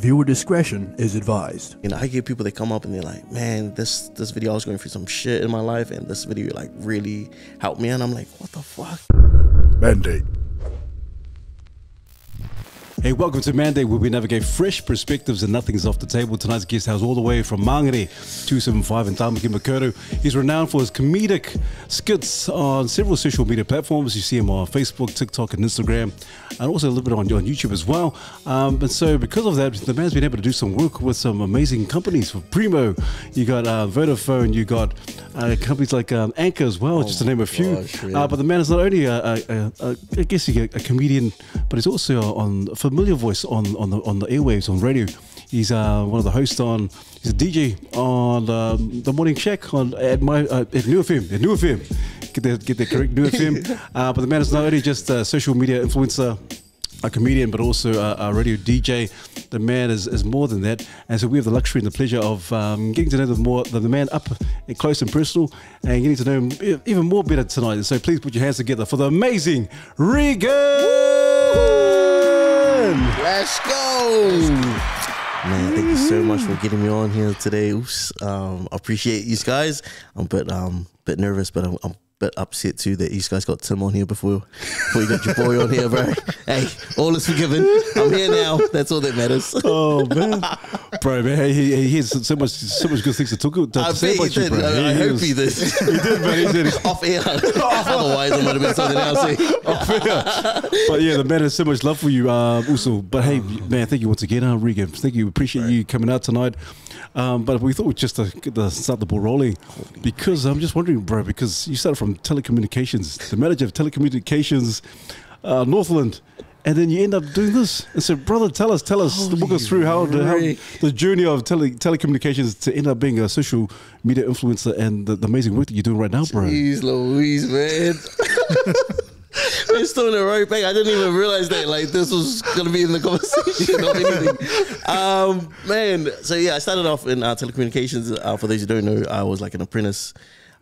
Viewer discretion is advised. You know, I get people that come up and they're like, man, this video, I was going through some shit in my life and this video like really helped me. And I'm like, what the fuck? Mandate. Hey, welcome to Mandate, where we navigate fresh perspectives and nothing's off the table. Tonight's guest hails all the way from Mangere 275 in Tamaki Makaurau. He's renowned for his comedic skits on several social media platforms. You see him on Facebook, TikTok, and Instagram, and also a little bit on YouTube as well. And so because of that, the man's been able to do some work with some amazing companies. For Primo, you got Vodafone, you got companies like Anchor as well, just to name a few. Gosh, really? But the man is not only, I guess, a comedian, but he's also on familiar voice on the airwaves, on radio. He's one of the hosts on, he's a DJ on the Morning Shack at New FM. Get the correct, New FM. But the man is not only just a social media influencer, a comedian, but also a radio DJ. The man is more than that, and so we have the luxury and the pleasure of getting to know the man up and close and personal, and getting to know him even more better tonight. So please put your hands together for the amazing Regan. Let's go! Man, thank you so much for getting me on here today. Oops. I appreciate you guys. I'm a bit nervous, but I'm a bit upset too that you guys got Tim on here before you got your boy on here, bro. Hey, all is forgiven. I'm here now. That's all that matters. Oh man, bro, man, he has so much good things to talk to say about you, bro. I hope he did. He did, man. He did. Off air. Otherwise, I might have been something else. Off air. But yeah, the man has so much love for you, also. But hey, man, thank you once again, Regan. Thank you. Appreciate you coming out tonight. But we thought just to start the ball rolling, because I'm just wondering, bro, because you started from telecommunications, the manager of telecommunications, Northland, and then you end up doing this. And so, brother, tell us, walk us through how the journey of telecommunications to end up being a social media influencer and the amazing work that you're doing right now, bro. Jeez Louise, man. We're still in the right back. I didn't even realize that like this was gonna be in the conversation or anything. Man, so yeah, I started off in telecommunications. For those who don't know, I was like an apprentice.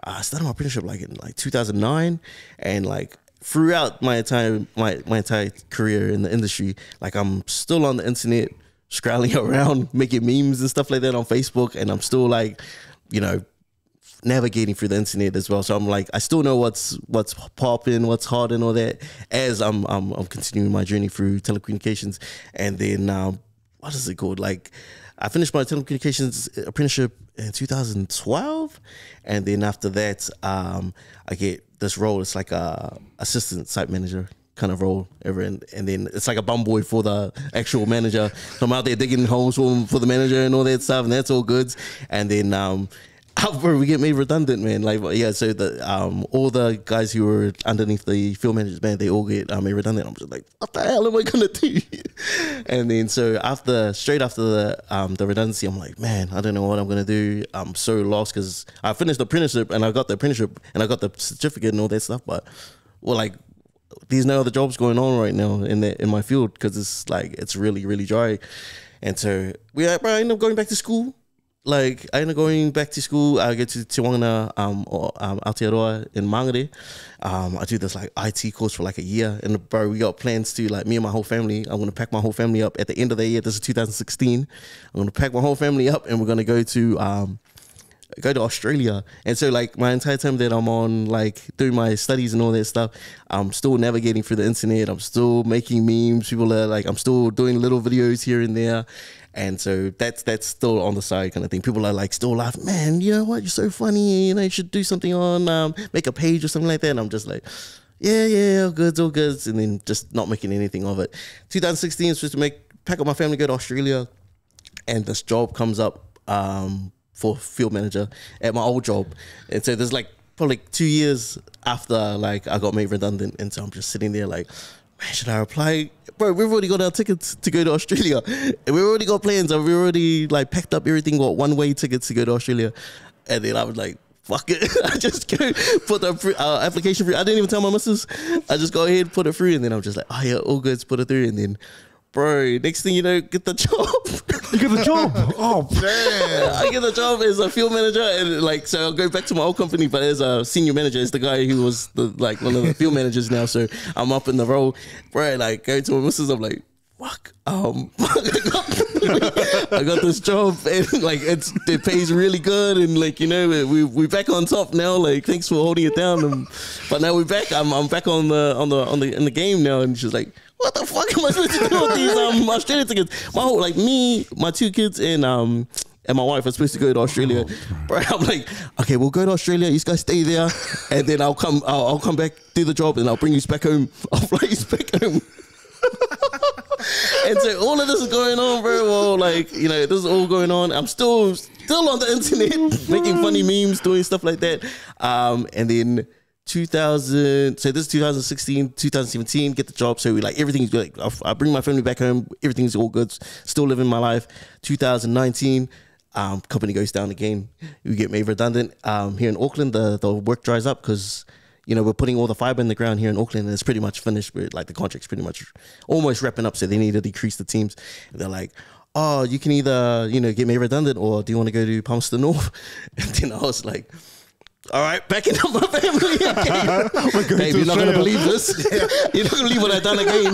I started my apprenticeship like in 2009, and like throughout my entire career in the industry, like I'm still on the internet, scrolling around, making memes and stuff like that on Facebook, and I'm still like, you know, navigating through the internet as well. So I'm like, I still know what's popping, what's hot and all that, as I'm continuing my journey through telecommunications. And then what is it called? Like, I finished my telecommunications apprenticeship in 2012, and then after that, I get this role. It's like a assistant site manager kind of role ever, and then it's like a bum boy for the actual manager. So I'm out there digging holes for the manager and all that stuff, and that's all good. And then we get made redundant, man. Like, yeah, so the all the guys who were underneath the field managers, man, they all get made redundant. I'm just like, what the hell am I gonna do? And then so straight after the redundancy, I'm like, man, I don't know what I'm gonna do. I'm so lost because I finished the apprenticeship and I got the apprenticeship and I got the certificate and all that stuff, but well, like, there's no other jobs going on right now in my field because it's like it's really, really dry. And so I ended up going back to school. Like, I ended up going back to school. I get to Te Wangana, Aotearoa in Mangere. I do this like IT course for like a year, and bro, we got plans to, like, me and my whole family, I'm gonna pack my whole family up at the end of the year. This is 2016. I'm gonna pack my whole family up and we're gonna go to Australia. And so like my entire time that I'm on like doing my studies and all that stuff, I'm still navigating through the internet. I'm still making memes. People are like, I'm still doing little videos here and there. And so that's still on the side kind of thing. People are like still laughing, man, you know what, you're so funny, you know, you should do something on make a page or something like that. And I'm just like, yeah, all good. And then just not making anything of it. 2016 is supposed to pack up my family, go to Australia, and this job comes up for field manager at my old job. And so there's like probably 2 years after like I got made redundant, and so I'm just sitting there like, man, should I apply? Bro, we've already got our tickets to go to Australia. And we've already got plans. We've already like packed up everything, got one-way tickets to go to Australia. And then I was like, fuck it. I just go put the application through. I didn't even tell my missus. I just go ahead, put it through. And then I'm just like, oh yeah, all good, put it through. And then, bro, next thing you know, get the job. You get the job? Oh, man. I get the job as a field manager, and like, so I'll go back to my old company, but as a senior manager, as the guy who was like one of the field managers now. So I'm up in the role, bro. Like, go to my missus, I'm like, fuck, I got this job, and like it pays really good, and like we're back on top now. Like thanks for holding it down, but now we're back. I'm back in the game now, and she's like, what the fuck am I supposed to do with these Australian tickets? My 2 kids and my wife are supposed to go to Australia. Bro, I'm like, okay, we'll go to Australia. You guys stay there, and then I'll come back, do the job, and I'll bring you back home. I'll fly you back home. And so all of this is going on, bro. Well, like this is all going on. I'm still on the internet making funny memes, doing stuff like that. And then 2000. So this is 2016, 2017. Get the job. So we like everything's like I bring my family back home. Everything's all good. Still living my life. 2019. Company goes down again. We get made redundant. Here in Auckland, the work dries up because we're putting all the fiber in the ground here in Auckland, and it's pretty much finished. But like the contract's pretty much almost wrapping up, so they need to decrease the teams. And they're like, oh, you can either get made redundant, or do you want to go to Palmerston North? And then I was like, all right, backing up my family again. Babe, you're not going to believe this. You're not going to believe what I've done again.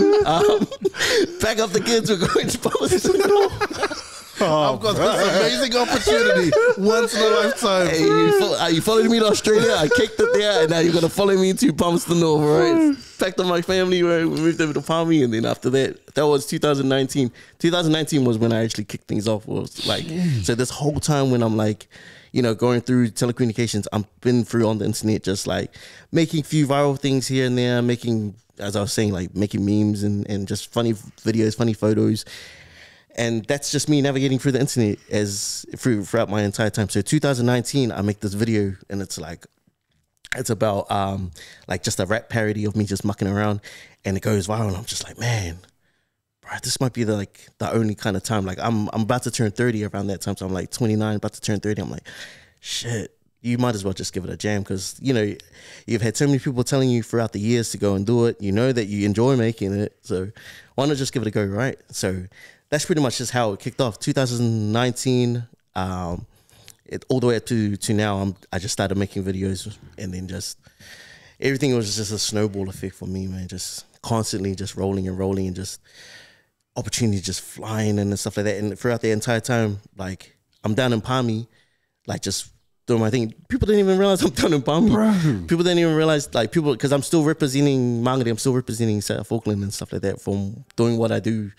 Back up the kids, we're going to Palmerston North. I've got this amazing opportunity once in a lifetime. Hey, you followed me to Australia, I kicked it there, and now you're going to follow me to Palmerston North, right? Packed up my family, right? We moved over to Palmy, and then after that was 2019. 2019 was when I actually kicked things off. So this whole time when I'm like, going through telecommunications, I've been through on the internet, just like making a few viral things here and there, making, as I was saying, like making memes and just funny videos, funny photos. And that's just me navigating through the internet throughout my entire time. So 2019, I make this video, and it's about like just a rap parody of me just mucking around, and it goes viral. And I'm just like, man, bro, this might be the only kind of time. Like I'm about to turn 30 around that time, so I'm like 29, about to turn 30. I'm like, shit, you might as well just give it a jam, because you've had so many people telling you throughout the years to go and do it. You know that you enjoy making it, so why not just give it a go, right? So that's pretty much just how it kicked off. 2019, all the way up to now, I just started making videos, and then just everything was just a snowball effect for me, man. Just constantly just rolling and just opportunities just flying and stuff like that. And throughout the entire time, like I'm down in Palmy, like just doing my thing. People didn't even realize I'm down in Palmy. Bro. People didn't even realize, because I'm still representing Māngere, I'm still representing South Auckland and stuff like that, from doing what I do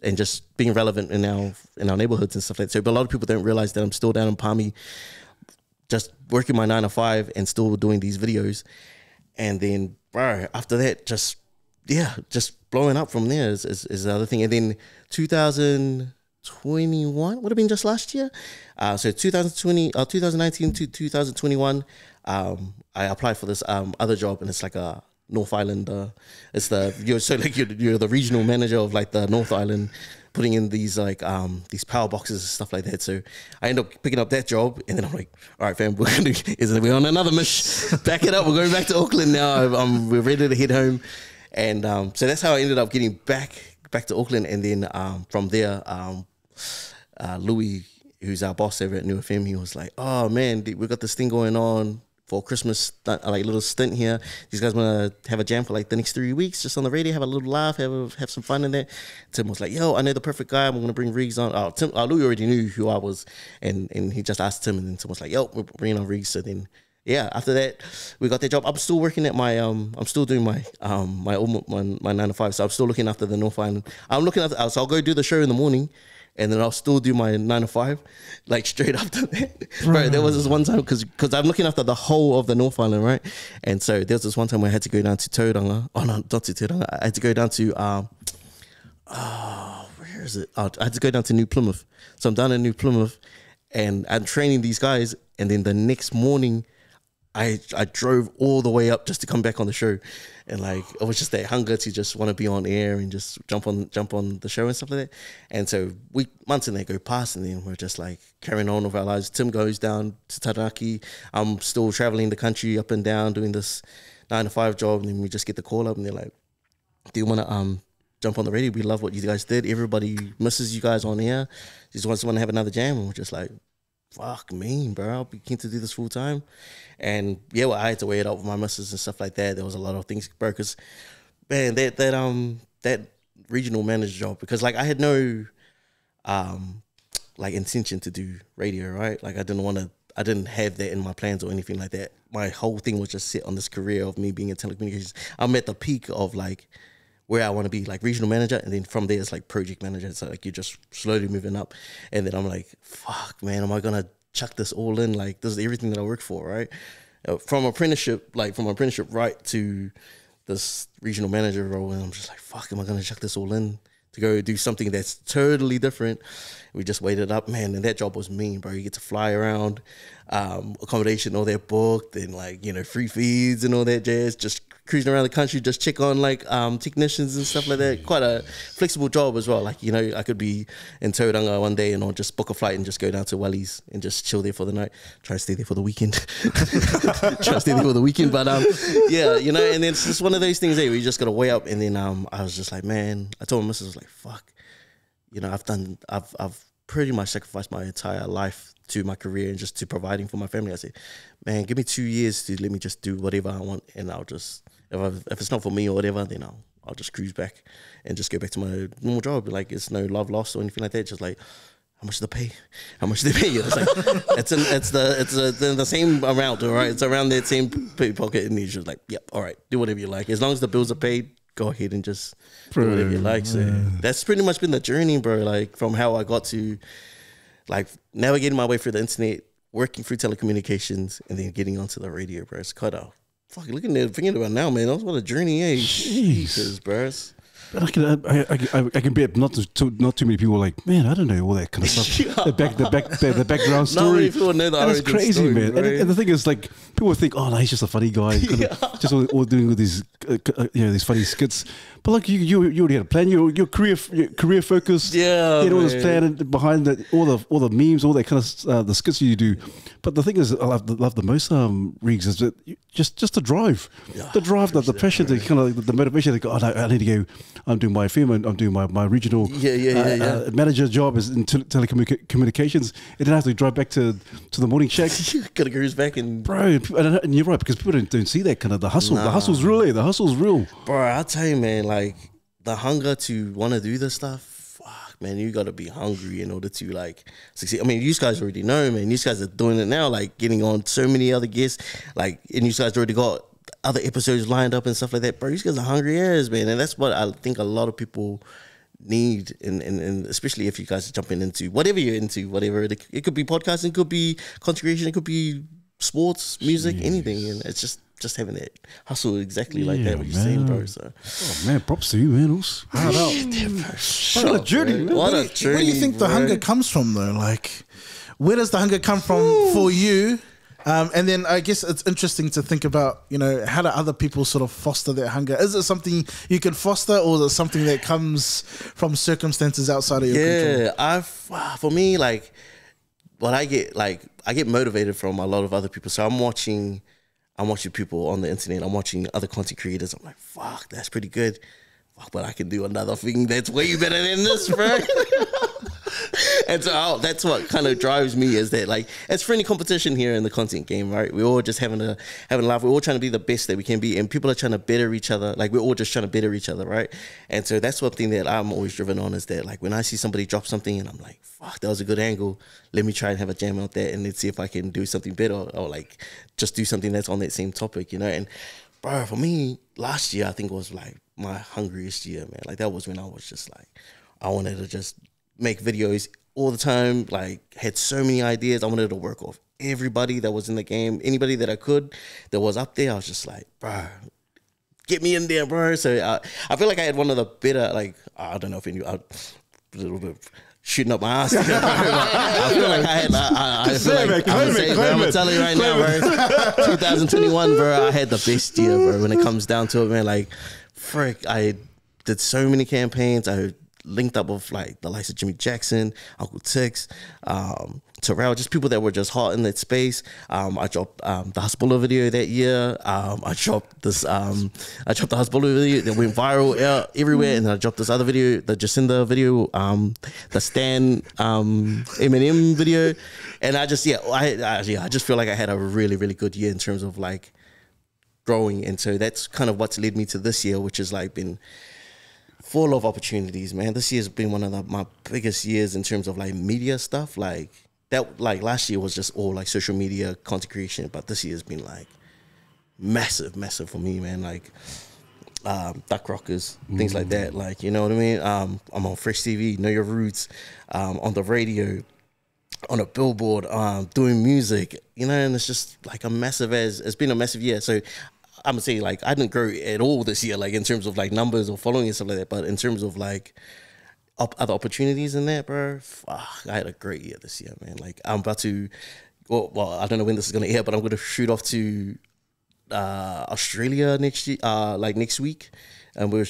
and just being relevant in our neighborhoods and stuff like that. So, but a lot of people don't realize that I'm still down in Palmy, just working my 9 to 5 and still doing these videos. And then, bro, after that, just blowing up from there is the other thing. And then 2021 would have been just last year. So 2019 to 2021, I applied for this other job, and it's like a North Island. You're the regional manager of like the North Island, putting in these these power boxes and stuff like that. So I end up picking up that job, and then I'm like, all right, fam, we're on another mission. Back it up. We're going back to Auckland now. We're ready to head home, and so that's how I ended up getting back to Auckland. And then from there, Louis, who's our boss over at New FM, he was like, oh man, we got this thing going on for Christmas, like little stint here. These guys want to have a jam for like the next 3 weeks, just on the radio, have a little laugh, have some fun in there. Tim was like, yo, I know the perfect guy. I'm going to bring Regs on. Louis already knew who I was, and he just asked Tim, and then Tim was like, yo, we're bringing on Regs. So then, yeah, after that, we got that job. I'm still working at my, I'm still doing my 9 to 5. So I'm still looking after the North Island. So I'll go do the show in the morning, and then I'll still do my 9 to 5, like straight after that. Right, there was this one time, because I'm looking after the whole of the North Island, right? And so there was this one time where I had to go down to Tauranga. Oh no, not to Tauranga. I had to go down to where is it? I had to go down to New Plymouth. So I'm down in New Plymouth, and I'm training these guys. And then the next morning, I drove all the way up just to come back on the show, and like it was just that hunger to just want to be on air and just jump on the show and stuff like that. And so months in there go past, and then we're just like carrying on with our lives. Tim goes down to Taranaki. I'm still traveling the country up and down doing this 9 to 5 job, and then we just get the call up, and they're like, "Do you want to jump on the radio? We love what you guys did. Everybody misses you guys on air. Just want to have another jam." And we're just like, fuck me, bro, I'll be keen to do this full time. And yeah, well, I had to weigh it up with my missus and stuff like that. There was a lot of things, bro, because man, that regional manager job, because like I had no like intention to do radio, right? Like I didn't have that in my plans or anything like that. My whole thing was just sit on this career of me being in telecommunications. I'm at the peak of like where I want to be, like regional manager, and then from there it's like project manager. So like you're just slowly moving up, and then I'm like, fuck, man, am I gonna chuck this all in? Like this is everything that I work for, right? From apprenticeship right to this regional manager role, and I'm just like, fuck, am I gonna chuck this all in to go do something that's totally different? We just waited up, man, and that job was mean, bro. You get to fly around, accommodation, all that booked, and like, you know, free feeds and all that jazz, just cruising around the country, just check on like technicians and stuff like that. Quite a flexible job as well. Like, you know, I could be in Tauranga one day and I'll just book a flight and just go down to Wally's and just chill there for the night. Try to stay there for the weekend. But yeah, you know, and then it's just one of those things there where you just got to weigh up. And then I was just like, man, I told my missus, like, fuck, you know, I've pretty much sacrificed my entire life to my career and just to providing for my family. I said, man, give me 2 years to let me just do whatever I want, and I'll just, if it's not for me or whatever, then I'll just cruise back and just go back to my normal job. Like, it's no love lost or anything like that. Just like, how much do they pay? How much do they pay you? It's like it's the same amount, all right? It's around that same pocket, and he's just like, yep, all right, do whatever you like. As long as the bills are paid, go ahead and just do whatever you like. So that's pretty much been the journey, bro. Like from how I got to like navigating my way through the internet, working through telecommunications, and then getting onto the radio, bro. It's quite a fuck. Looking at it, thinking about it now, man. That's what a journey is. Jesus, bro. But I can bet not too many people are like, man, I don't know all that kind of stuff. the background story. Not many people know the That's origin crazy, story, man. right? And the thing is, like, people think, oh, no, he's just a funny guy, just all doing all these, these funny skits. But like, you already had a plan. Your career focused. Yeah, you had all man. this plan behind all the memes, all that kind of the skits you do. But the thing is, I love the most Regs is that just the drive, the passion, the kind of the motivation. They go, oh, no, I need to go. I'm doing my film, and I'm doing my regional manager job is in telecommunications, and then I have to drive back to the morning shack. Gotta cruise back and bro, and you're right, because people don't see that kind of the hustle. The hustle's real. The hustle's real, bro. I'll tell you, man. Like the hunger to want to do this stuff. Fuck, man, you gotta be hungry in order to like succeed. I mean, you guys already know, man. You guys are doing it now, like getting on so many other guests, like, and you guys already got other episodes lined up and stuff like that, bro. You guys are hungry as, man, and that's what I think a lot of people need, and especially if you guys are jumping into whatever you're into, whatever it could be podcasting, it could be content creation, it could be sports, music, anything, and it's just having that hustle exactly like that, what you're saying, bro. So, oh man, props to you, man. Also, what a journey, man. What a journey. Where do you think the hunger comes from, though? Like, where does the hunger come from for you? And then I guess it's interesting to think about, you know, how do other people sort of foster that hunger? Is it something you can foster, or is it something that comes from circumstances outside of your control? Yeah, for me, like, what I get motivated from a lot of other people. So I'm watching people on the internet. I'm watching other content creators. I'm like, fuck, that's pretty good. Fuck, but I can do another thing that's way better than this, bro. And so that's what kind of drives me, is that like it's friendly competition here in the content game, right? We're all just having a laugh. We're all trying to be the best that we can be, and people are trying to better each other. Like we're all just trying to better each other, right? And so that's one thing that I'm always driven on, is that like when I see somebody drop something and I'm like, fuck, that was a good angle. Let me try and have a jam out that, and let's see if I can do something better, or like just do something that's on that same topic, you know? And bro, for me, last year I think was like my hungriest year, man. Like that was when I was just like, I wanted to just make videos all the time, like had so many ideas. I wanted to work off everybody that was in the game, anybody that I could that was up there. I was just like, bro, get me in there, bro. So I feel like I had one of the better, like, I don't know if you, a little bit shooting up my ass here, bro. I feel like I feel like I'm gonna tell you right now, bro. 2021, bro, I had the best year, bro, when it comes down to it, man. Like, frick, I did so many campaigns. I linked up with like the likes of Jimmy Jackson, Uncle Tix, Terrell, just people that were just hot in that space. I dropped the Hasbulla video that year. I dropped the Hasbulla video that went viral everywhere, and then I dropped this other video, the Jacinda video, the Stan Eminem video, and I just I just feel like I had a really, really good year in terms of like growing, and so that's kind of what's led me to this year, which has like been full of opportunities, man. This year's been one of my biggest years in terms of like media stuff. Like that, like last year was just all like social media content creation, but this year's been like massive for me, man. Like Duck Rockers, things like that. Like, you know what I mean? I'm on Fresh TV, Know Your Roots, on the radio, on a billboard, doing music, you know, and it's just like it's been a massive year. So I'm gonna say like I didn't grow at all this year, like in terms of like numbers or following and stuff like that, but in terms of like other opportunities in that, bro, fuck, I had a great year this year, man. Like I'm about to, well, I don't know when this is gonna air, but I'm gonna shoot off to Australia next year, like next week, and we're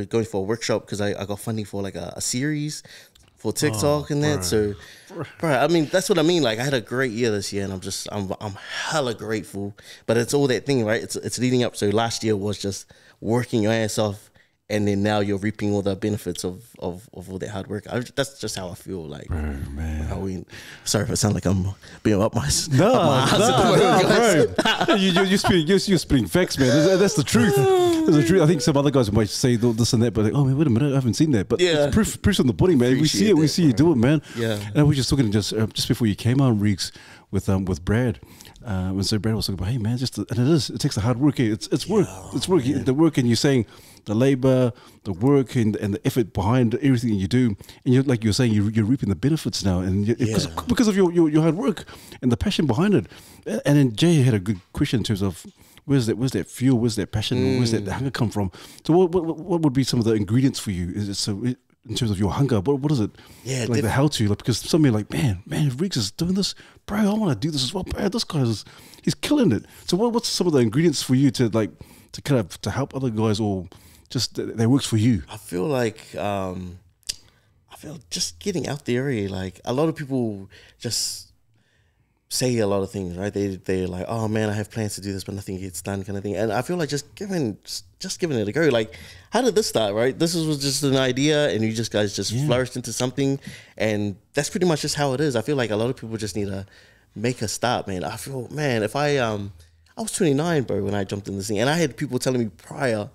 going for a workshop because I got funding for like a series for TikTok and that. Bro. So, bro, I mean, that's what I mean. Like, I had a great year this year, and I'm hella grateful. But it's all that thing, right? It's leading up. So last year was just working your ass off, and then now you're reaping all the benefits of all that hard work. That's just how I feel. Like, Bro, man. Sorry if I sound like I'm being up my No, bro. You're spitting facts, man. That's the truth. That's the truth. I think some other guys might say this and that, but like, oh man, wait a minute, I haven't seen that. But yeah, it's proof's on the pudding, man. Appreciate We see you do it, man. Yeah. And we were just talking just before you came on, Reeks, with Brad. And so Brad was talking about, hey man, it takes the hard work. It's work. It's work. The work, and you're saying the labor, the work, and the effort behind everything you do, and you're like you're saying you're reaping the benefits now, and because of your hard work and the passion behind it. And then Jay had a good question in terms of where's that fuel, where's that passion, where's that hunger come from? So what would be some of the ingredients for you? Is it so? In terms of your hunger, what is it? Yeah, like the how to, like, because some are like, man, if Reeks is doing this, bro, I want to do this as well. Bro, this guy he's killing it. So what's some of the ingredients for you to help other guys, or just that works for you? I feel like just getting out there. Like a lot of people just say a lot of things, right? They're like, oh man, I have plans to do this, but nothing gets done, kind of thing. And I feel like just giving it a go. Like, how did this start, right? This was just an idea, and you guys flourished into something, and that's pretty much just how it is. I feel like a lot of people just need to make a start, man. I feel, man, if I was 29, bro, when I jumped in this thing, and I had people telling me prior,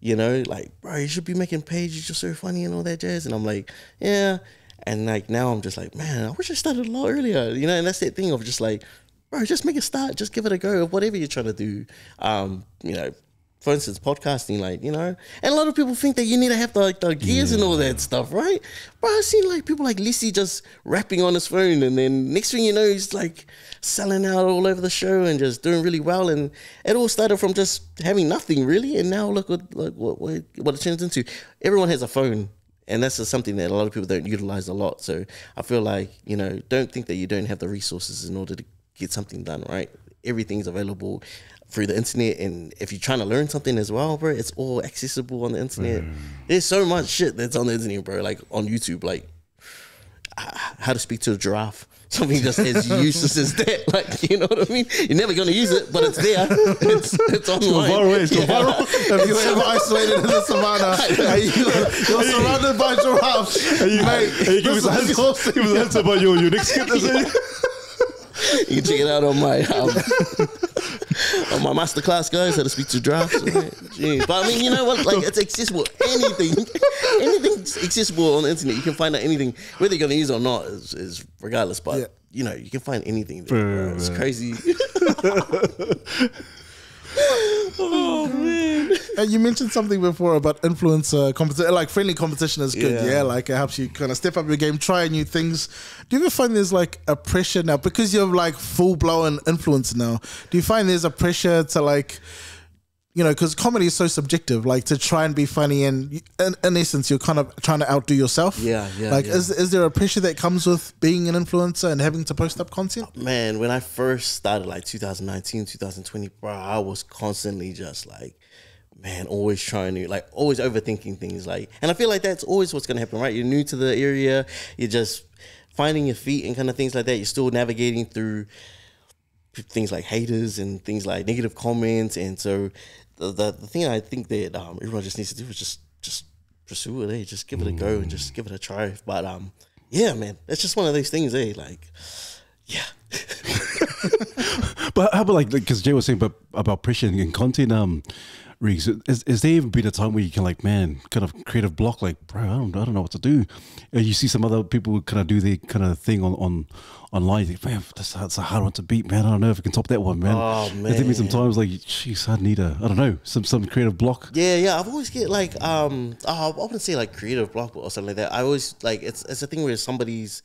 you know, like, bro, you should be making pages, you're so funny and all that jazz, and I'm like, yeah. And like now I'm just like, man, I wish I started a lot earlier, you know. And that's that thing of just like, bro, just make a start, just give it a go of whatever you're trying to do. You know, for instance, podcasting, like, you know, and a lot of people think that you need to have the gears and all that stuff, right? Bro, I've seen like people like Lissy just rapping on his phone, and then next thing you know, he's like selling out all over the show and just doing really well. And it all started from just having nothing really, and now look what it turns into. Everyone has a phone. And that's just something that a lot of people don't utilize a lot. So I feel like, you know, don't think that you don't have the resources in order to get something done, right? Everything's available through the internet. And if you're trying to learn something as well, bro, it's all accessible on the internet. There's so much shit that's on the internet, bro, like on YouTube, like how to speak to a giraffe. Something just as useless as that, like, you know what I mean? You're never going to use it, but it's there. It's online. It's viral. If you're ever isolated in the savannah and you're surrounded by giraffes, and you give us a heads up about your next skit. You can check it out on my masterclass, guys, how to speak to giraffes. Jeez. But I mean, you know what? Like, it's accessible. Anything's accessible on the internet. You can find out anything. Whether you're going to use it or not is regardless. But you know, you can find anything there, bro. It's crazy. Oh man! And you mentioned something before about influencer competition, like friendly competition is good. Yeah, like it helps you kind of step up your game, try new things. Do you ever find there's like a pressure now because you're like full blown influencer now? Do you find there's a pressure to like, you know, because comedy is so subjective, like to try and be funny, and in essence, you're kind of trying to outdo yourself. Like, is there a pressure that comes with being an influencer and having to post up content? Man, when I first started, like 2019, 2020, bro, I was constantly just like, man, always trying to, like, always overthinking things. Like, and I feel like that's always what's going to happen, right? You're new to the area, you're just finding your feet and kind of things like that. You're still navigating through things like haters and things like negative comments, and so the thing I think that everyone just needs to do is just pursue it, just give it a go and just give it a try. But yeah, man, it's just one of those things, like, yeah. But how about like because Jay was saying about pressure and content, Regs, is there even been a time where you can like, man, kind of creative block, like, bro, I don't know what to do. You see some other people kind of do their kind of thing on online. You think, man, that's a hard one to beat, man. I don't know if I can top that one, man. Oh, man. There's been some times like, jeez, I need I don't know, some creative block. Yeah. I've always get like, I wouldn't say like creative block or something like that. I always like, it's a thing where somebody's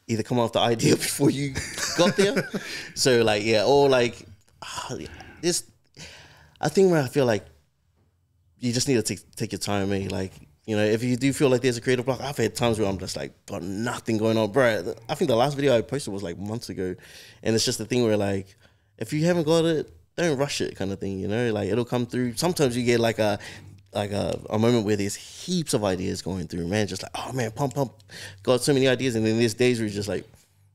either come up with the idea before you got there. So like, yeah, or like, this, a thing where I feel like you just need to take your time, eh? Like, you know, if you do feel like there's a creative block, I've had times where I'm just like, got nothing going on, bro. I think the last video I posted was like months ago, and it's just the thing where like, if you haven't got it, don't rush it, kind of thing, you know. Like it'll come through. Sometimes you get like a moment where there's heaps of ideas going through, man. Just like, oh man, pump, got so many ideas, and then there's days where you're just like,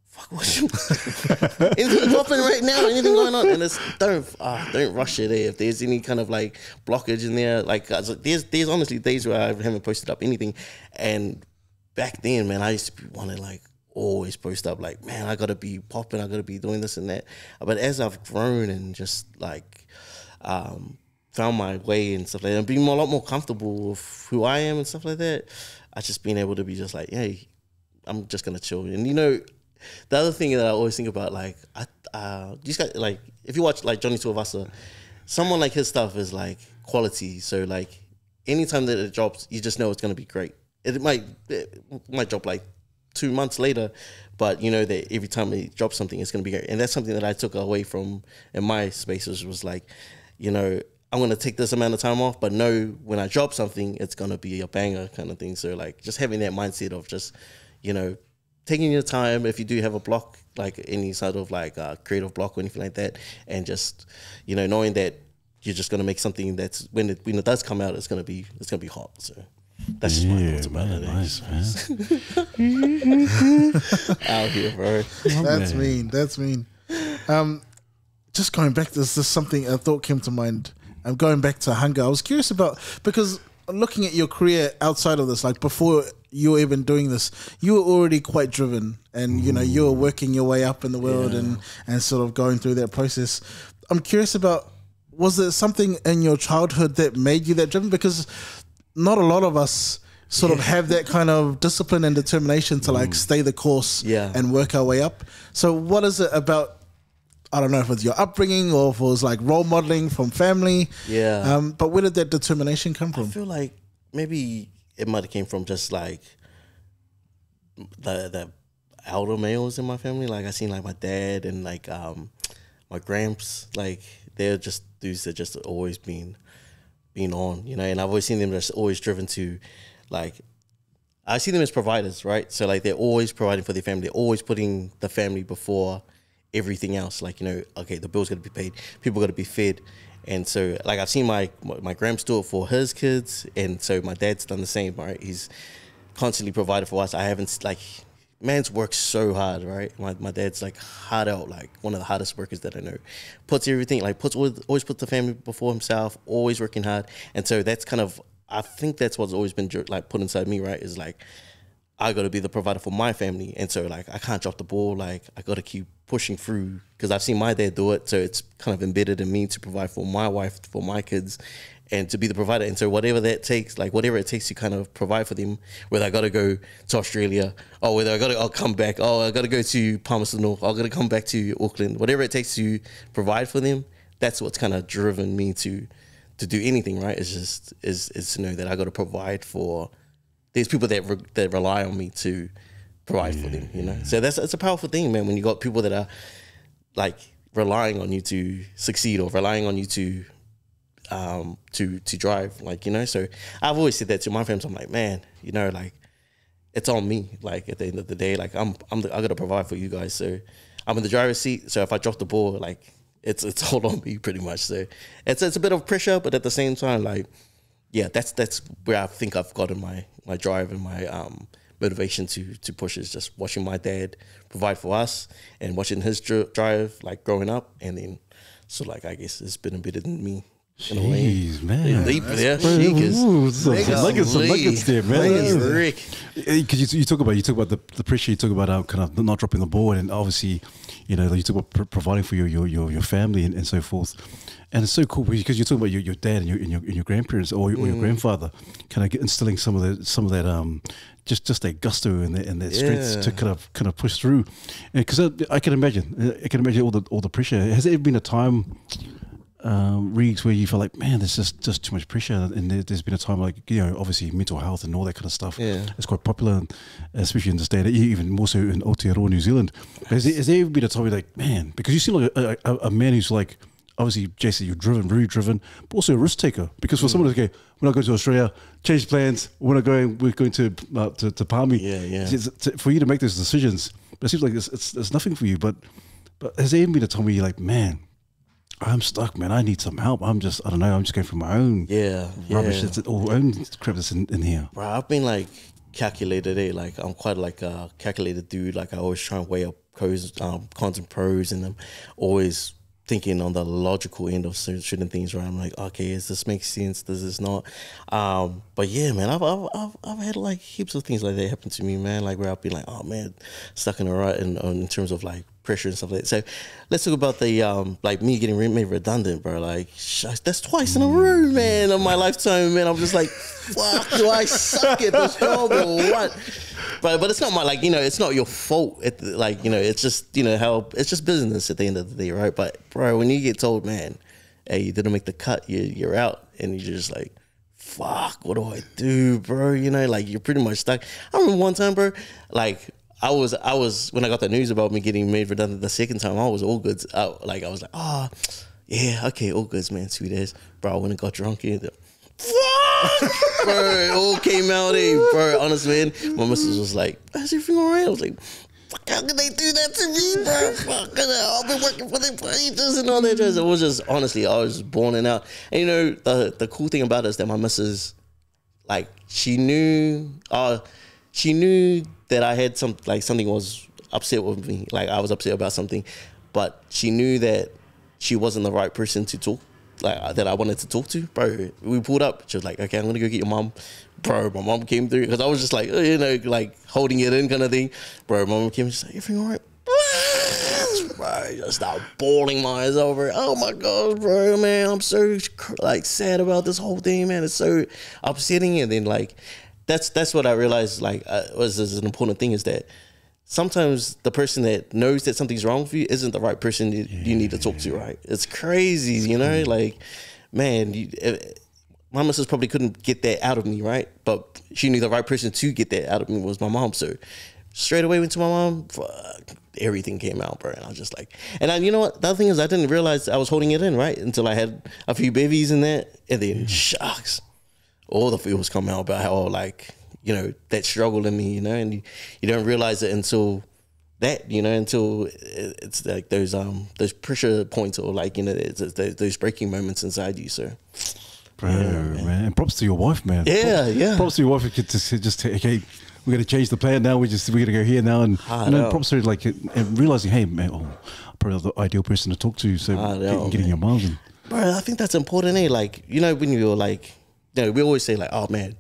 fuck, what's anything dropping right now? Anything going on? And it's don't rush it. If there's any kind of like blockage in there, like there's honestly days where I haven't posted up anything, and back then, man, I used to want to like always post up, like, man, I gotta be popping, I gotta be doing this and that. But as I've grown and just like found my way and stuff like that, and being a lot more comfortable with who I am and stuff like that, I just been able to be just like, hey, I'm just gonna chill. And you know, the other thing that I always think about, like, just got like, if you watch like Johnny Tuivasa, someone like his stuff is like quality. So like, anytime that it drops, you just know it's gonna be great. It might drop like 2 months later, but you know that every time he drops something, it's gonna be great. And that's something that I took away from in my spaces, was like, you know, I'm gonna take this amount of time off, but know when I drop something, it's gonna be a banger, kind of thing. So like, just having that mindset of just, you know, taking your time if you do have a block, like any sort of like creative block or anything like that, and just, you know, knowing that you're just gonna make something that's when it does come out, it's gonna be hot. So that's just my thoughts about it. Nice, man. Out here, bro. That's mean. That's mean. Just going back, this is something a thought came to mind. I'm going back to hunger. I was curious about, because looking at your career outside of this, like before you were even doing this, you were already quite driven, and you know, you were working your way up in the world, and sort of going through that process. I'm curious about, was there something in your childhood that made you that driven? Because not a lot of us sort of have that kind of discipline and determination to like stay the course and work our way up. So what is it about, I don't know if it's your upbringing or if it was like role modeling from family. But where did that determination come from? I feel like maybe it might have came from just like the elder males in my family. Like I seen like my dad and like my gramps, like they're just dudes that just always been on, you know. And I've always seen them just always driven to, like, I see them as providers, right? So like they're always providing for their family. They're always putting the family before everything else. Like, you know, okay, the bill's got to be paid, people got to be fed. And so like I've seen my gramps do it for his kids, and so my dad's done the same, right? He's constantly provided for us. I haven't, like, man's works so hard, right? My dad's like hard out, like one of the hardest workers that I know. Puts everything, like always puts the family before himself, always working hard. And so that's kind of, I think that's what's always been like put inside me, right? Is like, I got to be the provider for my family. And so like, I can't drop the ball. Like I got to keep pushing through, because I've seen my dad do it. So it's kind of embedded in me to provide for my wife, for my kids, and to be the provider. And so whatever that takes, like whatever it takes to kind of provide for them, whether I got to go to Australia, or whether I'll come back, I got to go to Palmerston North, I got to come back to Auckland, whatever it takes to provide for them, that's what's kind of driven me to do anything, right? It's just, is to know that I got to provide for, there's people that rely on me to provide for them, you know? So it's a powerful thing, man, when you got people that are like relying on you to succeed, or relying on you to drive, like, you know. So I've always said that to my friends. I'm like, man, you know, like, it's on me. Like at the end of the day, like I gotta provide for you guys. So I'm in the driver's seat. So if I drop the ball, like it's all on me pretty much. So it's a bit of pressure, but at the same time, like, yeah, that's where I think I've gotten my drive and my motivation to push, is just watching my dad provide for us and watching his drive, like growing up, and then so like I guess it's been embedded in me. In a way. Jeez, man. Deep there. Ooh, some Niggas. nuggets there, man. Niggas, Rick. Because you talk about the pressure, you talk about kind of not dropping the ball, and obviously, you know, you talk about providing for your family and so forth. And it's so cool because you're talking about your dad and your grandparents or your grandfather, kind of instilling some of that just that gusto and that strength to kind of push through. Because I can imagine all the pressure. Has there ever been a time, Regs, where you feel like, man, there's just too much pressure, and there's been a time like, you know, obviously mental health and all that kind of stuff. Yeah. It's quite popular, especially in this day, even more so in Aotearoa, New Zealand. Has there ever been a time where you're like, man, because you seem like a man who's like, obviously, Jason, you're driven, very driven, but also a risk taker. Because for someone to go, we're not going to Australia, change plans, we're going to Palmy. Yeah. For you to make those decisions, but it seems like it's nothing for you. But has there even been a time where you're like, man, I'm stuck, man, I need some help. I don't know, I'm just going through my own rubbish, or own crap that's in here. Bro, I've been like calculated, like I'm quite like a calculated dude. Like I always try and weigh up cons and pros, and I'm always thinking on the logical end of certain things, where I'm like, okay, does this make sense? Does this not? But yeah, man, I've had like heaps of things like that happen to me, man. Like where I've been like, oh man, stuck in a rut in terms of like pressure and stuff like that. So let's talk about the like me getting made redundant, bro. Like that's twice in a row, man, of my lifetime, man. I'm just like, fuck, do I suck at this job or what? But it's not my, like, you know, it's not your fault. Like, you know, it's just, you know, it's just business at the end of the day, right? But bro, when you get told, man, hey, you didn't make the cut, you're out, and you're just like, fuck, what do I do, bro? You know, like you're pretty much stuck. I remember one time, bro, like I was when I got the news about me getting made redundant the second time, I was all good. Like I was like, oh, yeah, okay, all goods, man, sweet as, bro. I went and got drunk and bro, it all came out, bro. Honestly, man, my missus was like, "Is everything alright?" I was like, "Fuck, how could they do that to me, bro? Fuck, I've been working for them for ages and all that." It was just, honestly, I was just balling out. And you know, the cool thing about it is that my missus, like, she knew that I had something was upset with me. Like I was upset about something, but she knew that she wasn't the right person to talk. Like that I wanted to talk to, bro. We pulled up. She was like, "Okay, I'm gonna go get your mom." Bro, my mom came through because I was just like, you know, like holding it in kind of thing. Bro, my mom came and she's like, "Everything all right?" Bro, I just started bawling my eyes over. Oh my god, bro, man, I'm so like sad about this whole thing, man. It's so upsetting. And then like, that's what I realized. Like, was an important thing is that sometimes the person that knows that something's wrong with you isn't the right person you need to talk to, right? It's crazy, you know? Like, man, my missus probably couldn't get that out of me, right? But she knew the right person to get that out of me was my mom. So straight away went to my mom, everything came out, bro. And I was just like, and you know what? The other thing is I didn't realize I was holding it in, right? Until I had a few babies in that. And then, shucks, all the feels come out about how, like, you know, that struggle in me, you know, and you don't realize it until that, you know, until it's like those pressure points, or like, you know, those breaking moments inside you. So, bro, man, and props to your wife, man. Yeah. Props to your wife. Just okay, we're gonna change the plan now. We're gonna go here now, and props to her, like, and realizing, hey, man, probably the ideal person to talk to. So getting your mom. And, bro, I think that's important, eh? Like, you know, when you're like, you know, we always say like, oh man,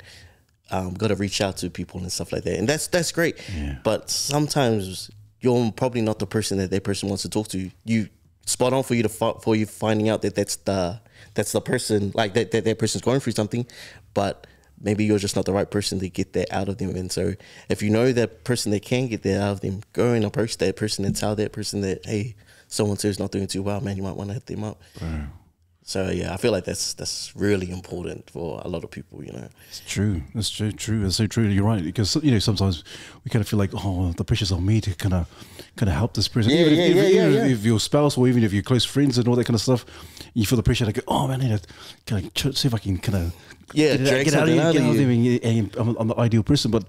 got to reach out to people and stuff like that, and that's great. Yeah. But sometimes you're probably not the person that person wants to talk to. You spot on for you finding out that that's the person, like that person's going through something, but maybe you're just not the right person to get that out of them. And so if you know that person that can get that out of them, go and approach that person and tell that person that, hey, so-and-so is not doing too well, man, you might want to hit them up. Right. So yeah, I feel like that's really important for a lot of people, you know. It's true. That's true. It's so true. You're right, because, you know, sometimes we kind of feel like, oh, the pressure's on me to kind of help this person. Even if your spouse, or even if you're close friends and all that kind of stuff, you feel the pressure to go, oh man, I need to kind of see if I can kind of get out of here. And I'm the ideal person, but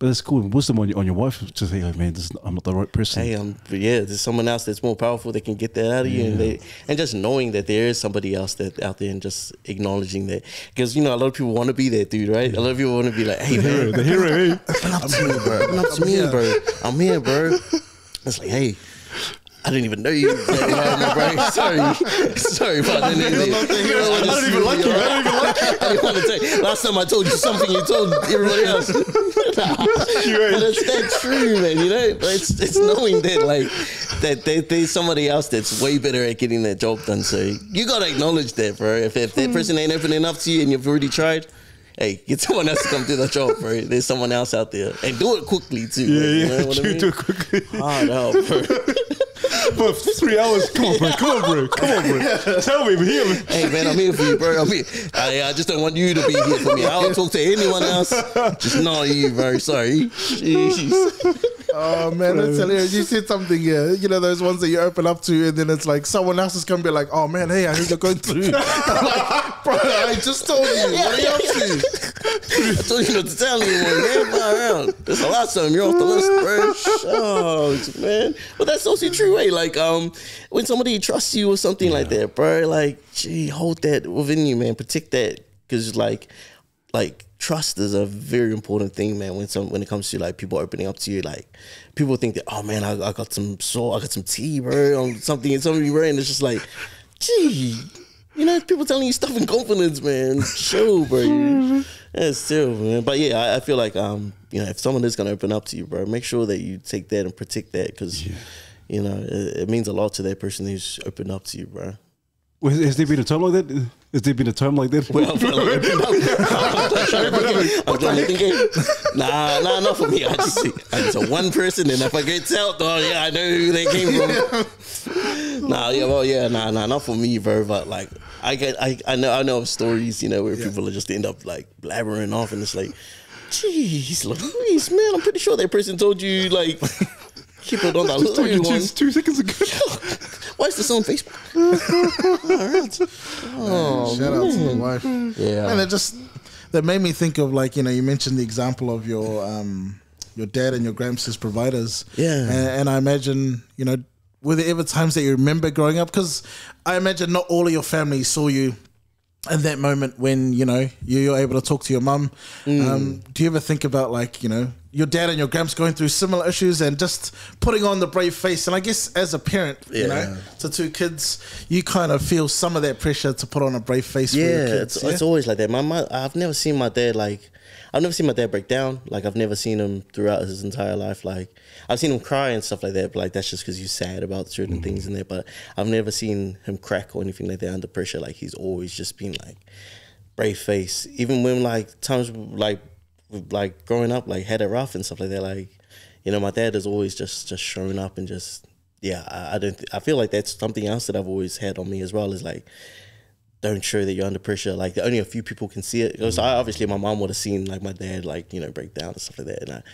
it's cool wisdom on your wife to say, oh man, I'm not the right person. Hey, there's someone else that's more powerful that can get that out of you, and just knowing that there is somebody else that out there, and just acknowledging that, because, you know, a lot of people want to be that dude, right? A lot of people want to be like, hey man, the hero, hey, open up to me, bro. I'm here, bro. It's like, hey, I didn't even know you. Sorry, but I didn't even like you. I didn't want to say. Last time I told you something, you told everybody else. But it's that true, man. You know, it's knowing that like that there's somebody else that's way better at getting that job done. So you gotta acknowledge that, bro. If that person ain't opening up to you and you've already tried, hey, get someone else to come do the job, bro. There's someone else out there, and do it quickly too. Yeah, you know what I mean? Do it quickly. Hard out, bro. For 3 hours, come on, bro. Tell me, I'm here. Hey, man, I'm here for you, bro. I just don't want you to be here for me. I'll talk to anyone else, just not you, bro. Sorry. Jeez. Oh man, that's hilarious. You said something, you know, those ones that you open up to, and then it's like someone else is gonna be like, "Oh man, hey, I heard you're going through." I'm like, bro, I just told you. What are you up to? I told you not to tell anyone, man. Fly around. There's a lot of them. You're off the list, bro. Shucks, man. But that's also true, eh? Like, when somebody trusts you or something like that, bro, like, gee, hold that within you, man. Protect that, because like trust is a very important thing, man. When it comes to like people opening up to you, like people think that, oh man, I got some salt, I got some tea, bro, on something and somebody, bro, and it's just like, gee, you know, people telling you stuff in confidence, man. Chill, bro. That's still, man. But yeah, I feel like you know, if someone is gonna open up to you, bro, make sure that you take that and protect that, because you know it means a lot to that person who's opened up to you, bro. Has there been a time like that? Has there been a time like that? Well, I'm trying to think. Nah, not for me. I just a one person, and if I get out, oh yeah, I know who they came from. Nah, not for me, bro. But like, I know of stories, you know, where people just end up like blabbering off, and it's like, jeez, Louise, man, I'm pretty sure that person told you like. Keep it on that little one. 2 seconds ago. Why is this on Facebook? Shout out to the wife. Yeah. And that made me think of, like, you know, you mentioned the example of your dad and your gramps as providers. Yeah. And I imagine, you know, were there ever times that you remember growing up? Because I imagine not all of your family saw you in that moment when, you know, you're able to talk to your mum. Do you ever think about, like, you know, your dad and your gramps going through similar issues and just putting on the brave face? And I guess as a parent, you know, to 2 kids, you kind of feel some of that pressure to put on a brave face for your kids. It's always like that. I've never seen my dad break down. Like, I've never seen him throughout his entire life. Like, I've seen him cry and stuff like that, but like that's just because he's sad about certain things in there. But I've never seen him crack or anything like that under pressure. Like, he's always just been like brave face. Even when like times like growing up, like had it rough and stuff like that. Like, you know, my dad has always just shown up and just I feel like that's something else that I've always had on me as well, is like, don't show that you're under pressure. Like, only a few people can see it. Because obviously my mom would have seen like my dad, like, you know, break down and stuff like that.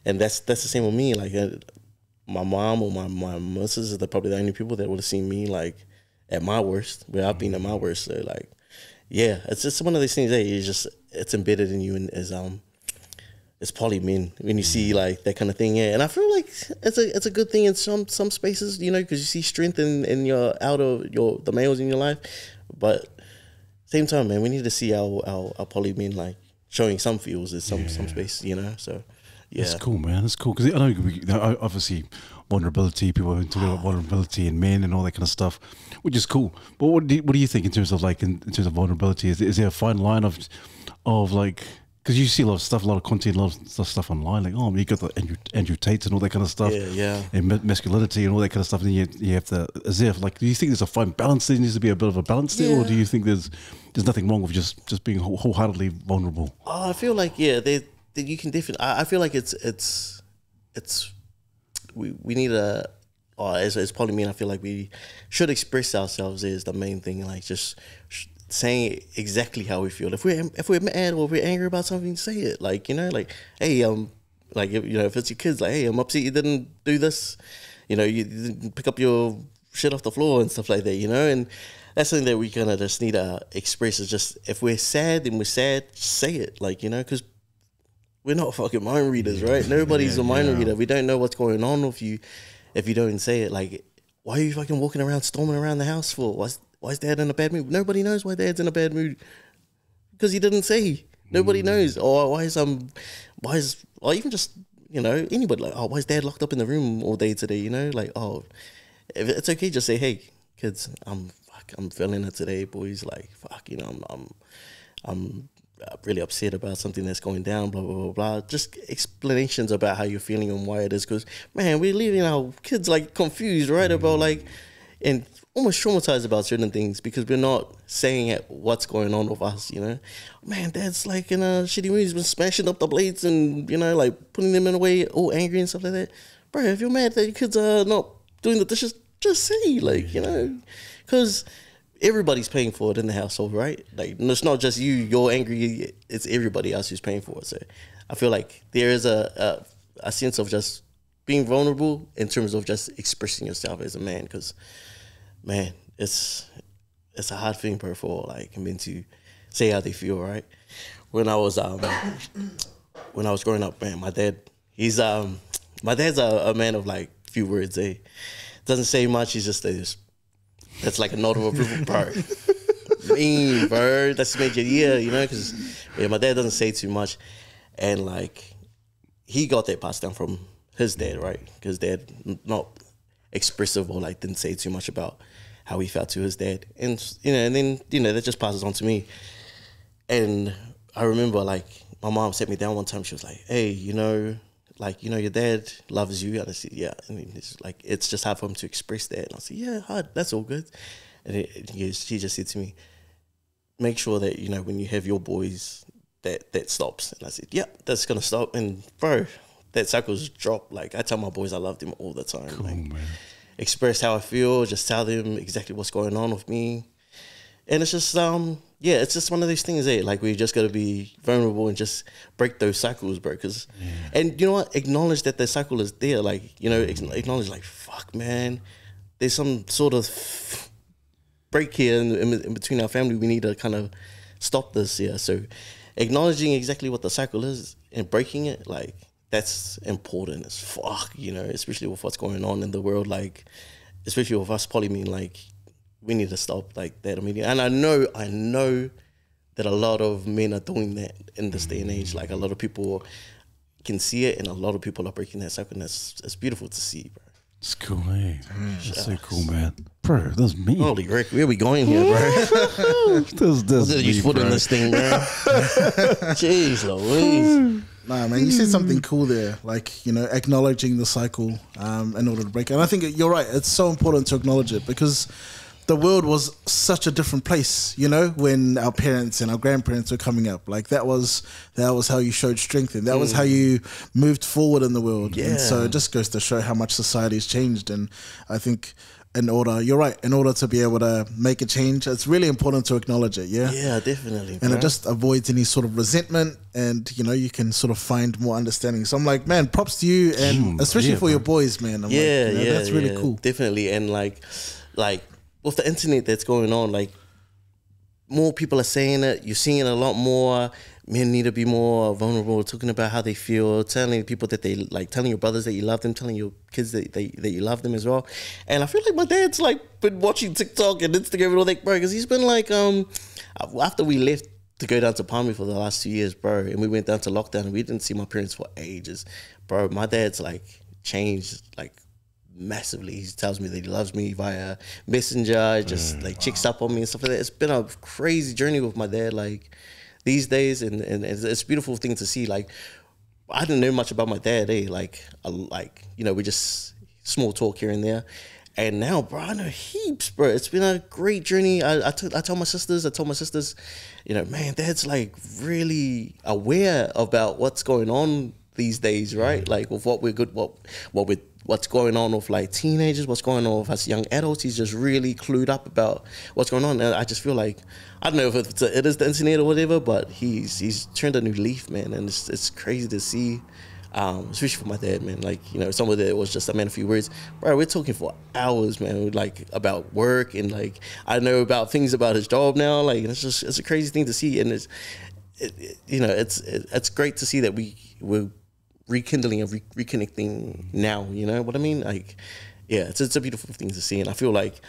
And that's the same with me. Like, my mom or my missus are probably the only people that would have seen me like at my worst, where I've been at my worst. So like, yeah, it's just one of these things that it's embedded in you, and it's poly men when you see like that kind of thing. Yeah, and I feel like it's a good thing in some spaces, you know, because you see strength in your the males in your life. But same time, man, we need to see our poly men like showing some feels in some space, you know. So yeah, that's cool, man. That's cool, because I know obviously vulnerability. People are talking about vulnerability in men and all that kind of stuff, which is cool. But what do you think in terms of like in terms of vulnerability? Is there a fine line of like? Because you see a lot of content, a lot of stuff online, like, oh, you got the Andrew Tates and all that kind of stuff, and masculinity and all that kind of stuff. And then you have to, do you think there's a fine balance? There needs to be a bit of a balance there, or do you think there's nothing wrong with just being wholeheartedly vulnerable? Oh, I feel like you can definitely. I feel like it's we need a. As poly men, I feel like we should express ourselves is the main thing. Like, just saying exactly how we feel. If we're mad or we're angry about something, say it. Like, you know, like, hey, like, you know, if it's your kids, like, hey, I'm upset you didn't do this. You know, you didn't pick up your shit off the floor and stuff like that, you know. And that's something that we kind of just need to express. Is just, if we're sad, then we're sad, say it. Like, you know, because we're not fucking mind readers, right? Nobody's a mind reader. We don't know what's going on with you if you don't say it. Like, why are you fucking walking around, storming around the house for? Why is Dad in a bad mood? Nobody knows why Dad's in a bad mood, because he didn't say. Nobody knows. Or or even just, you know, anybody, like, oh, why is Dad locked up in the room all day today? You know, like, oh, if it's okay, just say, hey, kids, I'm feeling it today, boys. Like, fuck, you know, I'm really upset about something that's going down, blah, blah, blah, blah. Just explanations about how you're feeling and why it is. Because, man, we're leaving our kids, like, confused, right? About, like, and almost traumatized about certain things because we're not saying what's going on with us, you know? Man, Dad's, like, in a shitty mood. He's been smashing up the plates and, you know, like, putting them in a way, all angry and stuff like that. Bro, if you're mad that your kids are not doing the dishes, just say, like, you know? Because everybody's paying for it in the household, right? Like, it's not just you're angry, it's everybody else who's paying for it. So I feel like there is a sense of just being vulnerable in terms of just expressing yourself as a man, because, man, it's a hard thing, bro, for, like, men to say how they feel, right? When I was growing up, man, my dad's a man of, like, few words, eh? Doesn't say much, he's just that's like a note of approval, bro. Mean, bro. That's made your year, you know, because my dad doesn't say too much. And, like, he got that passed down from his dad, right? Because dad, not expressive or, like, didn't say too much about how he felt to his dad. And, you know, and then, you know, that just passes on to me. And I remember, like, my mom sat me down one time. She was like, hey, you know, like, you know, your dad loves you. And I said, yeah. And it's like, it's just hard for him to express that. And I said, yeah, hard. That's all good. And she just said to me, make sure that, you know, when you have your boys, that stops. And I said, yeah, that's going to stop. And, bro, that cycle's dropped. Like, I tell my boys I love them all the time. Cool, like, man. Express how I feel, just tell them exactly what's going on with me. And it's just, yeah, it's just one of those things, like, we just got to be vulnerable and just break those cycles, bro. And you know what? Acknowledge that the cycle is there. Like, you know, acknowledge, like, fuck, man, there's some sort of break here in between our family. We need to kind of stop this, yeah. So acknowledging exactly what the cycle is and breaking it, like, that's important as fuck, you know, especially with what's going on in the world, like, especially with us polyamine, like, we need to stop, like, that immediately. And I know that a lot of men are doing that in this day and age. Like, a lot of people can see it, and a lot of people are breaking that cycle, and it's beautiful to see, bro. It's cool, eh? That's so cool, man. Bro, that's me. Holy Rick, where are we going here, bro? That's you foot in this thing, bro. Jeez Louise. Nah, man, you said something cool there, like, you know, acknowledging the cycle in order to break it. And I think you're right. It's so important to acknowledge it because the world was such a different place, you know, when our parents and our grandparents were coming up. Like, that was how you showed strength, and that was how you moved forward in the world. Yeah. And so it just goes to show how much society's changed. And I think you're right, in order to be able to make a change, it's really important to acknowledge it, yeah? Yeah, definitely, And bro. it just avoids any sort of resentment, and, you know, you can sort of find more understanding. So I'm like, man, props to you, and especially for your boys, man. I'm like, you know, that's really cool. Definitely. And like with the internet that's going on, like, more people are saying it. You're seeing it a lot more. Men need to be more vulnerable, talking about how they feel, telling people that they like, telling your brothers that you love them, telling your kids that you love them as well. And I feel like my dad's, like, been watching TikTok and Instagram and all that, bro, because he's been like, after we left to go down to Palmy for the last 2 years, bro, and we went down to lockdown and we didn't see my parents for ages, bro. My dad's, like, changed, like, massively. He tells me that he loves me via Messenger, just like checks up on me and stuff like that. It's been a crazy journey with my dad, like, these days, and it's a beautiful thing to see. Like, I didn't know much about my dad, like, you know, we just small talk here and there. And now, bro, I know heaps, bro. It's been a great journey. I told my sisters, you know, man, Dad's, like, really aware about what's going on these days, right? Like, with what's going on with, like, teenagers, what's going on with us young adults. He's just really clued up about what's going on. And I just feel like, I don't know if it is the internet or whatever, but he's turned a new leaf, man. And it's crazy to see, especially for my dad, man. Like, you know, someone that was just a man of few words. Bro, we're talking for hours, man, like, about work, and, like, I know about things about his job now. Like, it's a crazy thing to see. And it's great to see that we're rekindling and reconnecting now, you know what I mean? Like, yeah, it's a beautiful thing to see. And I feel like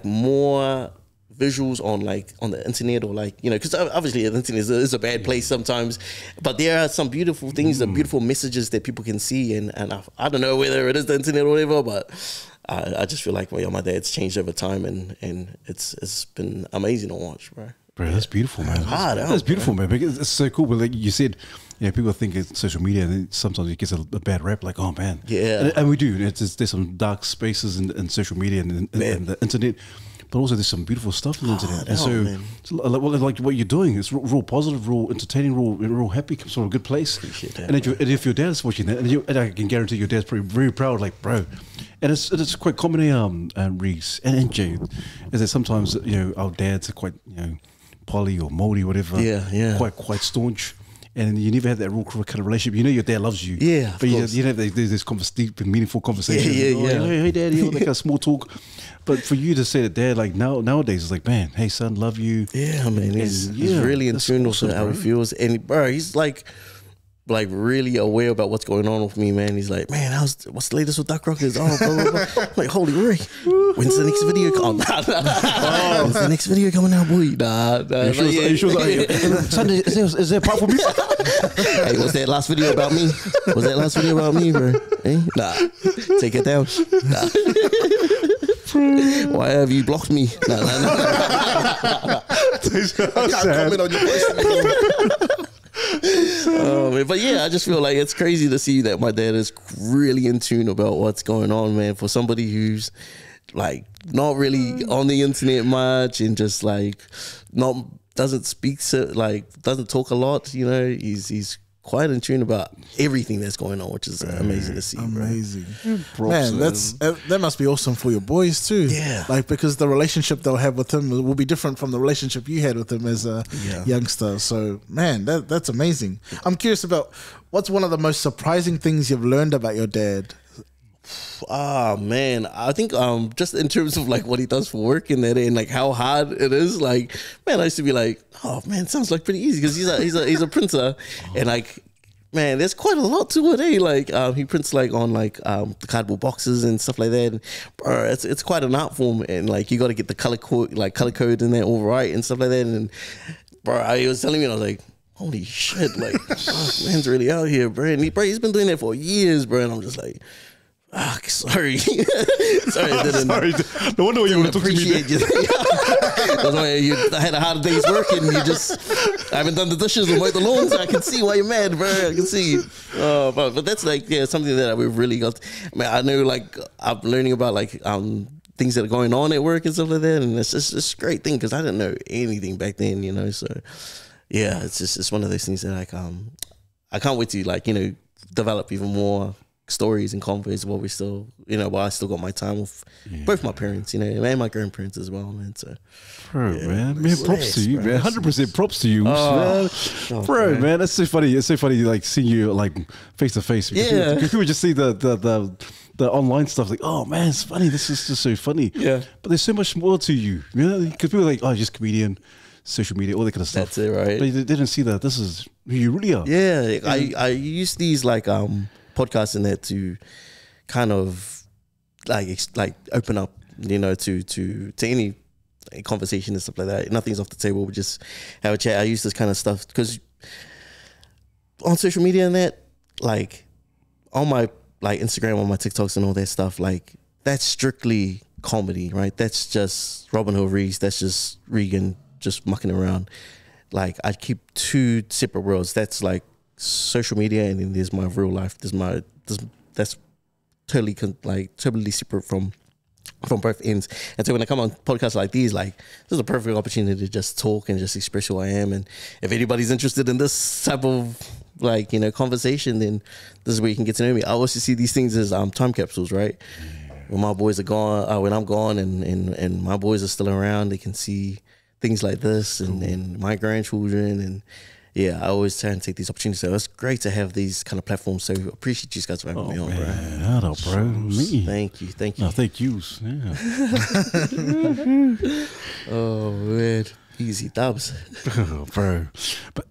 more visuals on the internet, or, like, you know, because obviously the internet is a bad place sometimes, but there are some beautiful things, the beautiful messages that people can see, and I don't know whether it is the internet or whatever, but I just feel like my dad's changed over time, and it's been amazing to watch, bro. Bro, that's beautiful, man. That's beautiful, man. Because it's so cool. But like you said, people think it's social media, and sometimes it gets a bad rap. Like, oh man, yeah, and we do. There's some dark spaces in social media and the internet. But also, there's some beautiful stuff on the internet, and so like what you're doing is real positive, real entertaining, real happy, sort of good place. Appreciate that, and if your dad's watching that, and I can guarantee your dad's probably very proud, like bro. And it's quite common, Reese and Jay, is that sometimes our dads are quite poly or moldy, whatever. Yeah. Quite staunch. And you never have that real kind of relationship. Your dad loves you. Yeah, but you don't have there's this deep and meaningful conversation. Yeah. Hey, daddy, that kind of small talk. But for you to say that dad, like nowadays, it's like, man, hey, son, love you. Yeah, man. He's really in tune with how he feels. And, bro, he's like really aware about what's going on with me, man. He's like, man, what's the latest with Duck Rockers? Oh, blah, blah, blah. I'm like, holy Ray, when's the next video coming? When's the next video coming out, boy? Nah. You sure? Sunday, is there a part for me? Hey, was that last video about me? Was that last video about me, bro? Hey? Nah. Take it down. Nah. Why have you blocked me? Nah. I can't comment on your voice anymore. But yeah, I just feel like it's crazy to see that my dad is really in tune about what's going on, man. For somebody who's like not really on the internet much and just like doesn't talk a lot, he's quite in tune about everything that's going on, which is amazing to see. Amazing, bro. Man, that must be awesome for your boys too. Yeah, like because the relationship they'll have with him will be different from the relationship you had with him as a youngster. So, man, that's amazing. I'm curious about what's one of the most surprising things you've learned about your dad. Man, I think just in terms of like what he does for work and that, and like how hard it is. Like, man, I used to be like, oh man, it sounds like pretty easy because he's a printer, and like, man, there's quite a lot to it. Like, he prints like on like the cardboard boxes and stuff like that. And, bro, it's quite an art form, and like you got to get the color code in there all right and stuff like that. And bro, he was telling me, and I was like, holy shit, like, man's really out here, bro. And he's been doing that for years, bro. And I'm just like, sorry. Sorry, I didn't. Sorry. No wonder why you want to talk to me. That's why I had a hard day's work and I haven't done the dishes or mowed the lawn, so I can see why you're mad, bro. I can see. But that's like, something that we've really got. I know, like, I'm learning about like things that are going on at work and stuff like that, and it's just a great thing because I didn't know anything back then, So yeah, it's one of those things that like I can't wait to like develop even more stories and convos while we still, while I still got my time with both my parents, and my grandparents as well, man. So, man, props to you, man. 100% props to you, man. Bro, man, that's so funny. It's so funny, like seeing you like face to face. Because people just see the online stuff, like, oh man, it's funny. This is just so funny. Yeah, but there's so much more to you, because people are like, oh, just comedian, social media, all that kind of stuff. That's it, right? But they didn't see that. This is who you really are. Yeah, I use these like podcasts in there to kind of like open up, to any conversation and stuff like that. Nothing's off the table. We just have a chat. I use this kind of stuff because on social media and that, like on my like Instagram, on my TikToks and all that stuff, like that's strictly comedy, right? That's just Robin Hood Reese. That's just Regan just mucking around. Like I keep two separate worlds. That's like social media, and then there's my real life. That's totally separate from both ends. And so when I come on podcasts like these, like this is a perfect opportunity to just talk and just express who I am. And if anybody's interested in this type of like conversation, then this is where you can get to know me. I also see these things as time capsules, right? When my boys are gone, when I'm gone, and my boys are still around, they can see things like this and my grandchildren. And yeah, I always try and take these opportunities. So it's great to have these kind of platforms. So I appreciate you guys for having me on, man. Bro. Me. Thank you. No, thank you. Yeah. Oh, man. Easy dubs. Bro. But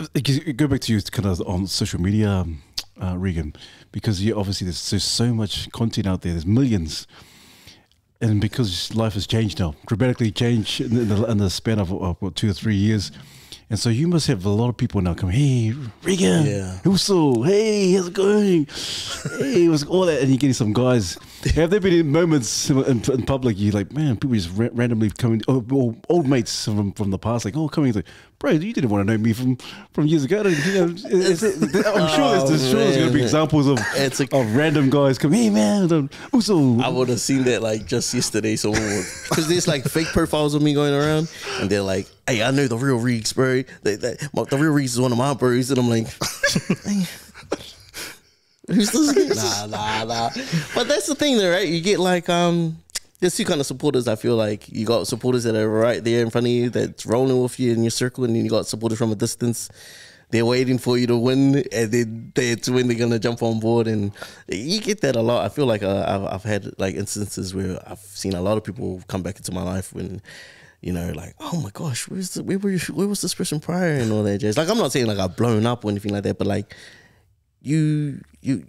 go back to you kind of on social media, Regan, because obviously there's so much content out there. There's millions. And because life has changed now, dramatically changed in the span of 2 or 3 years. And so you must have a lot of people now come, hey, Regan, Yeah. also, hey, how's it going? Hey, what's all that? And you're getting some guys. Have there been moments in public, you're like, man, people just randomly coming, or old mates from the past, like, coming, like, bro, you didn't want to know me from years ago. I'm sure there's going to be examples of random guys coming, hey, man, also. I would have seen that like just yesterday. So because there's like fake profiles of me going around, and they're like, hey, I know the real Reeks, bro. The real Reeks is one of my bros, and I'm like, hey, who's this? Nah. But that's the thing, though, right? You get like there's two kind of supporters. I feel like you got supporters that are right there in front of you, that's rolling with you in your circle, and then you got supporters from a distance. They're waiting for you to win, and then it's when they're gonna jump on board, and you get that a lot. I feel like I've had like instances where I've seen a lot of people come back into my life when, you know, like, oh my gosh, where was this person prior and all that jazz. Like, I'm not saying like I've blown up or anything like that, but like you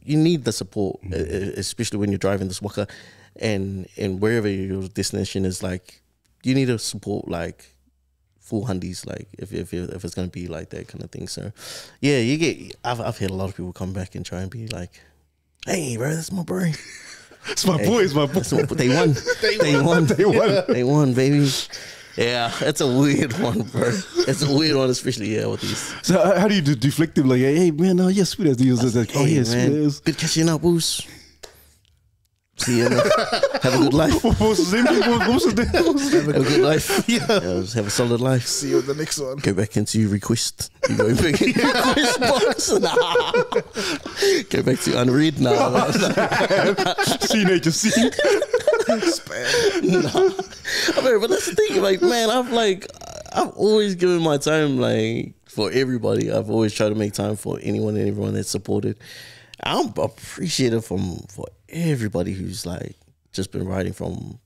need the support, especially when you're driving this waka, and wherever your destination is, like you need to support like full hundies, like if it's gonna be like that kind of thing. So yeah, you get. I've had a lot of people come back and try and be like, "Hey, bro, that's my bro. It's my boy. It's my boy. They won. They won, baby." Yeah, it's a weird one, bro. It's a weird one, especially with these. So how do you deflect them? Like, hey, man, yes, sweet as these. Like, oh yeah, sweet as. Good catching up, Boos. See you. Have a good life. What was the name? Have a good life. Yeah. Have a solid life. See you in the next one. Go back into request. You go back into request box. Nah. Go back to unread. Nah. See nature. See. Nah. But that's the thing. Like, man, I've always given my time like for everybody. I've always tried to make time for anyone and everyone that's supported. I'm appreciative for everybody who's like just been writing from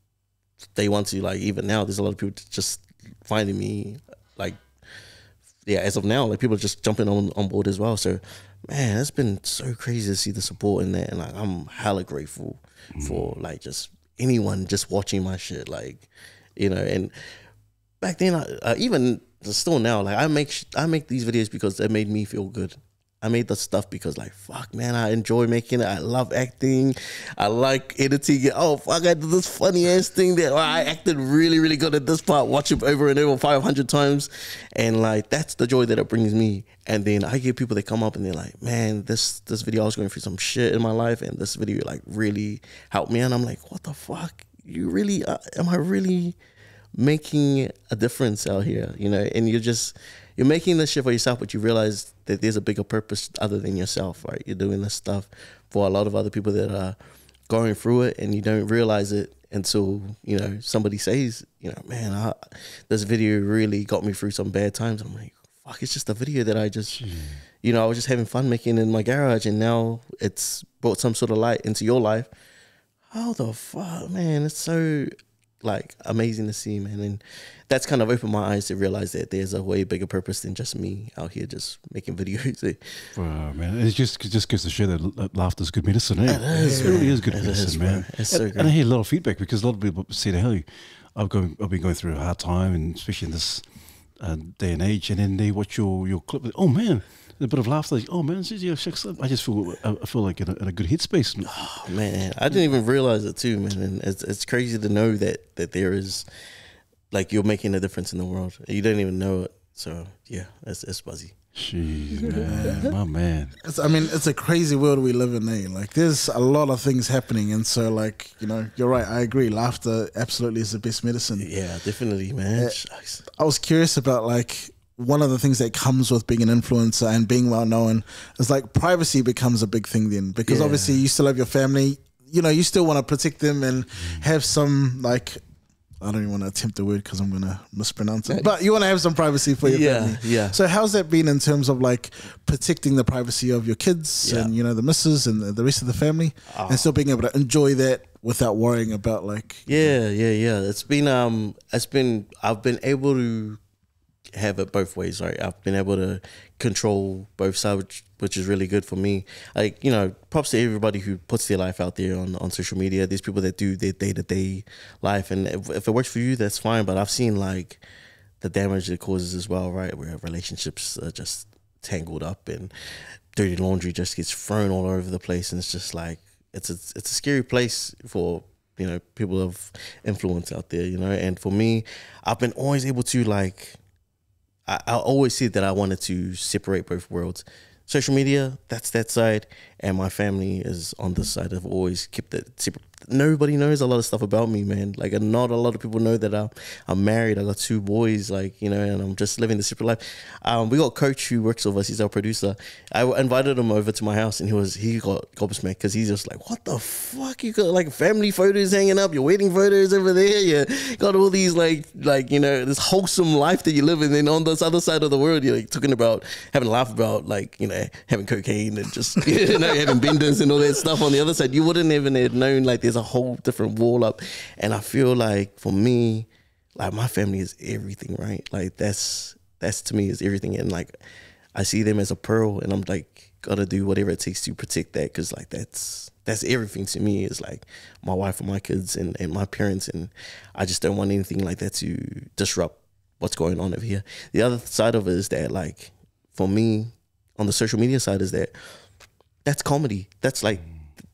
day one to like even now. There's a lot of people just finding me like, yeah, as of now, like people are just jumping on board as well. So man, it's been so crazy to see the support in that, and like I'm hella grateful for like just anyone just watching my shit, like, you know. And back then, I even still now, like I make these videos because it made me feel good. I made the stuff because, like, fuck, man, I enjoy making it. I love acting. I like editing it. Oh, fuck, I did this funny ass thing that I acted really, really good at this part. Watch it over and over 500 times. And, like, that's the joy that it brings me. And then I get people that come up and they're like, man, this video, I was going through some shit in my life, and this video, like, really helped me. And I'm like, what the fuck? You really, am I really making a difference out here? You know, and you're making this shit for yourself, but you realize that there's a bigger purpose other than yourself, right? You're doing this stuff for a lot of other people that are going through it, and you don't realize it until, you know, somebody says, you know, man, this video really got me through some bad times. I'm like, fuck, it's just a video that I just, you know, I was just having fun making in my garage, and now it's brought some sort of light into your life. How the fuck, man? It's so like amazing to see, man. And that's kind of opened my eyes to realize that there's a way bigger purpose than just me out here just making videos. Wow, man, it just goes to show that laughter is good medicine. Eh? It is, it really is good medicine, man. It's so great. And I hear a lot of feedback because a lot of people say, "Hey, I've been going through a hard time, and especially in this day and age." And then they watch your clip. Oh man, a bit of laughter. Like, oh man, I just feel like in a good headspace. Oh man, I didn't even realize it too, man. And it's crazy to know that there is, like, you're making a difference in the world. You don't even know it. So yeah, it's buzzy. Jeez, man, my man. It's a crazy world we live in, eh? Like, there's a lot of things happening, and so, like, you know, you're right. I agree. Laughter absolutely is the best medicine. Yeah, definitely, man. I was curious about, like, one of the things that comes with being an influencer and being well known is, like, privacy becomes a big thing then, because obviously you still have your family. You know, you still want to protect them and have some, like, I don't even want to attempt the word because I'm going to mispronounce it. But you want to have some privacy for your family. Yeah. So how's that been in terms of, like, protecting the privacy of your kids and, you know, the missus and the rest of the family, and still being able to enjoy that without worrying about, like... Yeah. It's been, I've been able to have it both ways, right? I've been able to control both sides, which is really good for me. Like, you know, props to everybody who puts their life out there on social media. There's people that do their day-to-day life, and if it works for you, that's fine. But I've seen, like, the damage it causes as well, right? Where relationships are just tangled up and dirty laundry just gets thrown all over the place, and it's just like it's a scary place for people of influence out there, And for me, I've been always able to like I always said that I wanted to separate both worlds. Social media, that's that side, and my family is on this side. I've always kept it separate. Nobody knows a lot of stuff about me, man. Like, not a lot of people know that I'm married. I got 2 boys, like, and I'm just living the separate life. We got a coach who works with us. He's our producer. I invited him over to my house, and he got gobsmacked because he's just like, what the fuck? You got like family photos hanging up, your wedding photos over there. You got all these like this wholesome life that you live in. And on this other side of the world, you're like talking about having a laugh about like having cocaine and just having benders and all that stuff. On the other side, you wouldn't even have known like there's a whole different wall up. And I feel like for me, like my family is everything, right? Like that's to me is everything. And like I see them as a pearl, and I'm like gotta do whatever it takes to protect that, because like that's everything to me. Is like my wife and my kids and my parents, and I just don't want anything like that to disrupt what's going on over here. The other side of it is that like for me on the social media side is that's comedy. That's like,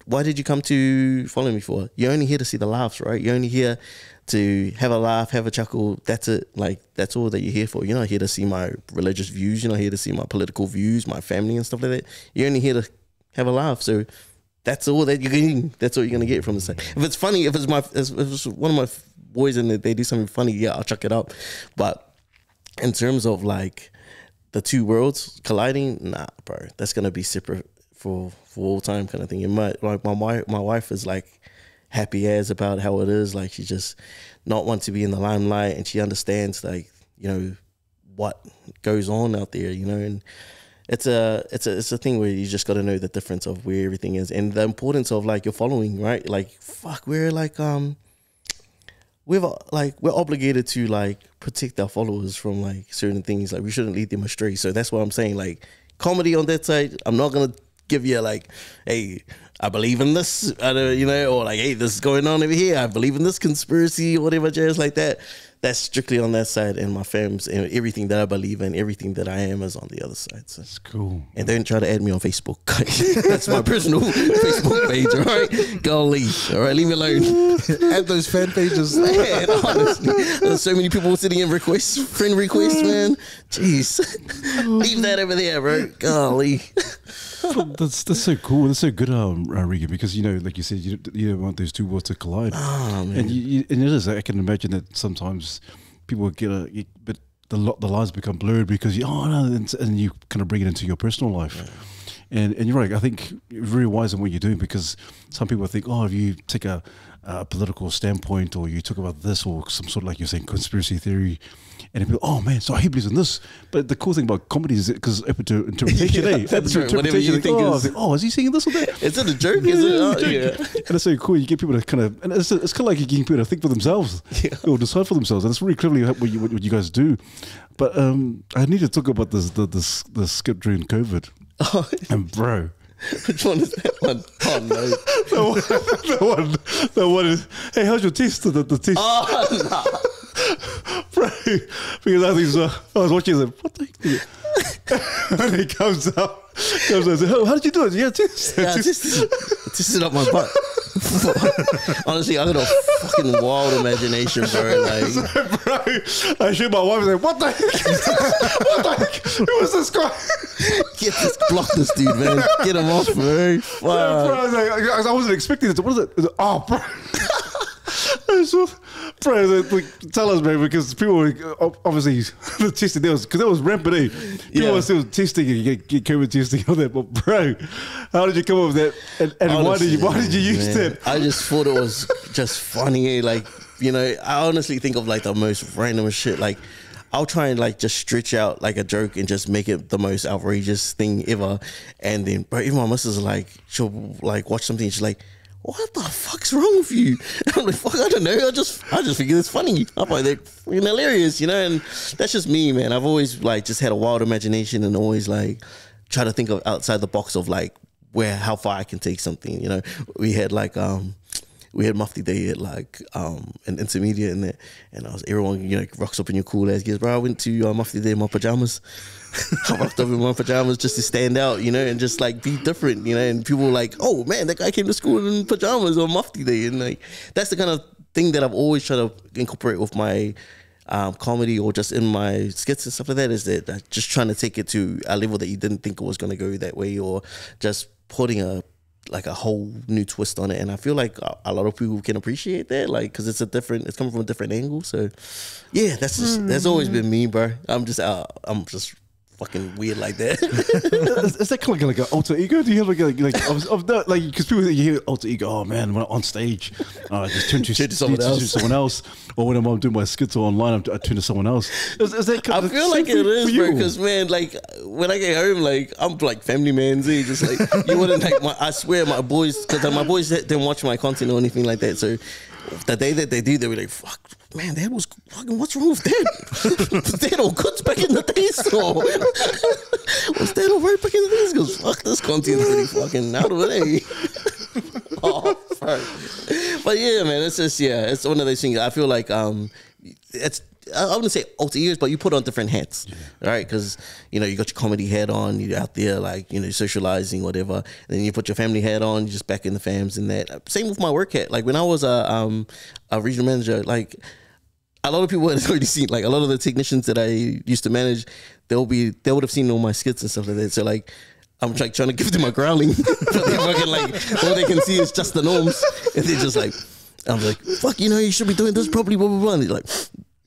why did you come to follow me for? You're only here to see the laughs, right? You're only here to have a laugh, have a chuckle. That's it. Like, that's all that you're here for. You're not here to see my religious views. You're not here to see my political views, my family and stuff like that. You're only here to have a laugh. So that's all that you're getting. That's what you're going to get from the side. If it's funny, if it's one of my boys and they do something funny, yeah, I'll chuck it up. But in terms of like the 2 worlds colliding, nah, bro, that's going to be separate for all time kind of thing. And my wife is like happy as about how it is. Like, she just not want to be in the limelight, and she understands like what goes on out there, and it's a thing where you just got to know the difference of where everything is and the importance of like your following, right? Like, fuck, we're like we're obligated to like protect our followers from like certain things. Like, we shouldn't lead them astray. So that's what I'm saying. Like, comedy on that side, I'm not gonna give you like, hey, I believe in this, or like, hey, this is going on over here, I believe in this conspiracy or whatever jazz like that. That's strictly on that side, and my fam's and everything that I believe in, everything that I am is on the other side. So. That's cool. And don't try to add me on Facebook. That's my personal Facebook page, all right? Golly, all right, leave me alone. Add those fan pages. Man, honestly, there's so many people sitting in friend requests, man. Jeez. Leave that over there, bro. Golly. That's so cool. That's so good, Regan, because like you said, you don't want those 2 worlds to collide. Oh, man. And it is. I can imagine that sometimes people but the lines become blurred because and you kind of bring it into your personal life. Yeah. And you're right. I think you're very wise in what you're doing, because some people think, if you take a political standpoint, or you talk about this, or some sort of, like you're saying, conspiracy theory, and people, oh man, so he believes in this. But the cool thing about comedy is because it's open to interpretation. That's right. Whatever you think is he saying this or that? Is it a joke? Is it? Oh, yeah. And it's so cool. You get people to kind of, and it's kind of like you get people to think for themselves, or decide for themselves. And it's really cleverly what you guys do. But I need to talk about the skip during COVID. Oh. And bro, which one is that one? Oh no, the one is, hey, how's your test? The test. Oh no. Bro, because I was watching it, what the heck? And he comes up and says, how did you do it? Yeah, tested up my butt. Honestly, I got a fucking wild imagination, bro. Like, so, bro, I showed my wife and said, what the heck? What the heck? Who was this guy? Block this dude, man. Get him off, bro. Fuck. Bro, I wasn't expecting it. What is it? Oh, bro. So, bro, tell us, man, because people were obviously testing there because it was rampant. People were still testing and get COVID testing all that. But bro, how did you come up with that? And honestly, why did you use that? I just thought it was just funny. Like, I honestly think of like the most random shit. Like, I'll try and like just stretch out like a joke and just make it the most outrageous thing ever. And then, bro, even my missus is like, she'll like watch something and she's like, what the fuck's wrong with you? And I'm like, fuck, I don't know. I just figure it's funny. I find that fucking hilarious, and that's just me, man. I've always like just had a wild imagination and always like try to think of outside the box of like how far I can take something. We had like we had Mufti Day at like an intermediate in there, and everyone rocks up in your cool ass gears, bro. I went to Mufti Day in my pajamas. I rocked up in my pajamas just to stand out, and just like be different, and people were like, oh man, that guy came to school in pajamas on Mufti Day, and like that's the kind of thing that I've always tried to incorporate with my comedy or just in my skits and stuff like that, is that just trying to take it to a level that you didn't think it was going to go that way, or just putting a whole new twist on it. And I feel like a lot of people can appreciate that, like, because it's coming from a different angle. So yeah, that's always been me, bro. I'm just fucking weird like that. Is that kind of like an alter ego? Do you have because people you hear alter ego, oh man, when I'm on stage, I just turn to someone else, or when I'm doing my skits or online, I turn to someone else. Is that kind I feel like it is, bro, because man, like when I get home, like I'm like family man Z, just like you wouldn't like I swear my boys, because my boys didn't watch my content or anything like that, so the day that they do, they were like, fuck, man, Dad was fucking, what's wrong with Dad? Was Dad all good back in the days? Or was Dad all right back in the days? Because fuck, this content's pretty fucking out of it, eh? Oh, fuck. But yeah, man, it's just, it's one of those things. I feel like I wouldn't say alter egos, but you put on different hats, right? Because you got your comedy hat on, you're out there like socializing, whatever. And then you put your family hat on, you're just back in the fams and that. Same with my work hat. Like when I was a regional manager, like a lot of people had already seen, like a lot of the technicians that I used to manage, they would have seen all my skits and stuff like that. So like, I'm like trying to give them a growling, but they're fucking like all they can see is just the norms, and they're just like, I'm like, fuck, you should be doing this properly, blah blah blah. And they're like,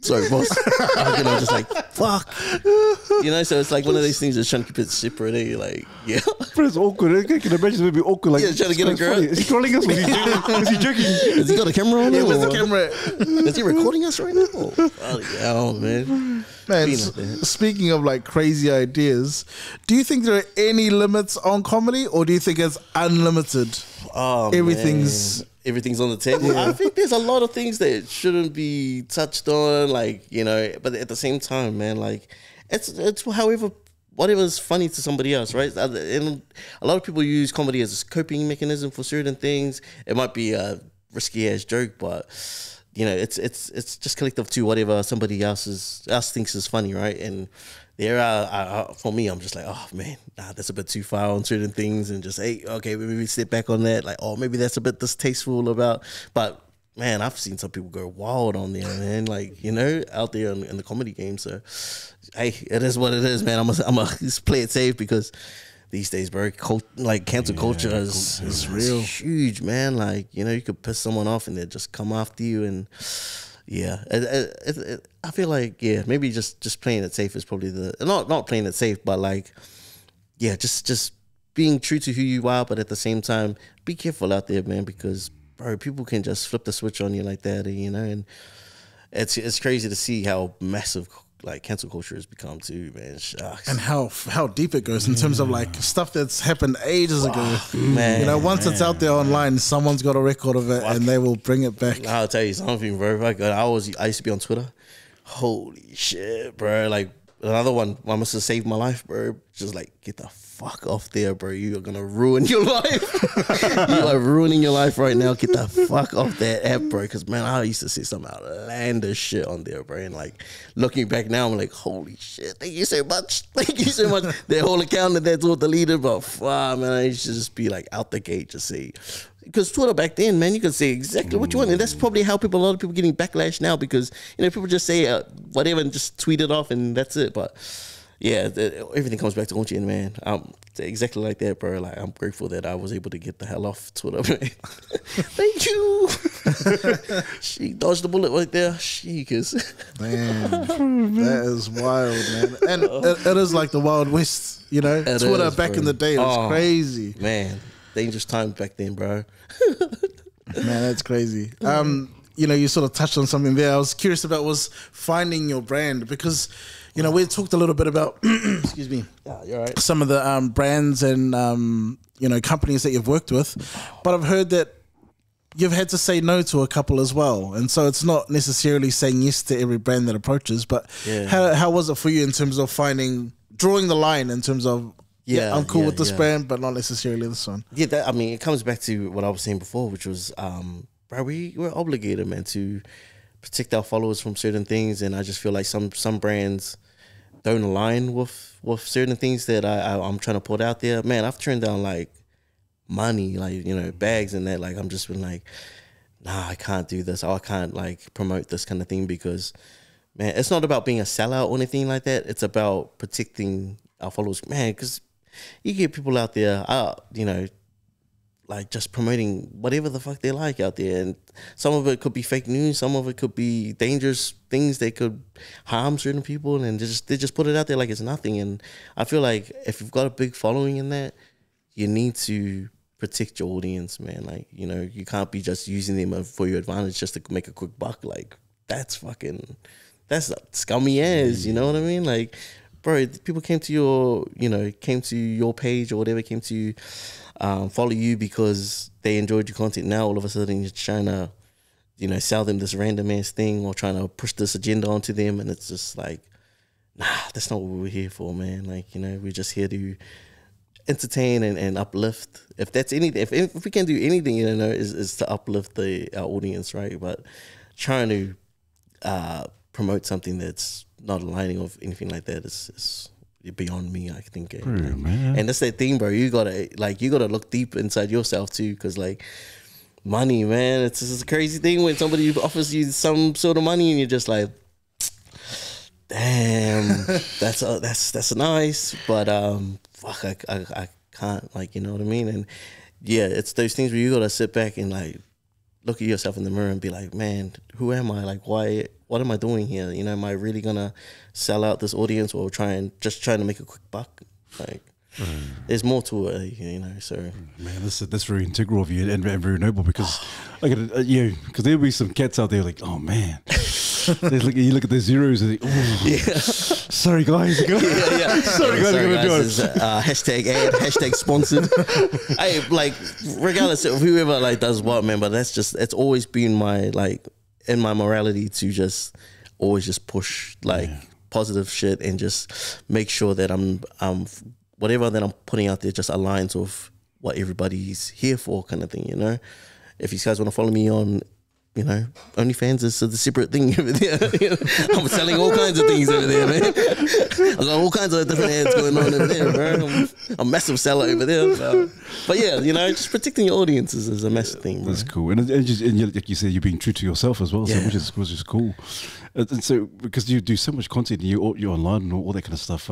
sorry, boss. I'm just like, fuck. So it's like one of these things that's trying to keep it separate. Like, yeah. But it's awkward. I can imagine it would be awkward. Like, trying to get a girl. Is he calling us? Is he joking? Has he got a camera on? Yeah, where's the camera? Is he recording us right now? Oh man. Man, speaking of like crazy ideas, do you think there are any limits on comedy, or do you think it's unlimited? Oh, everything's on the table. Yeah. I think there's a lot of things that shouldn't be touched on, like, but at the same time, man, like it's whatever's funny to somebody else, right? And a lot of people use comedy as a coping mechanism for certain things. It might be a risky ass joke, but it's just collective to whatever somebody else thinks is funny, right? And there are, for me, I'm just like, oh man, that's a bit too far on certain things, and just, hey, okay, maybe step back on that. Like, oh, maybe that's a bit distasteful about, but man, I've seen some people go wild on there, man. Like, out there in the comedy game. So, hey, it is what it is, man. I'm a just play it safe, because these days, bro, cancel culture is real huge, man. Like, you could piss someone off and they just come after you, and yeah, I feel like, maybe just playing it safe is probably not playing it safe, but like, just being true to who you are, but at the same time, be careful out there, man, because bro, people can just flip the switch on you like that, and it's crazy to see how massive like cancel culture has become too, man. Shucks. And how deep it goes in terms of like stuff that's happened ages ago. Man, once it's out there online, someone's got a record of it, and they will bring it back. I'll tell you something, bro. I used to be on Twitter. Holy shit, bro. Like another one must have saved my life, bro. Just like, get the fuck off there, bro. You are gonna ruin your life. You are ruining your life right now. Get the fuck off that app, bro. Because man, I used to see some outlandish shit on there, bro. And like looking back now, I'm like, holy shit, thank you so much. Thank you so much. That whole account that's all deleted, but fuck, man, I used to just be like out the gate, just say. Because Twitter back then, man, you could say exactly what you want, and that's probably how a lot of people getting backlash now, because people just say whatever and just tweet it off, and that's it. But yeah, everything comes back to Onchi, man. I'm exactly like that, bro. Like, I'm grateful that I was able to get the hell off Twitter, man. Thank you. She dodged the bullet right there. Sheekus. Man, that is wild, man. And it is like the Wild West, Twitter is, back in the day, it was crazy. Man, dangerous times back then, bro. Man, that's crazy. You sort of touched on something there I was curious about, was finding your brand, because we talked a little bit about excuse me, you're right, some of the brands and companies that you've worked with, but I've heard that you've had to say no to a couple as well, and so it's not necessarily saying yes to every brand that approaches, but how was it for you in terms of drawing the line in terms of I'm cool with this brand, but not necessarily this one? Yeah, it comes back to what I was saying before, which was bro, we're obligated, man, to protect our followers from certain things, and I just feel like some brands don't align with certain things that I'm trying to put out there. Man, I've turned down like money, like, you know, bags and that. Like, I'm just been like, nah, I can't do this. Or I can't like promote this kind of thing because, man, it's not about being a sellout or anything like that. It's about protecting our followers, man, because you get people out there, you know, like just promoting whatever the fuck they like out there. And some of it could be fake news. Some of it could be dangerous things that could harm certain people. And they just put it out there like it's nothing. And I feel like if you've got a big following in that, you need to protect your audience, man. Like, you know, you can't be just using them for your advantage just to make a quick buck. Like, that's scummy ass, you know what I mean? Like, bro, people came to your page or whatever, came to follow you because they enjoyed your content. Now all of a sudden you're trying to, you know, sell them this random ass thing or trying to push this agenda onto them, and it's just like, nah, that's not what we're here for, man. Like, you know, we're just here to entertain and uplift. If that's anything, if we can do anything, you know, is to uplift our audience, right? But trying to promote something that's not aligning with anything like that is beyond me, I think. Man. And that's that thing, bro. You gotta look deep inside yourself too, because like money, man, it's a crazy thing when somebody offers you some sort of money and you're just like, damn, that's nice, but fuck, I can't, like, you know what I mean? And yeah, it's those things where you gotta sit back and like look at yourself in the mirror and be like, man, who am I? Like, what am I doing here? You know, am I really gonna sell out this audience or trying to make a quick buck? Like, there's more to it, you know. So, man, that's very integral of you and very noble, because because there'll be some cats out there like, oh man, you look at the zeros and sorry guys, sorry guys, hashtag ad, hashtag sponsored. Hey, like, regardless of whoever like does what, man, but it's always been my, like, in my morality to just always just push like positive shit and just make sure that I'm whatever that I'm putting out there just aligns with what everybody's here for, kind of thing, you know. If you guys want to follow me on, you know, OnlyFans is a separate thing over there. You know? I'm selling all kinds of things over there, man. I got all kinds of different ads going on over there, bro. I'm a massive seller over there. So. But yeah, you know, just protecting your audiences is a massive thing, bro. That's cool. And like you said, you're being true to yourself as well, so which is cool. And so, because you do so much content, you're online and all that kind of stuff,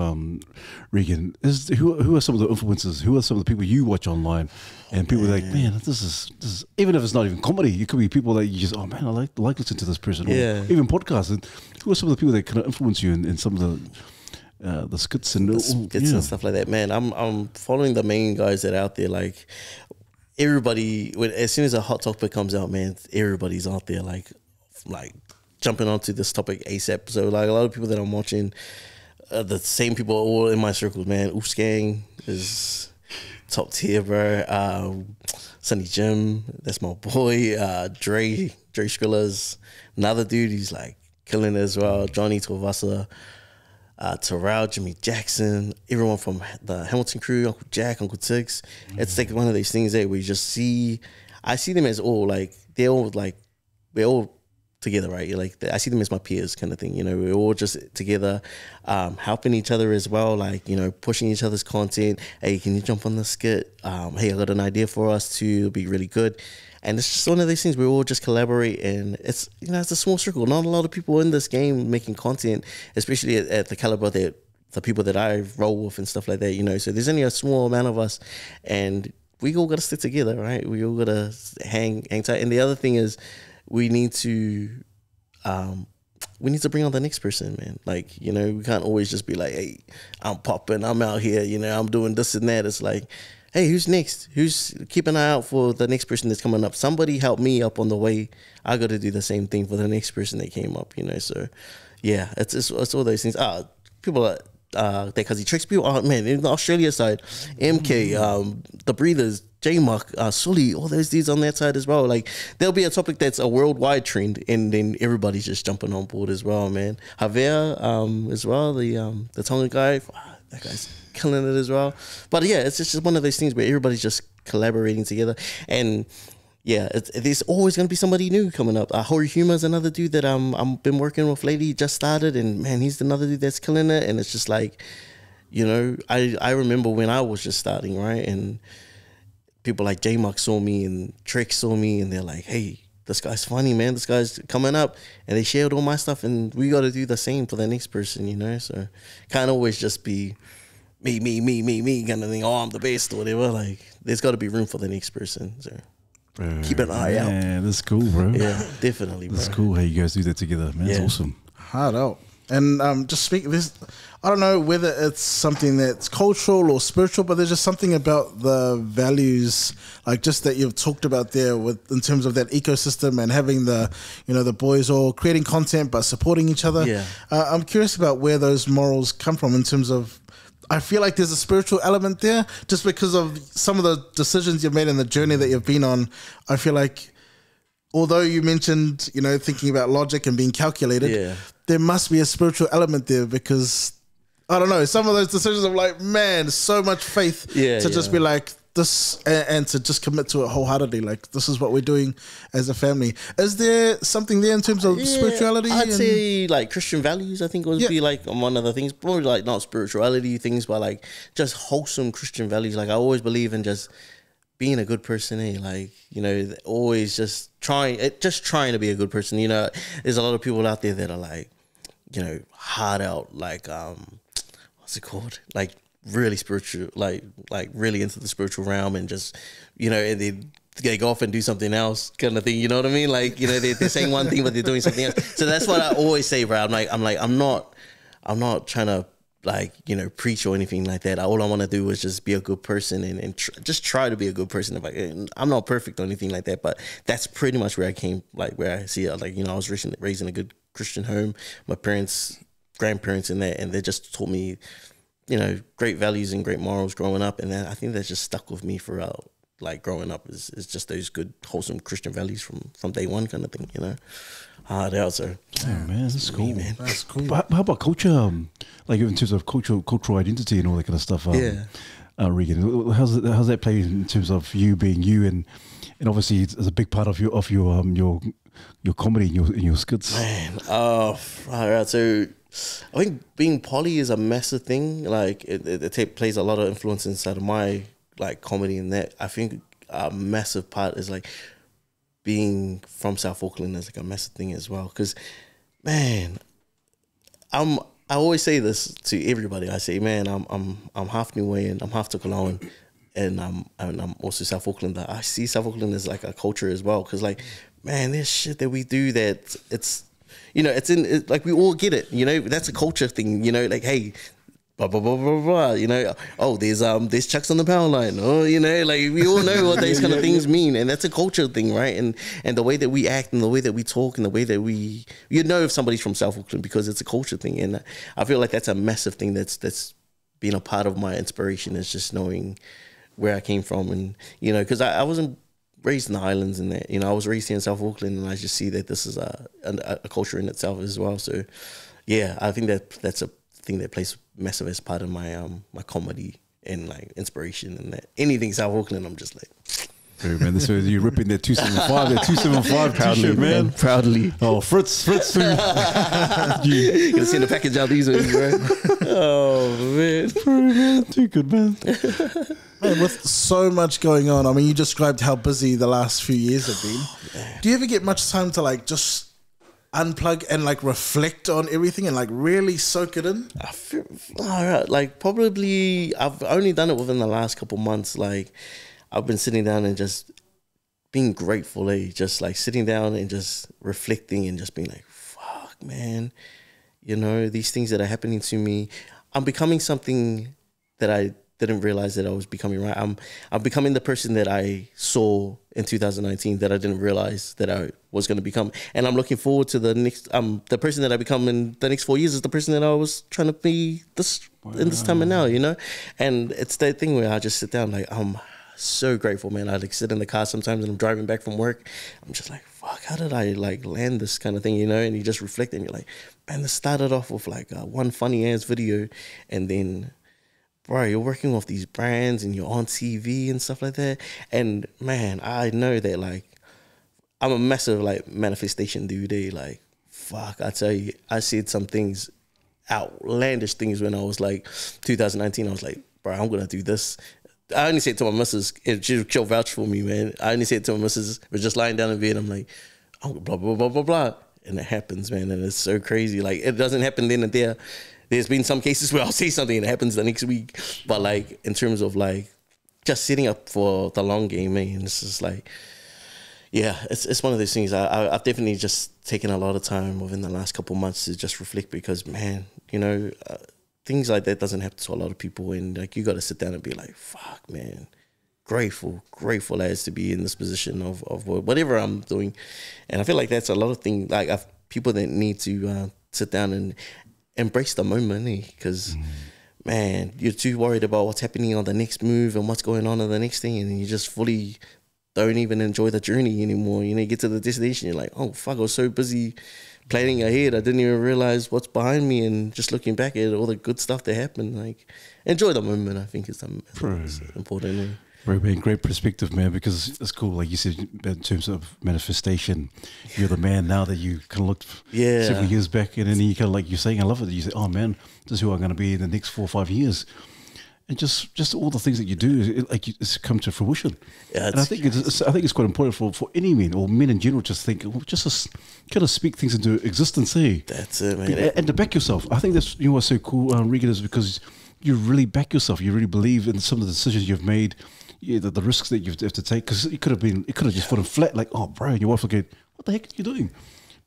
Regan, who are some of the influencers? Who are some of the people you watch online? And people are like, man, this is even if it's not even comedy, it could be people that you just, oh man, I like listening to this person. Or even podcasts. And who are some of the people that kind of influence you in some of the skits and and stuff like that, man? I'm following the main guys that are out there. Like, everybody, as soon as a hot topic comes out, man, everybody's out there like jumping onto this topic ASAP. So like a lot of people that I'm watching, the same people all in my circles, man. Oofs Gang is top tier, bro. Sonny Jim, that's my boy. Dre Skrilla's another dude. He's like killing it as well. Johnny Tovasa, Terrell, Jimmy Jackson, everyone from the Hamilton crew, Uncle Jack, Uncle Tix. It's like one of those things that we just I see them as all like we're all together, right? You're like, I see them as my peers, kind of thing. You know, we're all just together, helping each other as well. Like, you know, pushing each other's content. Hey, can you jump on the skit? Hey, I got an idea for us too. It'll be really good. And it's just one of these things we all just collaborate, and it's, you know, it's a small circle. Not a lot of people in this game making content, especially at the caliber that the people that I roll with and stuff like that, you know. So there's only a small amount of us, and we all got to stick together, right? We all got to hang tight. And the other thing is, we need to bring on the next person, man. Like, you know, we can't always just be like, hey, I'm popping, I'm out here, you know, I'm doing this and that. It's like, hey, who's next? Keep an eye out for the next person that's coming up. Somebody help me up on the way. I got to do the same thing for the next person that came up, you know. So yeah, it's all those things. People are because he tricks people. Oh man, in the Australia side, MK, the Breathers, J-Muck, Sully, all those dudes on that side as well. Like, there'll be a topic that's a worldwide trend, and then everybody's just jumping on board as well, man. Javier, as well, the Tonga guy, that guy's killing it as well. But yeah, it's just one of those things where everybody's just collaborating together. And yeah, there's always gonna be somebody new coming up. Hori Huma's another dude that I'm been working with lately. Just started, and man, he's another dude that's killing it. And it's just like, you know, I remember when I was just starting, right, and people like J Mark saw me and Trek saw me, and they're like, hey, this guy's funny, man. This guy's coming up, and they shared all my stuff, and we got to do the same for the next person, you know. So can't always just be me kind of thing. Oh, I'm the best or whatever. Like, there's got to be room for the next person. So keep an eye out. Yeah, that's cool, bro. Yeah, definitely, bro. That's cool how you guys do that together, man. That's awesome. Hard out. And just speak this, I don't know whether it's something that's cultural or spiritual, but there's just something about the values, like just that you've talked about there, with in terms of that ecosystem and having the, you know, the boys all creating content but supporting each other. Yeah. I'm curious about where those morals come from in terms of, I feel like there's a spiritual element there just because of some of the decisions you've made and the journey that you've been on. I feel like, although you mentioned, you know, thinking about logic and being calculated, there must be a spiritual element there because, I don't know, some of those decisions I'm like, man, so much faith to just be like this and to just commit to it wholeheartedly. Like, this is what we're doing as a family. Is there something there in terms of spirituality? I'd say like Christian values, I think would be like one of the things, probably like not spirituality things, but like just wholesome Christian values. Like I always believe in just being a good person, like, you know, always just trying to be a good person. You know, there's a lot of people out there that are like, you know, hard out, like, what's it called? Like really spiritual, like really into the spiritual realm and just, you know, and they go off and do something else kind of thing. You know what I mean? Like, you know, they're saying one thing, but they're doing something else. So that's what I always say, bro. I'm not trying to, like, you know, preach or anything like that. All I want to do is just be a good person and just try to be a good person. I'm not perfect or anything like that, but that's pretty much where I came, like where I see it. Like, you know, I was raised in a good Christian home. My parents, grandparents in that, and they just taught me, you know, great values and great morals growing up. And I think that just stuck with me throughout, like growing up is just those good, wholesome Christian values from day one kind of thing, you know. Hard out, so. Oh, man, that's cool, man. That's cool. But how about culture, like in terms of cultural identity and all that kind of stuff? Regan, how's that play in terms of you being you, and obviously it's a big part of your comedy and your skits. Man, all right. So I think being poly is a massive thing. Like it plays a lot of influence inside of my like comedy, and that I think a massive part is like being from South Auckland is like a massive thing as well. Because, man, I always say this to everybody. I say, man, I'm half Niuean, I'm half Tokelauan, and I'm also South Auckland. I see South Auckland as like a culture as well. Because, like, man, there's shit that we do that it's, you know, like we all get it. You know, that's a culture thing. You know, like, hey, blah blah blah blah blah. You know, oh, there's chucks on the power line. Oh, you know, like we all know what these kind of things mean, and that's a culture thing, right? And the way that we act and the way that we talk and the way that you know if somebody's from South Auckland because it's a culture thing, and I feel like that's a massive thing that's been a part of my inspiration is just knowing where I came from, and you know, because I wasn't raised in the Highlands and that, you know, I was raised here in South Auckland, and I just see that this is a culture in itself as well. So yeah, I think that's a thing that plays massive as part of my my comedy and like inspiration, and that anything South Auckland, I'm just like, hey, man, so you're ripping that 275 t-shirt, man. Proudly. Oh, Fritz too. You gonna send a package out these ways, bro. Oh man, Too good, man. Man, with so much going on, I mean, you described how busy the last few years have been. Do you ever get much time to like just unplug and like reflect on everything and like really soak it in? I feel, all right, like probably I've only done it within the last couple months. Like I've been sitting down and just being grateful, just like sitting down and just reflecting and just being like, fuck, man, you know, these things that are happening to me, I'm becoming something that I didn't realize that I was becoming, right? I'm becoming the person that I saw in 2019 that I didn't realize that I was going to become. And I'm looking forward to the next, the person that I become in the next 4 years is the person that I was trying to be in this time and now, you know? And it's that thing where I just sit down, like, I'm so grateful, man. I like sit in the car sometimes and I'm driving back from work. I'm just like, fuck, how did I like land this kind of thing, you know? And you just reflect and you're like, man, this started off with like one funny ass video, and then, bro, you're working with these brands and you're on TV and stuff like that. And man, I know that like I'm a massive like manifestation dude. Like, fuck, I tell you, I said some things, outlandish things when I was like 2019. I was like, bro, I'm gonna do this. I only said to my missus, she'll vouch for me, man. I only said to my missus, we're just lying down in bed. I'm like, oh, blah, blah, blah, blah, blah. And it happens, man. And it's so crazy. Like, it doesn't happen then and there. There's been some cases where I'll say something and it happens the next week. But like, in terms of like, just setting up for the long game, man, it's just like, yeah, it's one of those things. I've definitely just taken a lot of time within the last couple of months to just reflect because, man, you know, things like that doesn't happen to a lot of people. And like, you got to sit down and be like, fuck, man, grateful as to be in this position of whatever I'm doing. And I feel like that's a lot of things, like people that need to sit down and embrace the moment, because man, you're too worried about what's happening on the next move and what's going on in the next thing, and you just fully don't even enjoy the journey anymore. You know, you get to the destination, you're like, oh fuck, I was so busy planning ahead, I didn't even realize what's behind me, and just looking back at all the good stuff that happened. Like, enjoy the moment, I think is important. Very man, great perspective, man, because it's cool, like you said, in terms of manifestation, you're the man now that you kind of looked several years back, and then you kind of, like you're saying, I love it, you say, oh man, this is who I'm going to be in the next 4 or 5 years. And just all the things that you do, it's come to fruition. Yeah, and I think it's quite important for any men or men in general. Just think, just kind of speak things into existence. Hey, that's it, man. And to back yourself. I think that's what's so cool, Regan, is because you really back yourself. You really believe in some of the decisions you've made, the risks that you have to take. Because it could have just fallen flat. Like, oh, bro, and your wife will go, what the heck are you doing?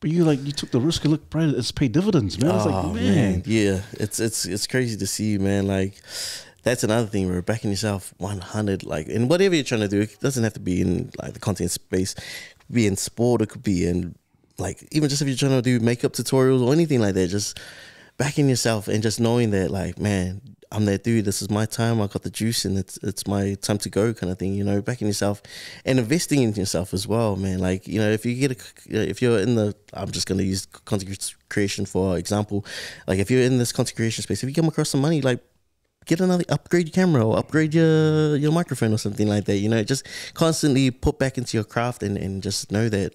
But you took the risk and look, bro, it's paid dividends, man. It's like, man, yeah, it's crazy to see, man. Like, that's another thing where backing yourself 100, like, in whatever you're trying to do. It doesn't have to be in like the content space. It could be in sport. It could be in like, even just if you're trying to do makeup tutorials or anything like that, just backing yourself and just knowing that, like, man, I'm that dude. This is my time. I got the juice, and it's my time to go, kind of thing. You know, backing yourself and investing in yourself as well, man. Like, you know, if you're in the, I'm just gonna use content creation for example. Like, if you're in this content creation space, if you come across some money, like, upgrade your camera or upgrade your microphone or something like that. You know, just constantly put back into your craft and just know that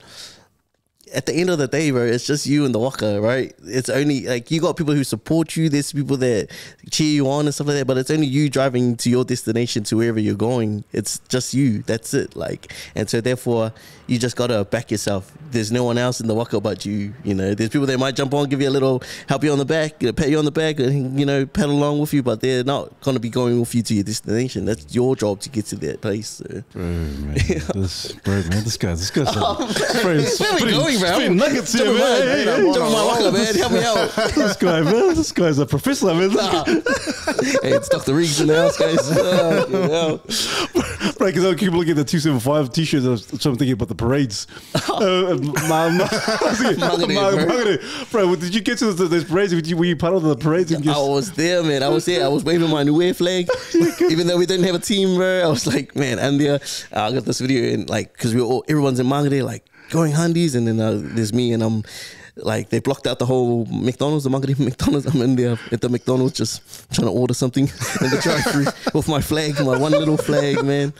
at the end of the day, bro, it's just you and the waka, right? It's only like, you got people who support you, there's people that cheer you on and stuff like that, but it's only you driving to your destination, to wherever you're going. It's just you, that's it. Like, and so therefore you just gotta back yourself. There's no one else in the waka but you. You know, there's people that might jump on, give you a little, help you on the back, pat you on the back, and, you know, paddle along with you, but they're not gonna be going with you to your destination. That's your job to get to that place. So. Bro, man, this guy's going, bro. Nuggets here, man. Jump my waka, man. Help me out. This guy's a professor, man. Hey, it's Dr. Regan in the house, guys. Right, because I keep looking at the 275 t-shirts, so I'm thinking about the parades. Bro, did you get to those parades? Were you part of the parades? I was there, man. I was there. I was waving my new flag, even though we didn't have a team, bro. I was like, man, and I got this video, and like, because everyone's in Māngere, like, going handies, and then there's me, and I'm like, they blocked out the whole McDonald's, the Māngere McDonald's. I'm in there at the McDonald's just trying to order something in the drive-thru with my flag, my one little flag, man.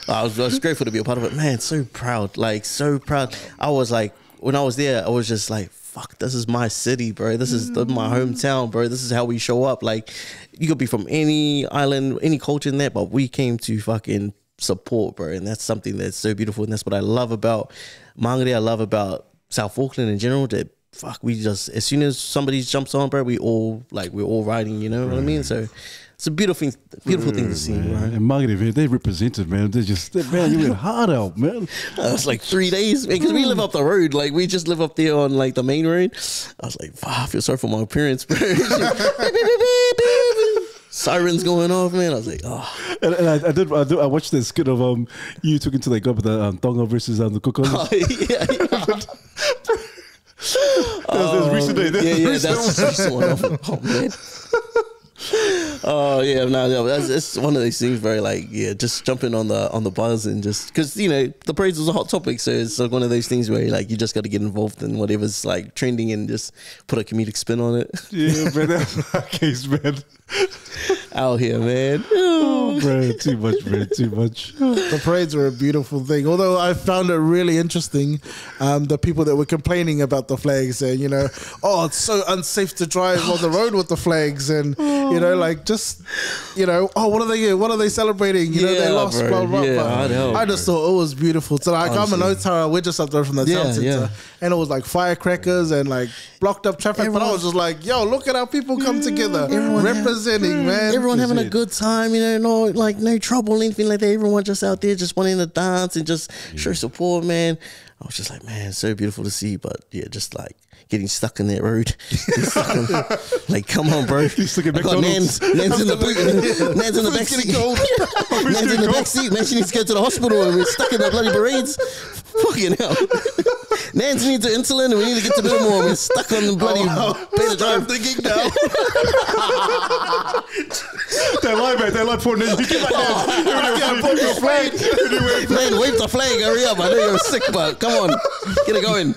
I was grateful to be a part of it, man. So proud, like, so proud. I was like, when I was there, I was just like, fuck, this is my city, bro. This is my hometown, bro. This is how we show up. Like, you could be from any island, any culture in that, but we came to fucking support, bro. And that's something that's so beautiful, and that's what I love about Māngere. I love about South Auckland in general, that fuck, we just, as soon as somebody jumps on, bro, we're all riding, you know what I mean? So it's a beautiful thing to see, right? And Māngere, man, they represented, man. Man, you went hard out, man. It's like 3 days, man, because we live up the road. Like, we just live up there on like the main road. I was like, fuck, I feel sorry for my parents, bro. Sirens going off, man. I was like, oh. And I watched this skit of you talking to the guy with the Tonga versus the Kokos. Oh, yeah. That's recent day. That's the recent one. Oh, man. Oh yeah, no, it's one of these things where, like, yeah, just jumping on the buzz, and just because, you know, the praise was a hot topic, so it's like one of those things where, like, you just got to get involved in whatever's like trending and just put a comedic spin on it. Yeah, man, that's my case, man. out here, man. Oh, bro, too much, bro, too much. The parades were a beautiful thing. Although I found it really interesting, the people that were complaining about the flags and, you know, oh, it's so unsafe to drive on the road with the flags and, you know, like just, you know, oh, what are they celebrating? You know, they lost, bro. blah, blah, Yeah, blah. I know, I just thought it was beautiful. So like, I'm in Otara, we're just up there from the town center, and it was like firecrackers and like blocked up traffic. But I was just like, yo, look at how people come together, representing, man. Everyone having a good time, you know, no trouble, anything like that. Everyone just out there just wanting to dance and just show support, man. I was just like, man, so beautiful to see, but yeah, just like getting stuck in that road. Like, come on, bro. He's stuck in I got Nan's in the boot. Nan's in the back seat. Nan's in the back seat. Man, she needs to go to the hospital and we're stuck in the bloody parades. Fucking hell. Nance needs an insulin and we need to get to Middlemore. We're stuck on the bloody beta drive. Thinking now. They lie, mate. They lie for you. Get like that. Put your flag. Man, wave the flag. Hurry up. I know you're sick, but come on. Get it going.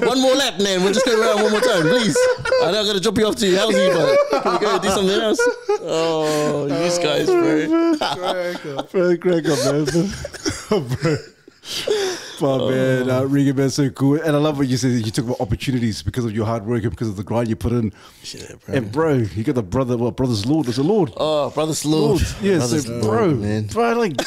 One more lap, Nan. We'll just go around one more time, please. I know I got to drop you off to your house, but can we go do something else? Oh, these guys, bro. Crack up, man. Oh, bro. But man, Regan, man, so cool. And I love what you said. You talk about opportunities because of your hard work and because of the grind you put in. Yeah, bro. And bro, you got the brother's Lord. There's a Lord. Oh, Brother's Lord. Yeah, Brother's so Lord, man. Bro, like,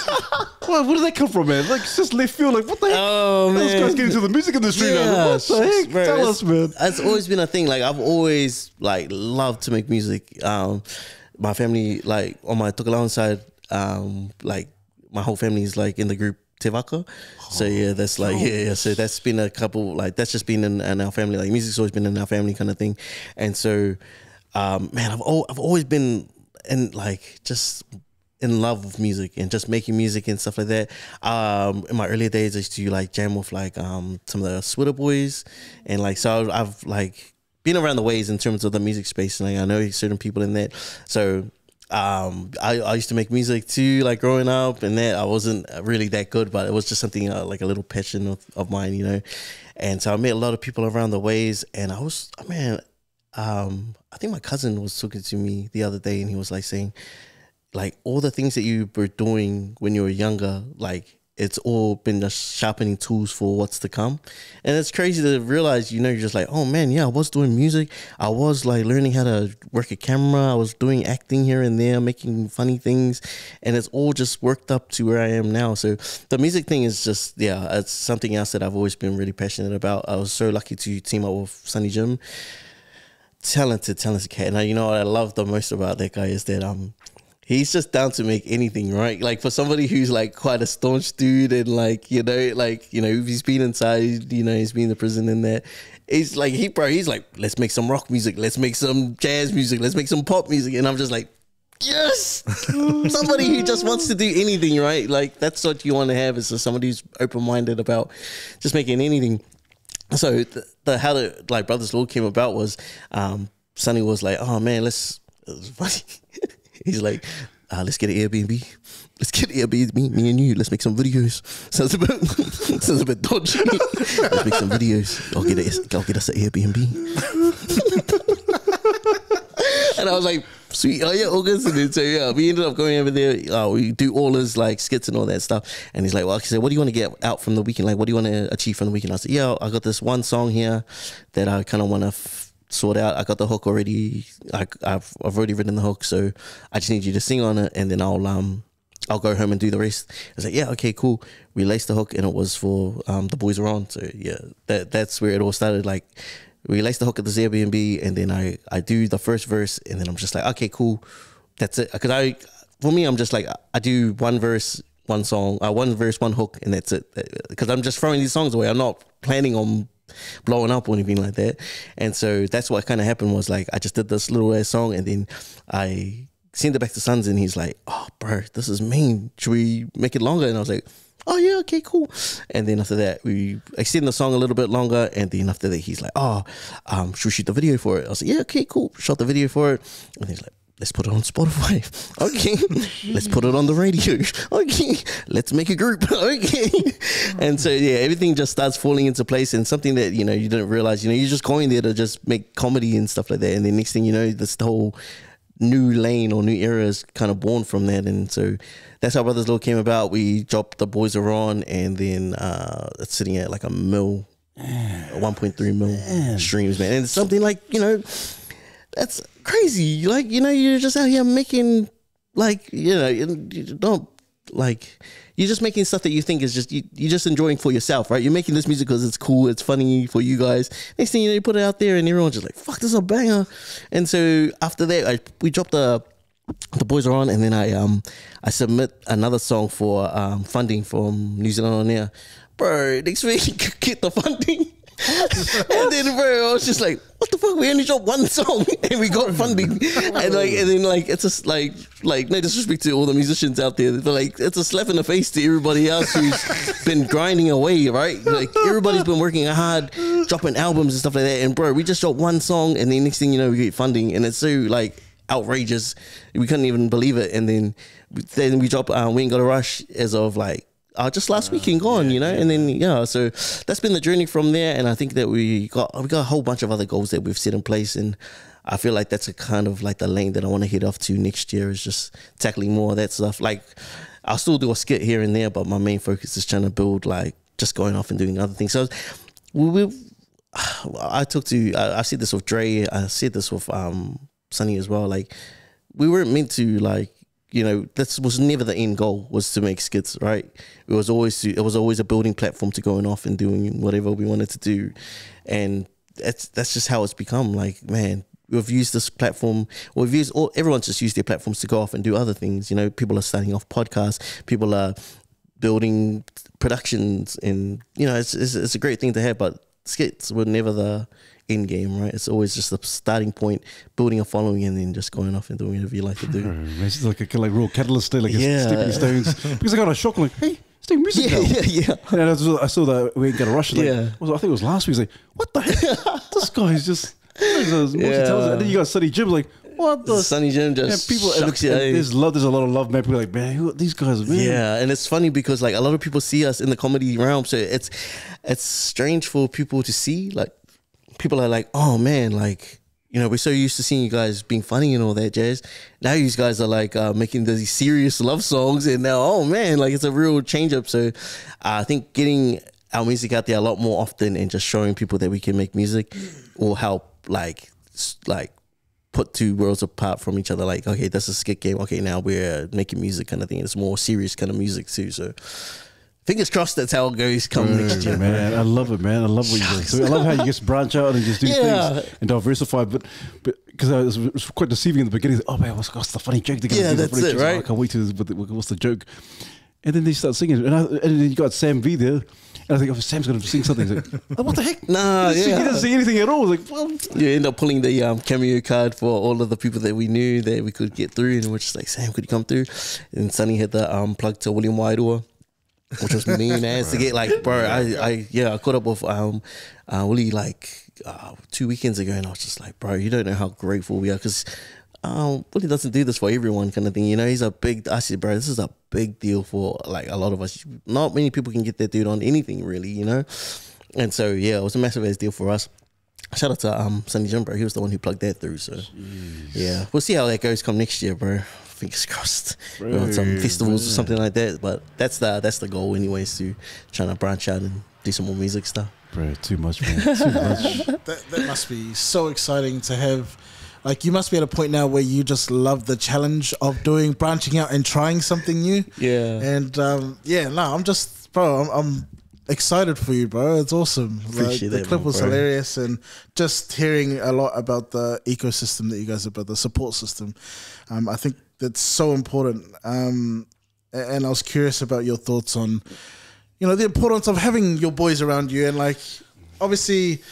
where did that come from, man? Like, it's just left field. Like, what the heck? Oh, man. This guy's getting into the music industry now. What the heck? Bro, Tell us, man. It's always been a thing. Like, I've always like loved to make music. My family, like on my Tokelauan side, like my whole family is like in the group Te Waka. So yeah, that's like so that's been a couple, like that's just been in our family. Like music's always been in our family kind of thing. And so man, I've always been in like just in love with music and just making music and stuff like that. In my earlier days I used to like jam with like some of the Switter boys, and like so I've like been around the ways in terms of the music space, and like I know certain people in that. So I used to make music too, like growing up, and that I wasn't really that good, but it was just something like a little passion of mine, you know. And so I met a lot of people around the ways, and I was, man, I think my cousin was talking to me the other day, and he was like saying, like all the things that you were doing when you were younger, like it's all been just sharpening tools for what's to come. And it's crazy to realize, you know, you're just like, oh man, yeah, I was doing music. I was like learning how to work a camera. I was doing acting here and there, making funny things. And it's all just worked up to where I am now. So the music thing is just, yeah, it's something else that I've always been really passionate about. I was so lucky to team up with Sonny Jim. Talented cat. And you know what I love the most about that guy is that, he's just down to make anything, right? Like for somebody who's like quite a staunch dude and like, you know, he's been inside, you know, he's been in the prison and that. He's like, he's like, let's make some rock music. Let's make some jazz music. Let's make some pop music. And I'm just like, yes, somebody who just wants to do anything, right? Like that's what you want to have, is somebody who's open-minded about just making anything. So how the like Brothers Law came about was, Sonny was like, oh man, it was funny. He's like, let's get an Airbnb. Let's get an Airbnb, me and you. Let's make some videos. Sounds a bit dodgy. Let's make some videos. I'll get us an Airbnb. And I was like, sweet, oh yeah, August. And then so yeah, we ended up going over there. We do all his like skits and all that stuff. And he's like, well, I said, what do you want to get out from the weekend? Like, what do you want to achieve from the weekend? I said, yeah, I got this one song here that I kind of want to sort out. I got the hook already. I've already written the hook, so I just need you to sing on it, and then I'll go home and do the rest. I was like, yeah, okay, cool. We laced the hook, and it was for The Boys Are On. So yeah, that's where it all started. Like we laced the hook at this Airbnb, and then I do the first verse, and then I'm just like, okay, cool, that's it. Because for me, I'm just like, I do one verse, one song, one verse, one hook, and that's it. Because I'm just throwing these songs away. I'm not planning on blowing up or anything like that. And so that's what kind of happened, was like I just did this little ass song, and then I sent it back to Sons, and he's like, oh bro, this is mean, should we make it longer? And I was like, oh yeah, okay, cool. And then after that we extended the song a little bit longer, and then after that he's like, oh, should we shoot the video for it? I was like, yeah, okay, cool. Shot the video for it, and he's like, let's put it on Spotify. Okay, let's put it on the radio. Okay, let's make a group. Okay, and so yeah, everything just starts falling into place, and something that you didn't realize. You're just going there to just make comedy and stuff like that, and then next thing you know, this whole new lane or new era is kind of born from that. And so that's how Brothers Law came about. We dropped The Boys Are On, and then it's sitting at like a 1.3 mil streams, man. And it's something like, that's crazy. Like, you're just out here making like, you don't like, you're just making stuff that you think is just, you're just enjoying for yourself, right? You're making this music because it's cool, it's funny for you guys. Next thing you know, you put it out there and everyone's just like, fuck, this is a banger. And so after that, we dropped the Boys Are On, and then I submit another song for funding from New Zealand On Air. Bro, next week, get the funding. And then, bro, I was just like, what the fuck? We only dropped one song and we got funding. And then it's just like no disrespect to all the musicians out there, but like, it's a slap in the face to everybody else who's been grinding away, right? Like, everybody's been working hard, dropping albums and stuff like that. And bro, we just dropped one song, and then next thing you know, we get funding, and it's so like outrageous. We couldn't even believe it. And then we dropped We Ain't Got a Rush as of like, just last weekend gone, and then so that's been the journey from there. And I think that we got a whole bunch of other goals that we've set in place, and I feel like that's a kind of like the lane that I want to head off to next year, is just tackling more of that stuff. Like, I'll still do a skit here and there, but my main focus is trying to build, like, just going off and doing other things. So I said this with Dre, I said this with Sonny as well. Like, we weren't meant to, like, this was never the end goal, was to make skits, right? It was always a building platform to going off and doing whatever we wanted to do. And that's just how it's become. Like, man, we've used this platform, everyone's just used their platforms to go off and do other things. People are starting off podcasts, people are building productions, and it's a great thing to have, but skits were never the end game, right? It's always just the starting point, building a following, and then just going off and doing whatever you like to do. It's like a real catalyst, like a stepping stones. Because I got a shock, like, hey, it's doing music now. Yeah. And I saw that We Ain't Got a Rush. Like, I think it was last week. I was like, what the heck? This guy's just. And then you got Sunny Jim, like, what the? Sunny Jim just people. There's a lot of love, man. People are like, man, who are these guys, man? Yeah, and it's funny because like a lot of people see us in the comedy realm, so it's strange for people to see. Like, people are like, oh man, like, we're so used to seeing you guys being funny and all that jazz. Now you guys are like making these serious love songs, and now, oh man, like, it's a real change up. So I think getting our music out there a lot more often and just showing people that we can make music will help, like put two worlds apart from each other. Like, okay, that's a skit game. Okay, now we're making music kind of thing. It's more serious kind of music too. So fingers crossed that's how it goes come next year. Man, I love it, man. I love what you do. So I love how you just branch out and just do things and diversify. But because it was quite deceiving in the beginning. Oh man, what's the funny joke? That's it, right? I can't wait to. What's the joke? And then they start singing, and then you got Sam V there. And I think, oh, Sam's going to sing something. He's like, oh, what the heck? Nah, he didn't sing anything at all. Like, well, you end up pulling the cameo card for all of the people that we knew that we could get through, and we're just like, Sam, could you come through? And Sonny had the plug to William Wairua, which was mean ass to get. Like, bro, I caught up with Willie like 2 weekends ago, and I was just like, bro, you don't know how grateful we are, because Willie doesn't do this for everyone kind of thing. I said, bro, this is a big deal for like a lot of us. Not many people can get that dude on anything really, And so it was a massive ass deal for us. Shout out to Sunny Jim, bro. He was the one who plugged that through. So yeah, we'll see how that goes come next year, bro. Fingers crossed. On some festivals or something like that. But that's the goal anyways, to trying to branch out and do some more music stuff. Bro, too much, man. Too much. That must be so exciting to have. Like, you must be at a point now where you just love the challenge of branching out and trying something new. Yeah. And I'm excited for you, bro. It's awesome. Appreciate the clip was hilarious, and just hearing a lot about the ecosystem that you guys have built, the support system. I think that's so important. And I was curious about your thoughts on, the importance of having your boys around you, and like, obviously,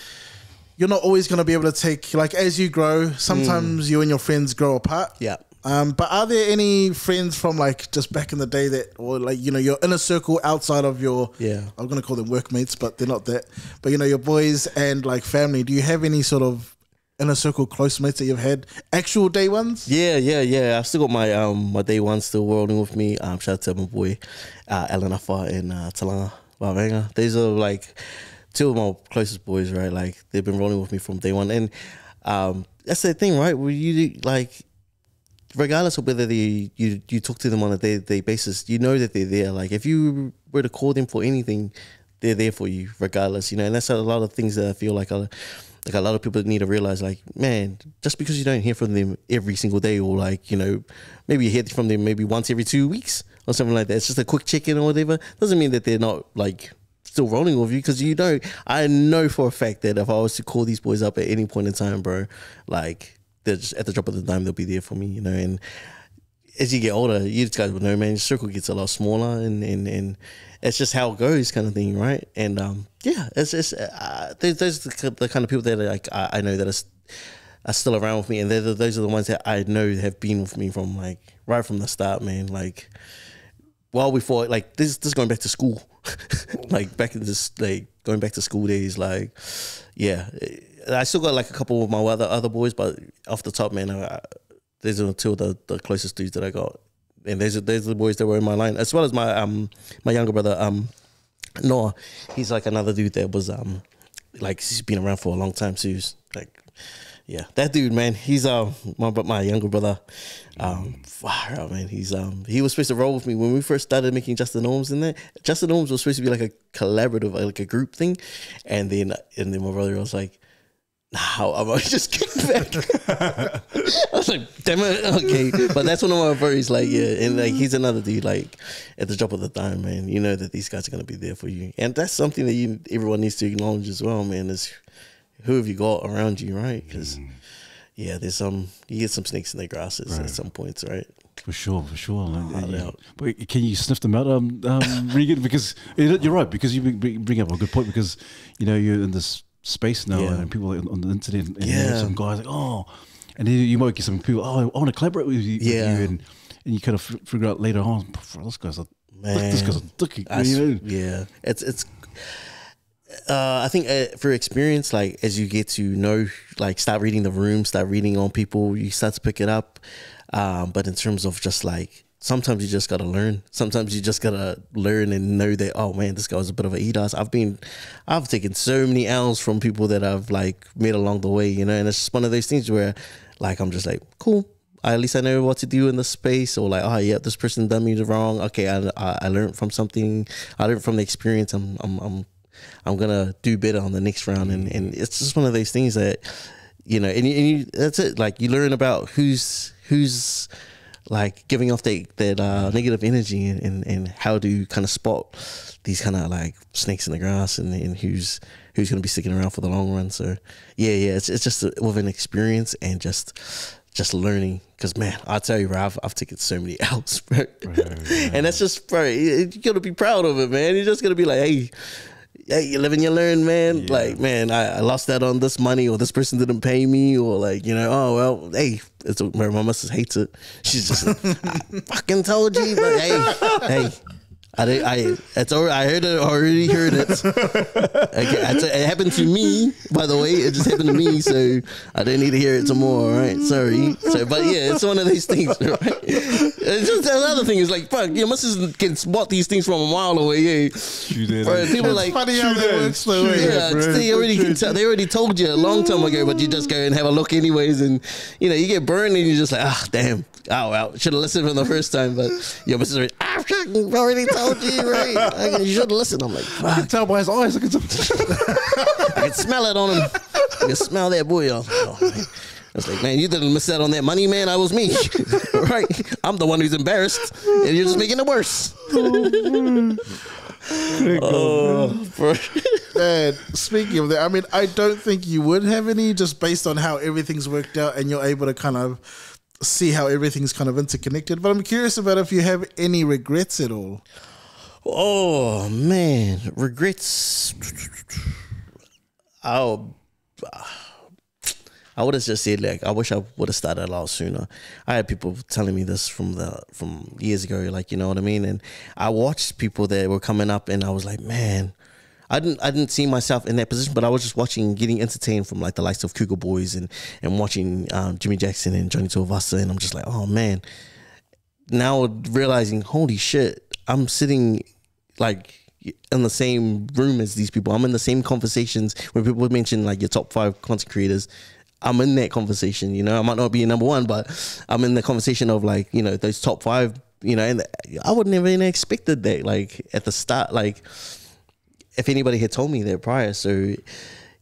you're not always going to be able to take, like, as you grow, sometimes you and your friends grow apart. Yeah. But are there any friends from like just back in the day that, or like, your inner circle outside of your, I'm going to call them workmates, but they're not that, but your boys and like family, do you have any sort of inner circle close mates that you've had, actual day ones? Yeah. I've still got my my day one still rolling with me. Shout out to my boy Alan Afa and Talanga Wawenga. These are like two of my closest boys, right? Like they've been rolling with me from day one, and that's the thing, right? Where you like, regardless of whether you talk to them on a day-to-day basis, you know that they're there. Like if you were to call them for anything, they're there for you regardless, you know. And that's a lot of things that I feel like a lot of people need to realize, like, man, just because you don't hear from them every single day, or like, you know, maybe you hear from them maybe once every 2 weeks or something like that, it's just a quick check-in or whatever, doesn't mean that they're not like still rolling with you. Because I know for a fact that if I was to call these boys up at any point in time, bro, like they're just at the drop of the dime, they'll be there for me, you know. And as you get older, you guys will know, man, your circle gets a lot smaller, and it's just how it goes, kind of thing, right? And yeah, it's just those are the kind of people that like I know that are still around with me, and those are the ones that I know have been with me from like right from the start, man. Like well before, like this is going back to school, like back in this, like going back to school days, like yeah. I still got like a couple of my other boys, but off the top, man, these are two of the closest dudes that I got, and those are the boys that were in my line, as well as my younger brother Noah. He's like another dude that was like he's been around for a long time. So he's like, yeah, that dude, man. He's my younger brother. Far out, man. He's he was supposed to roll with me when we first started making Just the Norms in there. Just the Norms was supposed to be like a collaborative, like a group thing, and then my brother was like, how am I just kicked back? I was like, damn it, okay. But that's one of my buddies, like, yeah, and like he's another dude, like at the drop of the dime, man. You know that these guys are gonna be there for you, and that's something that everyone needs to acknowledge as well, man. Is who have you got around you, right? Because yeah, there's you get some snakes in their grasses at some points, right? For sure. But can you sniff them out, Regan? Because you're right. Because you bring up a good point. Because you know you're in this space now, and people on the internet, and you have some guys like, oh, and then you might get some people, oh, I want to collaborate with you, and you kind of figure out later on, this guy's a dick, you know? Yeah, it's I think for experience, like as you get to know, like start reading the room, start reading on people, you start to pick it up. But in terms of just like, sometimes you just gotta learn. Sometimes you just gotta learn and know that, oh man, this guy was a bit of an eat-ass. I've taken so many L's from people that I've like met along the way, you know. And it's just one of those things where, like, I'm just like, cool. At least I know what to do in the space, or like, oh yeah, this person done me wrong. Okay, I learned from something. I learned from the experience. I'm gonna do better on the next round, and it's just one of those things that, you know, and you that's it. Like you learn about who's like giving off that negative energy, and how to kind of spot these kind of like snakes in the grass, and who's going to be sticking around for the long run. So yeah, it's just with an experience and just learning. Because man, I tell you, bro, I've taken so many L's, bro. Right. And that's just, bro, you got to be proud of it, man. You're just going to be like, hey, you live and you learn, man. Yeah. Like, man, I lost that on this money, or this person didn't pay me, or like, you know, oh well, hey, my missus hates it. She's just like, I fucking told you, but hey, I already heard it. Okay, it happened to me, by the way. It just happened to me, so I don't need to hear it some more. All right, sorry. So, but yeah, it's one of these things, right? It's just another thing is like, fuck, your missus can spot these things from a mile away. Yeah, bro, people like, funny how that works though. Yeah, they already can tell. They already told you a long time ago, but you just go and have a look anyways, and you know you get burned, and you're just like, ah, damn. Oh well, should have listened from the first time, but your missus already, I've already told you, right? You should have listened. I'm like, fuck. I can tell by his eyes. I can smell it on him. I can smell that boy. I was like, man, you didn't miss out on that money, man. I was me, right? I'm the one who's embarrassed, and you're just making it worse. Man, speaking of that, I mean, I don't think you would have any, just based on how everything's worked out, and you're able to kind of see how everything's kind of interconnected. But I'm curious about if you have any regrets at all. Oh man, regrets. I would have just said, like, I wish I would have started a lot sooner. I had people telling me this from years ago, like, you know what I mean? And I watched people that were coming up, and I was like, man, I didn't see myself in that position, but I was just watching, getting entertained from like the likes of Cougar Boys and watching Jimmy Jackson and Johnny Tuivasa, and I'm just like, oh man. Now realizing, holy shit, I'm sitting like in the same room as these people. I'm in the same conversations when people mention like your top 5 content creators. I'm in that conversation, you know. I might not be number 1, but I'm in the conversation of like, you know, those top 5, you know, and I would never even expected that, like at the start, like if anybody had told me that prior. So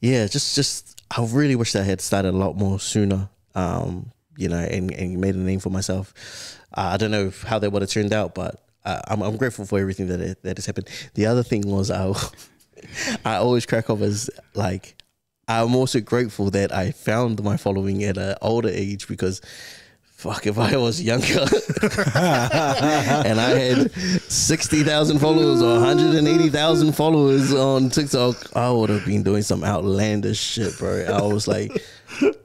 yeah, just I really wish I had started a lot more sooner, you know, and made a name for myself. I don't know how that would have turned out, but I'm grateful for everything that has happened. The other thing was I always crack up as like, I'm also grateful that I found my following at an older age, because fuck, if I was younger and I had 60,000 followers or 180,000 followers on TikTok, I would have been doing some outlandish shit, bro. I was like,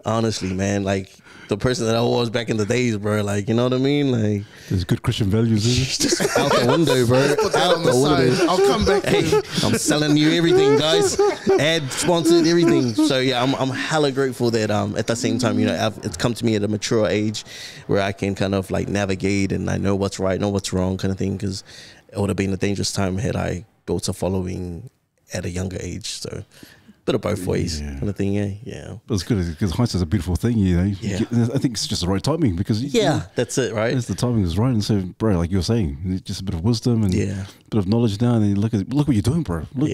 honestly, man, like the person that I was back in the days, bro, like, you know what I mean? Like, there's good Christian values in it. Just out the window, bro. Put that Out on the side. I'll come back. Hey, I'm selling you everything, guys. Ad sponsored, everything. So yeah, I'm hella grateful that at the same time, you know, it's come to me at a mature age where I can kind of like navigate and I know what's right, know what's wrong, kind of thing. Because it would have been a dangerous time had I built a following at a younger age. So bit of both ways, kind of thing. Yeah. But it's good because hindsight's a beautiful thing, you know. Yeah. I think it's just the right timing because that's it, right? The timing is right, and so, bro, like you're saying, it's just a bit of wisdom and a bit of knowledge now, and then look what you're doing, bro. Look,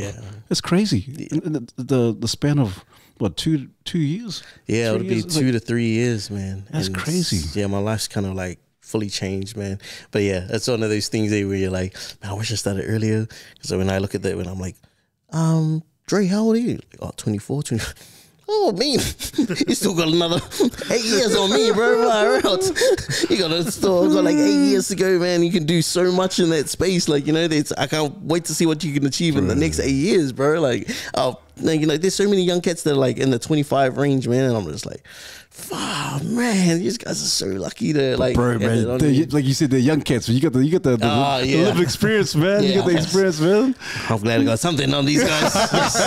it's crazy. In the span of what, two years? Yeah, it would be 2 to 3 years, man. That's crazy. Yeah, my life's kind of like fully changed, man. But yeah, it's one of those things where you're like, man, I wish I started earlier. So when I look at that, when I'm like, Dre, how old are you? Like, oh, 24, 25. Oh, man, you still got another 8 years on me, bro. You got like 8 years to go, man. You can do so much in that space. Like, you know, I can't wait to see what you can achieve in the next 8 years, bro. Like, you know, there's so many young cats that are like in the 25 range, man. And I'm just like, wow, man, these guys are so lucky to like, bro, man. Like you said, they're young cats, but you got the lived experience, man. You got the experience, man. I'm glad I got something on these guys. Yes.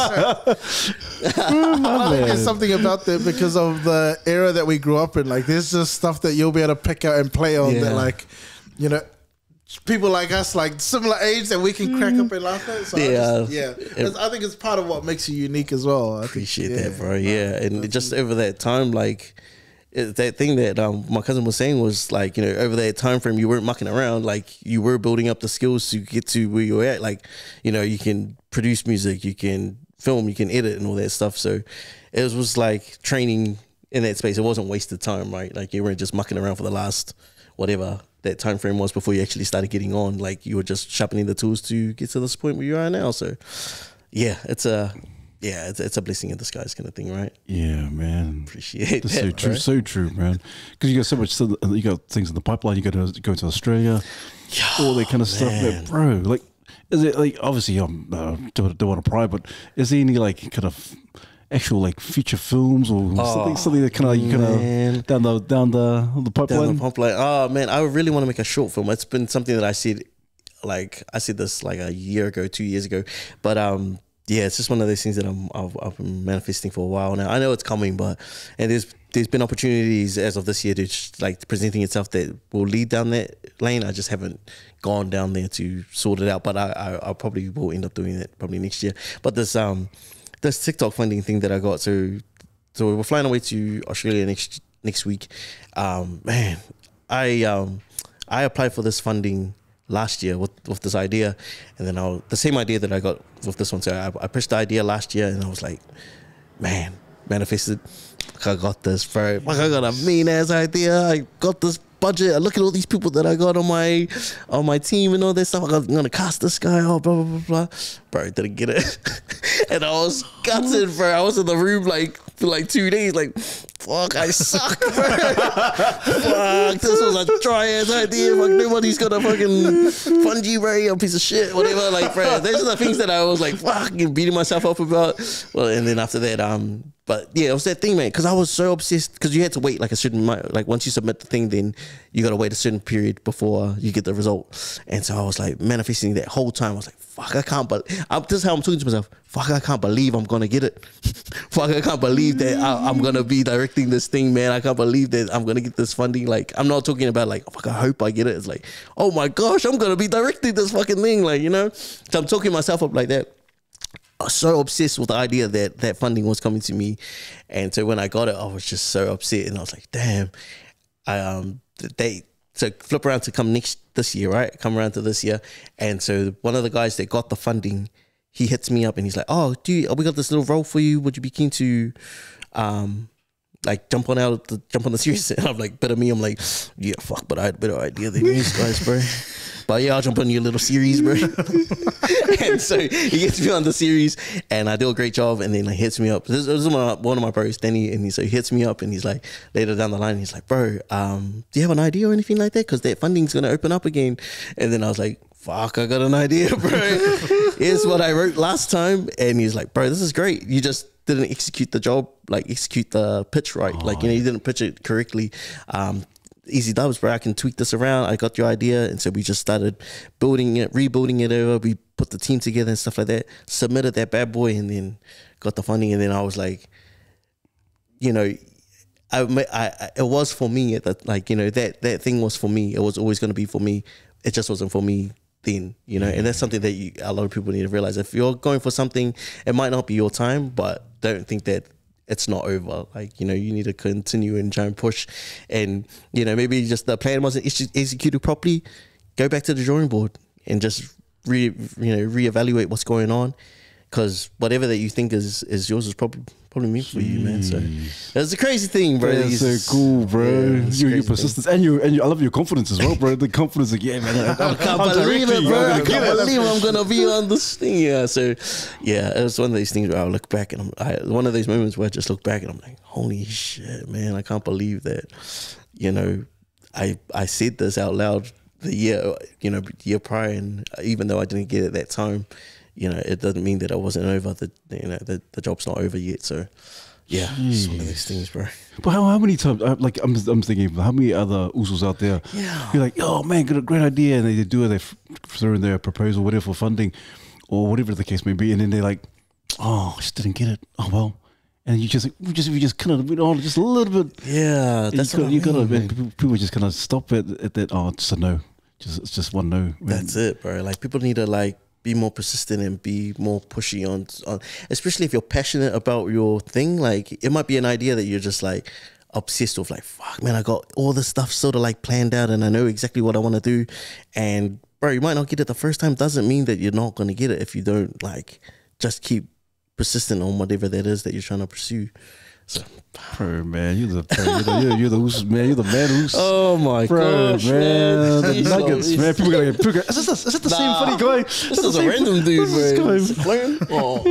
I think there's something about that because of the era that we grew up in. Like, there's just stuff that you'll be able to pick out and play on that, like, you know, people like us, like similar age, that we can crack up and laugh at. So I think it's part of what makes you unique as well. I appreciate that, bro. Yeah, and just over that time, like that thing that my cousin was saying was like, you know, over that time frame, you weren't mucking around. Like, you were building up the skills to get to where you're at. Like, you know, you can produce music, you can film, you can edit, and all that stuff. So it was like training in that space. It wasn't wasted time, right? Like, you weren't just mucking around for the last whatever that time frame was before you actually started getting on. Like, you were just sharpening the tools to get to this point where you are now. So yeah, it's a blessing in disguise kind of thing, right? Yeah, man. Appreciate That's that, so true, bro. so true, man. Because you got so much, you got things in the pipeline. You got to go to Australia, all that kind of stuff, that, bro. Like, is it like, obviously, don't want to pry, but is there any like kind of actual like feature films or something that kind of you kind of down the pipeline? Down the pipeline. Oh man, I really want to make a short film. It's been something that I said this like a year ago, 2 years ago, but yeah, it's just one of those things that I've been manifesting for a while now. I know it's coming, and there's been opportunities as of this year to just, like, presenting itself that will lead down that lane. I just haven't gone down there to sort it out, but I probably will end up doing it probably next year. But this TikTok funding thing that I got, so we're flying away to Australia next week. Man, I applied for this funding last year with this idea, and then the same idea that I got with this one. So I pushed the idea last year, and I was like, man, manifested. I got this, bro. Like, I got a mean ass idea. I got this budget. I look at all these people that I got on my team and all that stuff. I'm gonna cast this guy. Oh, blah blah blah blah. Bro, didn't get it, and I was gutted, bro. I was in the room like for like 2 days, like, fuck, I suck, bro. Fuck, this was a dry ass idea. Fuck, nobody's gonna fucking fund you, bro. You a piece of shit, whatever. Like, bro, those are the things that I was like, fucking beating myself up about. Well, and then after that, But yeah, it was that thing, man, because I was so obsessed, because you had to wait like a certain, like once you submit the thing, then you got to wait a certain period before you get the result. And so I was like manifesting that whole time. I was like, fuck, I can't, but this is how I'm talking to myself. Fuck, I can't believe I'm going to get it. Fuck, I can't believe that I'm going to be directing this thing, man. I can't believe that I'm going to get this funding. Like, I'm not talking about like, fuck, I hope I get it. It's like, oh my gosh, I'm going to be directing this fucking thing. Like, you know, so I'm talking myself up like that. I was so obsessed with the idea that that funding was coming to me. And so when I got it, I was just so upset. And I was like, damn, so flip around to this year, right? Come around to this year. And so one of the guys that got the funding, he hits me up and he's like, oh, we got this little role for you. Would you be keen to, like jump on the series? And I'm like, better me. I'm like, yeah, fuck, but I had a better idea than these guys, bro. But yeah, I'll jump on your little series, bro. And so he gets me on the series and I do a great job. And then he hits me up. This is one of my bros, Danny. And so he hits me up and he's like, later down the line, he's like, bro, do you have an idea or anything like that? Because that funding's going to open up again. And then I was like, fuck, I got an idea, bro. Here's what I wrote last time. And he's like, bro, this is great. You just didn't execute the job, like execute the pitch right. Like, you know, you didn't pitch it correctly. Easy dubs, bro. I can tweak this around. I got your idea. And so we just started rebuilding it over. We put the team together and stuff like that. Submitted that bad boy and then got the funding. And then I was like, you know, it was for me. Like, you know, that thing was for me. It was always going to be for me. It just wasn't for me then, you know. And that's something that a lot of people need to realize. If you're going for something, it might not be your time, but don't think that it's not over. Like, you know, you need to continue and try and push. And, you know, maybe just the plan wasn't executed properly. Go back to the drawing board and just reevaluate what's going on. Because whatever that you think is yours is probably meant for you, man. So that's a crazy thing, bro. That's so cool, bro. Yeah, your persistence and I love your confidence as well, bro. The confidence, like, yeah, man. I can't believe it, bro. I can't believe I'm gonna be on this thing. Yeah, so yeah, it was one of these things where I look back and one of those moments where I just look back and I'm like, holy shit, man! I can't believe that. You know, I said this out loud the year prior, and even though I didn't get it that time, you know, it doesn't mean that I wasn't over. The job's not over yet. So, yeah, it's one of those things, bro. But how many times? Like, I'm thinking, how many other usos out there? Yeah, you're like, oh man, got a great idea, and they do it. They throw in their proposal, whatever, for funding, or whatever the case may be, and then they're like, oh, I just didn't get it. Oh well. And you just kind of just a little bit. Yeah, that's you gotta. People just kind of stop at that. Oh, just a no. It's just one no. That's it, bro. Like, people need to like be more persistent and be more pushy on, especially if you're passionate about your thing. Like, it might be an idea that you're just like obsessed with. Like, fuck, man, I got all this stuff sort of like planned out and I know exactly what I want to do. And bro, you might not get it the first time. Doesn't mean that you're not going to get it if you don't like just keep persistent on whatever that is that you're trying to pursue. So, bro, man, you're the who's, man. You're the man who's. Oh my gosh, man. The nuggets, man. People gonna get. Is it the same funny guy? This is a random dude, man. Oh.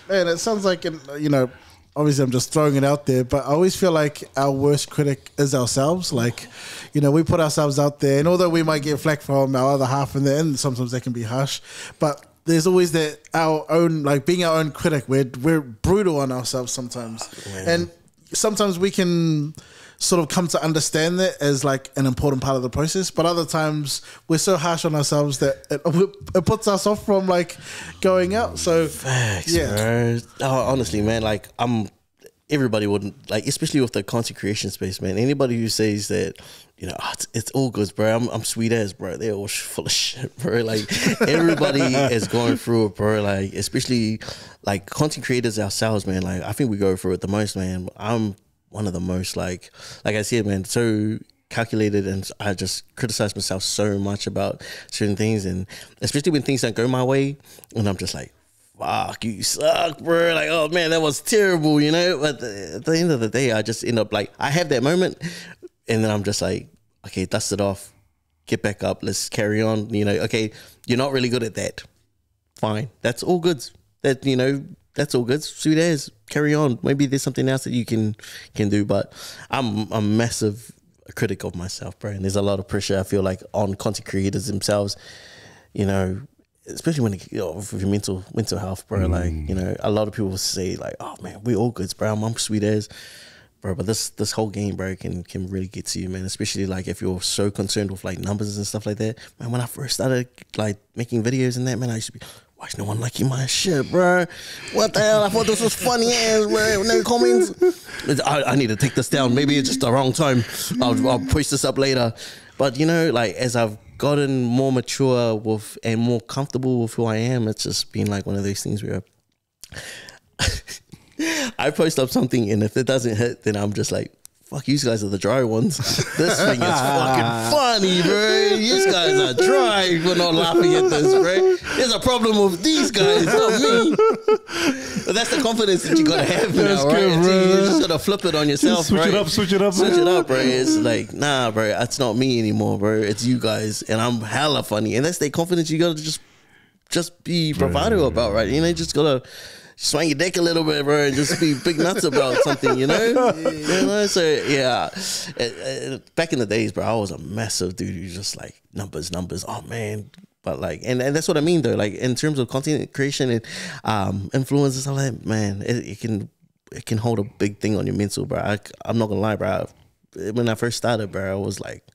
Man, it sounds like, you know, obviously I'm just throwing it out there, but I always feel like our worst critic is ourselves. Like, you know, we put ourselves out there, and although we might get flack from our other half in the end, sometimes they can be harsh, but there's always that our own, like being our own critic. We're brutal on ourselves sometimes. And sometimes we can sort of come to understand that as like an important part of the process. But other times we're so harsh on ourselves that it puts us off from like going out. So facts, yeah. Bro. Honestly, man, like everybody wouldn't, like, especially with the content creation space, man. Anybody who says that, you know, it's all good, bro. I'm sweet as, bro. They're all full of shit, bro. Like, everybody is going through it, bro. Like, especially like content creators ourselves, man. Like, I think we go through it the most, man. I'm one of the most, like I said, man, so calculated, and I just criticize myself so much about certain things, and especially when things don't go my way, and I'm just like, fuck, you suck, bro. Like, oh man, that was terrible, you know. But at the end of the day, I just end up like, I have that moment, and then I'm just like, okay, dust it off, get back up, let's carry on. You know, okay, you're not really good at that. Fine, that's all good. That, you know, that's all good. Sweet as, carry on. Maybe there's something else that you can do. But I'm a massive critic of myself, bro. And there's a lot of pressure, I feel like, on content creators themselves. You know, especially when with your mental health, bro. Like, you know, a lot of people say like, oh man, we all good, bro. I'm sweet as, bro. But this whole game, bro, can really get to you, man. Especially like if you're so concerned with like numbers and stuff like that, man. When I first started like making videos and that, man, I used to be, why is no one liking my shit, bro? What the hell? I thought this was funny ass, bro. No comments. I need to take this down. Maybe it's just the wrong time. I'll push this up later. But you know, like as I've gotten more mature with and more comfortable with who I am, it's just been like one of those things where I post up something, and if it doesn't hit, then I'm just like, fuck, you guys are the dry ones. This thing is fucking funny, bro. You guys are dry for not laughing at this, bro. There's a problem with these guys, not me. But that's the confidence that you gotta have now, right? Good, you just gotta flip it on yourself, switch right? Switch it up, Switch it up, bro. It's like, nah, bro, it's not me anymore, bro. It's you guys, and I'm hella funny. And that's the confidence you gotta just be bravado about, right? You know, you just gotta swing your dick a little bit, bro, and just be big nuts about something, you know? You know? So, yeah. Back in the days, bro, I was a massive dude who's just like, numbers. Oh, man. But like, and that's what I mean, though. Like, in terms of content creation and influence and stuff like that, man, it can hold a big thing on your mental, bro. I'm not gonna lie, bro. When I first started, bro, I was like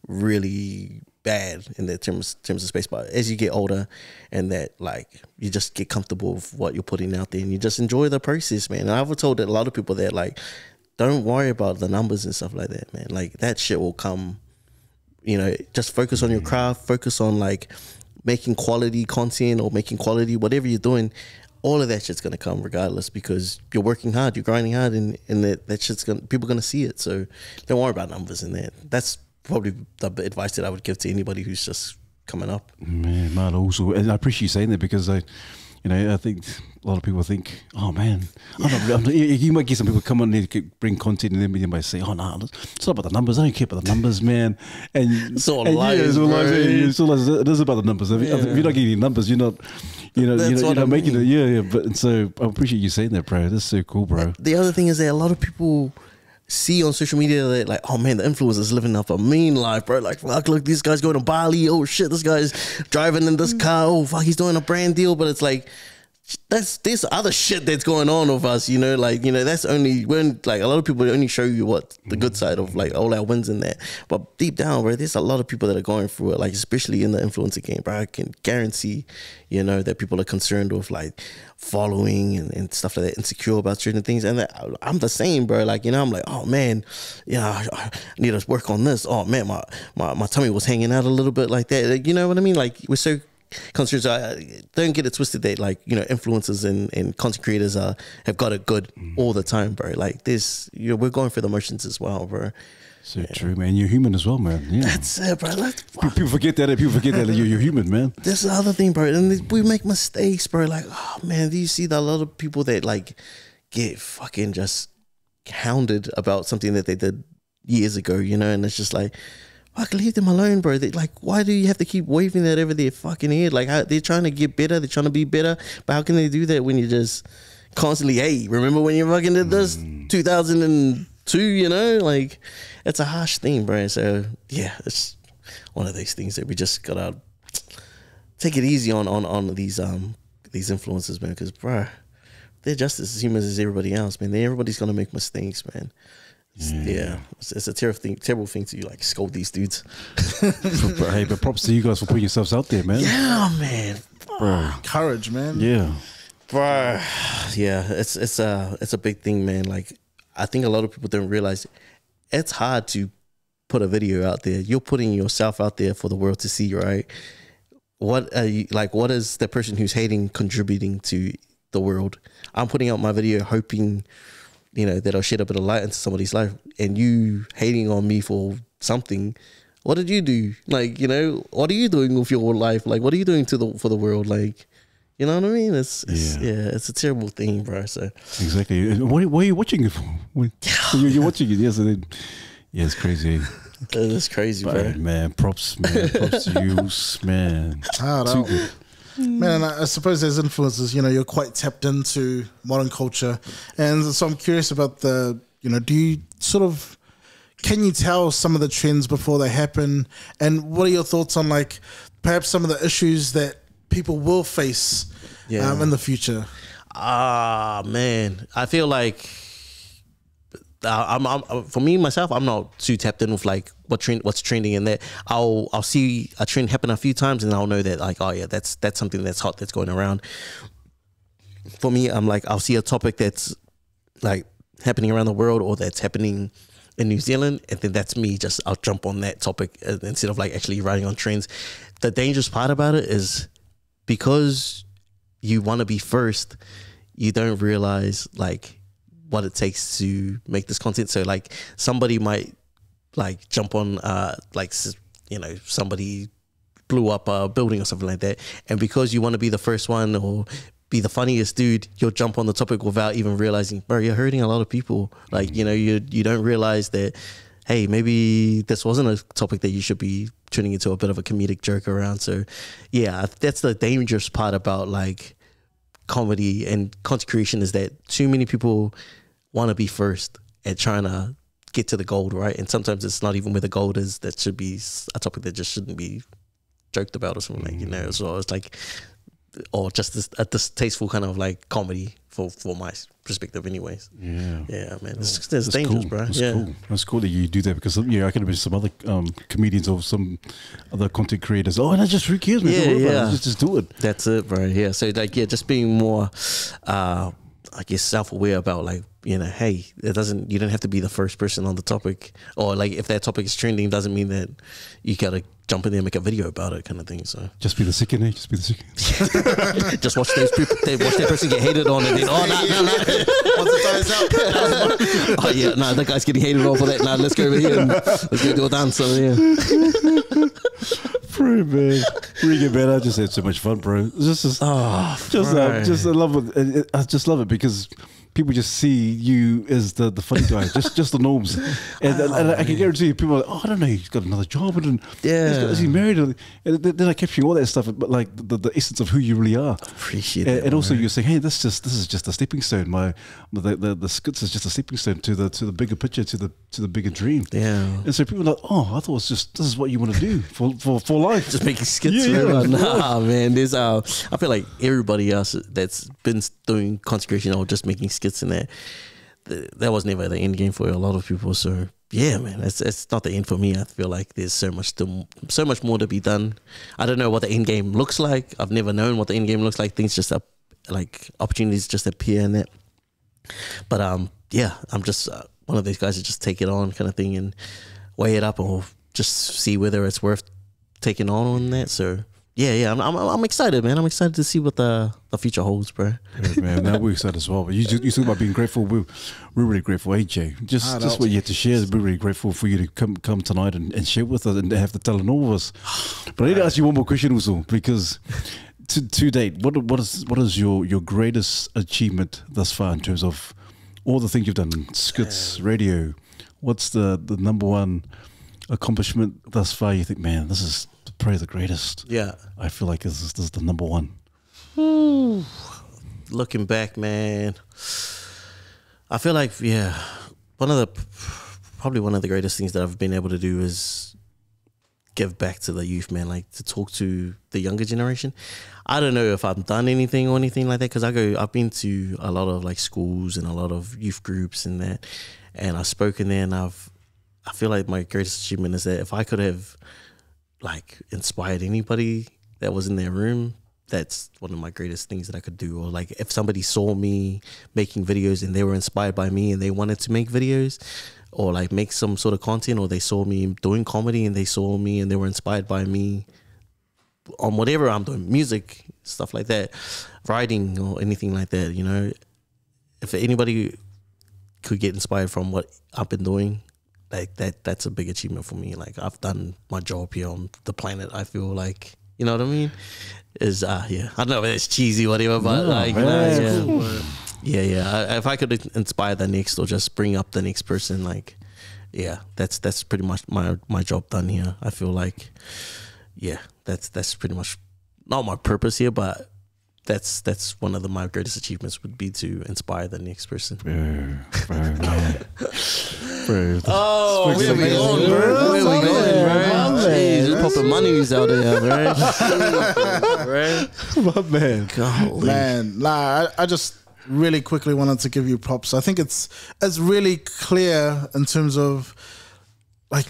really bad in the terms of space, but as you get older and that like you just get comfortable with what you're putting out there and you just enjoy the process, man. And I've told a lot of people that like, don't worry about the numbers and stuff like that, man. Like that shit will come, you know. Just focus on your craft, focus on like making quality content or making quality whatever you're doing. All of that shit's gonna come regardless, because you're working hard, you're grinding hard, and that shit's people gonna see it. So don't worry about numbers and that. That's probably the advice that I would give to anybody who's just coming up. Man, also, and I appreciate you saying that, because I think a lot of people think, oh man, you might get some people come on there to bring content, and then they might say, oh no, it's not about the numbers. I don't care about the numbers, man. And it's all lies, it's all lies. It is about the numbers. If you're not getting any numbers, you're not making it. Yeah. But so I appreciate you saying that, bro. That's so cool, bro. The other thing is that a lot of people see on social media that like, oh man, the influencer's living up a mean life, bro. Like, fuck, look, this guy's going to Bali. Oh shit, this guy's driving in this car. Oh fuck, he's doing a brand deal. But it's like, there's other shit that's going on with us, you know. Like, you know, that's only when like a lot of people only show you what the good side of like all our wins in that. But deep down, bro, there's a lot of people that are going through it, like especially in the influencer game, bro. I can guarantee, you know, that people are concerned with like following and stuff like that, insecure about certain things. And I'm the same, bro. Like, you know, I'm like, oh man, yeah, I need to work on this. Oh man, my tummy was hanging out a little bit like that. Like, you know what I mean? Like, we're so concerned. So don't get it twisted that like, you know, influencers and content creators have got it good all the time, bro. Like this, you know, we're going through the motions as well, bro. So true, man. You're human as well, man. Yeah, that's it, bro. Like, people forget that. People forget that you're human, man. That's the other thing, bro. And we make mistakes, bro. Like, oh man, do you see that a lot of people that like get fucking just hounded about something that they did years ago, you know? And it's just like, fuck, leave them alone, bro. They, like, why do you have to keep waving that over their fucking head? Like, they're trying to get better, they're trying to be better, but how can they do that when you just constantly, hey, remember when you fucking did this 2002, you know? Like, it's a harsh thing, bro. So yeah, it's one of those things that we just gotta take it easy on these influencers, man, because bro, they're just as human as everybody else, man. Everybody's gonna make mistakes, man. It's a terrible thing to like scold these dudes. Hey, but props to you guys for putting yourselves out there, man. Yeah, man. Bro. Courage, man. Yeah, bro. Yeah, it's a big thing, man. Like, I think a lot of people don't realize it's hard to put a video out there. You're putting yourself out there for the world to see, right? What are you, like, what is the person who's hating contributing to the world? I'm putting out my video hoping, you know, that I'll shed a bit of light into somebody's life, and you hating on me for something. What did you do? Like, you know, what are you doing with your life? Like, what are you doing for the world? Like, you know what I mean? It's a terrible thing, bro. So exactly. What are you watching it for? You're watching it, yes. And yeah, it's crazy. It's crazy, bro. Man, props to you, man. Too good. Man, I suppose as influencers, you know, you're quite tapped into modern culture. And so I'm curious about do you can you tell some of the trends before they happen? And what are your thoughts on like perhaps some of the issues that people will face in the future? Man, I feel like I'm for me myself, I'm not too tapped in with like what's trending in that. I'll see a trend happen a few times and I'll know that like, oh yeah, that's something that's hot that's going around. For me, I'm like, I'll see a topic that's like happening around the world or that's happening in New Zealand, and then that's me. Just I'll jump on that topic instead of like actually writing on trends. The dangerous part about it is because you want to be first, you don't realize like what it takes to make this content. So like somebody might like jump on like, you know, somebody blew up a building or something like that, and because you want to be the first one or be the funniest dude, you'll jump on the topic without even realizing, bro, you're hurting a lot of people. Like, you know, you don't realize that, hey, maybe this wasn't a topic that you should be turning into a bit of a comedic joke around. So yeah, that's the dangerous part about like comedy and content creation, is that too many people want to be first at trying to get to the gold, right? And sometimes it's not even where the gold is. That should be a topic that just shouldn't be joked about or something, like, you know. So it's like, or just a distasteful kind of like comedy for my perspective anyways. Yeah, man, it's dangerous, cool. bro. That's cool. That's cool that you do that, because I can imagine some other comedians or some other content creators, oh, and just who cares, man? Just do it. That's it, bro. Yeah, so like, yeah, just being more I guess self-aware about like, you know, hey, you don't have to be the first person on the topic, or like if that topic is trending doesn't mean that you gotta jump in there and make a video about it, kind of thing. So just be the second, Just be the second. Just watch those people, watch that person get hated on, and then Once it dies out, oh yeah, that guy's getting hated on for that. Let's go over here and let's go do a dance. So yeah. Bro, man, Regan, man, I just had so much fun, bro. I love it. I just love it because people just see you as the funny guy, just the norms, and I can guarantee you, people are like, oh, I don't know, he's got another job, and is he married? And then I capturing all that stuff, but like the essence of who you really are. Appreciate it. And also, you're saying, hey, this is just a stepping stone. The skits is just a stepping stone to the bigger picture, to the bigger dream. Yeah. And so people are like, oh, I thought it's just this is what you want to do for life, just making skits. Nah, man. There's I feel like everybody else that's been doing content creation or just making skits in that was never the end game for a lot of people. So yeah, man, it's not the end for me. I feel like there's so much more to be done. I don't know what the end game looks like. I've never known what the end game looks like. Things just like opportunities just appear in it. But yeah, I'm just one of these guys that just take it on, kind of thing, and weigh it up, or just see whether it's worth taking on that. So yeah, I'm excited, man. I'm excited to see what the future holds, bro. Yeah, man, now we're excited as well. But you talk about being grateful. We're really grateful, AJ. Just what you had to share. We're really grateful for you to come tonight and share with us and have to tell all of us. But I need to ask you one more question, also, because to date, what is your greatest achievement thus far in terms of all the things you've done, skits, radio? What's the number one accomplishment thus far? You think, man, this is probably the greatest. Yeah, I feel like this is the number one. Ooh. Looking back, man, I feel like probably one of the greatest things that I've been able to do is give back to the youth, man. Like, to talk to the younger generation. I don't know if I've done anything or anything like that, because I've been to a lot of like schools and a lot of youth groups and that, and I've spoken there, and I feel like my greatest achievement is that if I could have like inspired anybody that was in their room, that's one of my greatest things that I could do. Or like if somebody saw me making videos and they were inspired by me and they wanted to make videos or like make some sort of content, or they saw me doing comedy and they saw me and they were inspired by me on whatever I'm doing, music, stuff like that, writing or anything like that, you know, if anybody could get inspired from what I've been doing, like that's a big achievement for me. Like, I've done my job here on the planet. I feel like, you know what I mean? Is yeah, I don't know if it's cheesy or whatever, but if I could inspire the next or just bring up the next person, like, yeah, that's pretty much my job done here. I feel like, yeah, that's pretty much not my purpose here, but that's one of my greatest achievements would be to inspire the next person. Bro, man. Bro, Oh, where we going, bro? Where we going, bro? Jeez, just popping monies out there, bro. my man. Golly. Man, I just really quickly wanted to give you props. I think it's really clear in terms of like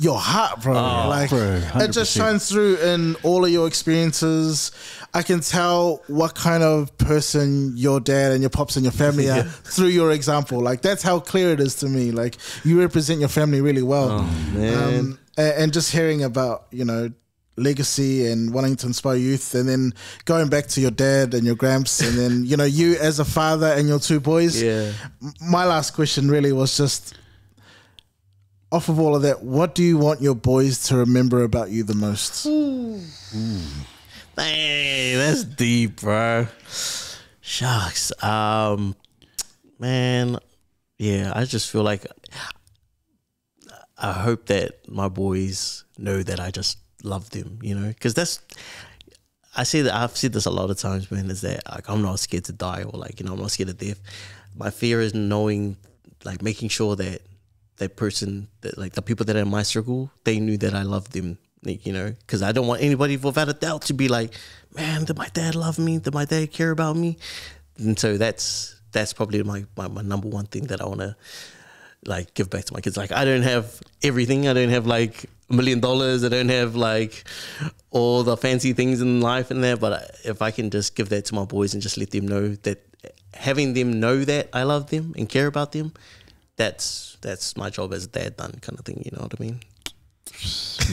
your heart, bro. Like bro, it just 100%. shines through in all of your experiences. I can tell what kind of person your dad and your pops and your family are through your example. Like that's how clear it is to me. Like you represent your family really well. Oh, man. And just hearing about, you know, legacy and wanting to inspire youth, and then going back to your dad and your gramps, and then, you know, you as a father and your two boys. Yeah. My last question really was just, off of all of that, what do you want your boys to remember about you the most? Dang, that's deep, bro. Shucks. Man, yeah, I just feel like I hope that my boys know that I just love them, you know, because I've said this a lot of times, man, is that like I'm not scared to die, or like, you know, I'm not scared of death. My fear is knowing, like making sure that that person, that like the people that are in my circle, they knew that I loved them, like, you know, because I don't want anybody without a doubt to be like, man, did my dad love me? Did my dad care about me? And so that's probably my number one thing that I want to like give back to my kids. Like I don't have everything. I don't have like $1 million. I don't have like all the fancy things in life in there. But if I can just give that to my boys and just let them know that, having them know that I love them and care about them, that's my job as a dad done, kind of thing. You know what I mean?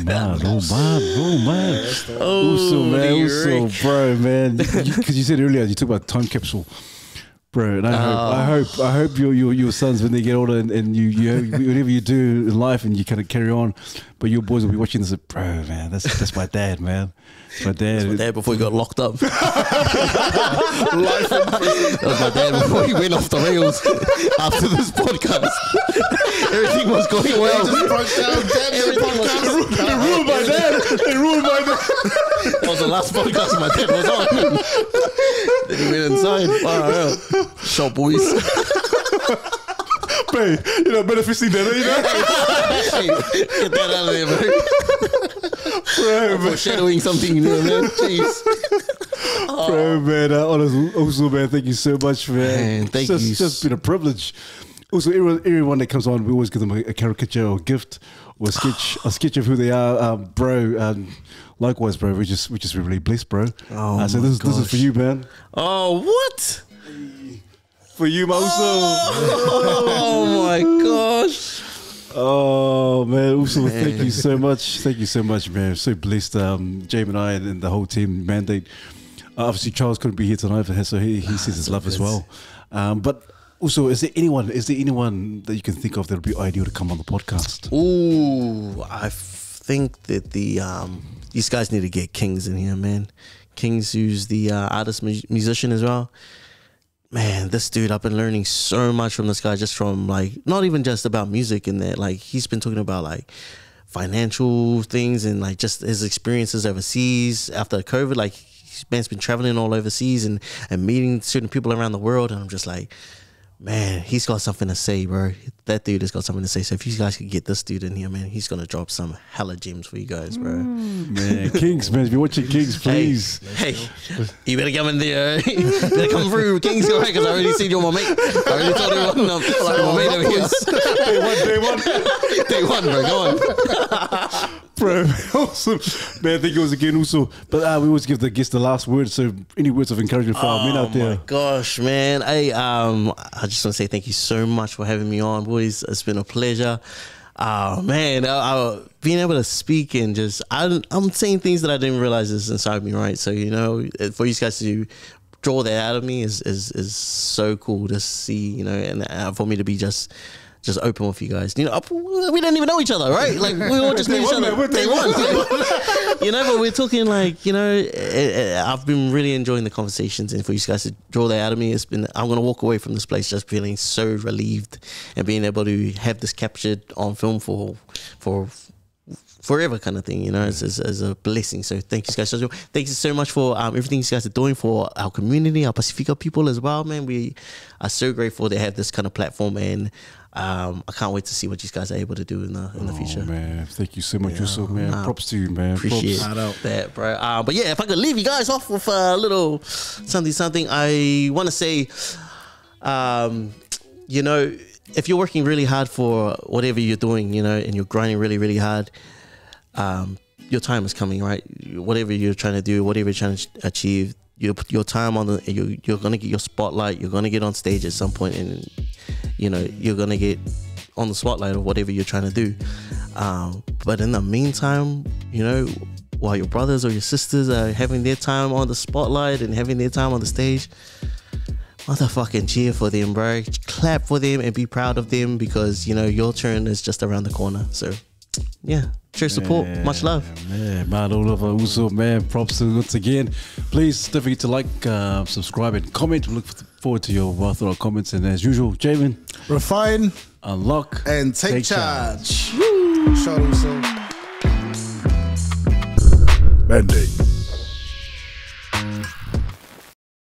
Man, oh man. Also, man, bro, man. Because you said earlier, you talked about time capsule, bro. And I hope your sons, when they get older and you whatever you do in life and you kind of carry on, but your boys will be watching this. Like, bro, man, that's my dad, man. My dad. That's my dad before he got locked up. That was my dad before he went off the rails after this podcast. Everything was going well. They ruined my dad. That was the last podcast my dad was on. Then he went inside. Wow, yeah. Shop boys. Bro, you know, benefiting that, you know? Hey, get that out of there, bro. Bro, man. Foreshadowing something new, man. Jeez. Bro, man, also, man, thank you so much, man. Thank you. It's just been a privilege. Also, everyone that comes on, we always give them a caricature or gift or a sketch of who they are, bro. Likewise, bro, we're just really blessed, bro. Oh, so this is for you, man. Oh, what? For you, Mauso. Oh my gosh. Oh man, also thank you so much, man. I'm so blessed. James and I and the whole team, Mandate. Obviously, Charles couldn't be here tonight, so he says his love as well. But also, is there anyone that you can think of that would be ideal to come on the podcast? Ooh, I think that these guys need to get Kings in here, man. Kings, who's the artist musician as well. Man, this dude, I've been learning so much from this guy, just from like, not even just about music and that, like he's been talking about like financial things and like just his experiences overseas after COVID. Like, man's been traveling all overseas and meeting certain people around the world, and I'm just like, man, he's got something to say, bro. That dude has got something to say. So if you guys could get this dude in here, man, he's gonna drop some hella gems for you guys, bro. Man, Kings, man, if you're watching Kings, please. Hey, you better come in there. You better come through, Kings, all right? Because I already seen you on my mate. I already told everyone my mate over here. Day one, bro. Go on. Bro, awesome. Man, thank you once again also. But we always give the guests the last word, so any words of encouragement for our men out there? Oh my gosh, man. Hey, I just want to say thank you so much for having me on, boys. It's been a pleasure. Man, being able to speak and just, I'm saying things that I didn't realize is inside me, right? So, you know, for you guys to draw that out of me is so cool to see, you know, and for me to be just open with you guys. You know, we don't even know each other, right? Like, we all just know each other. Day one. You know, but we're talking like, you know, I've been really enjoying the conversations, and for you guys to draw that out of me, I'm going to walk away from this place just feeling so relieved and being able to have this captured on film for forever kind of thing, you know, as a blessing. So thank you guys. Thank you so much for everything you guys are doing for our community, our Pacifica people as well, man. We are so grateful to have this kind of platform, and I can't wait to see what you guys are able to do in the future. Man, thank you so much, also, man. Props to you, man. Appreciate that, bro. But yeah, if I could leave you guys off with a little something, I want to say, you know, if you're working really hard for whatever you're doing, you know, and you're grinding really, really hard, your time is coming, right? Whatever you're trying to do, whatever you're trying to achieve, your time on you're gonna get your spotlight. You're gonna get on stage at some point, and you know you're gonna get on the spotlight of whatever you're trying to do. But in the meantime, you know, while your brothers or your sisters are having their time on the spotlight and having their time on the stage, motherfucking cheer for them, bro. Clap for them and be proud of them, because you know your turn is just around the corner. So yeah, share support, much love. Man, all over also, man. Props to once again. Please don't forget to like, subscribe, and comment. Look forward to your thought comments. And as usual, Jamin, refine, unlock, and take charge. Shout out, Mandate.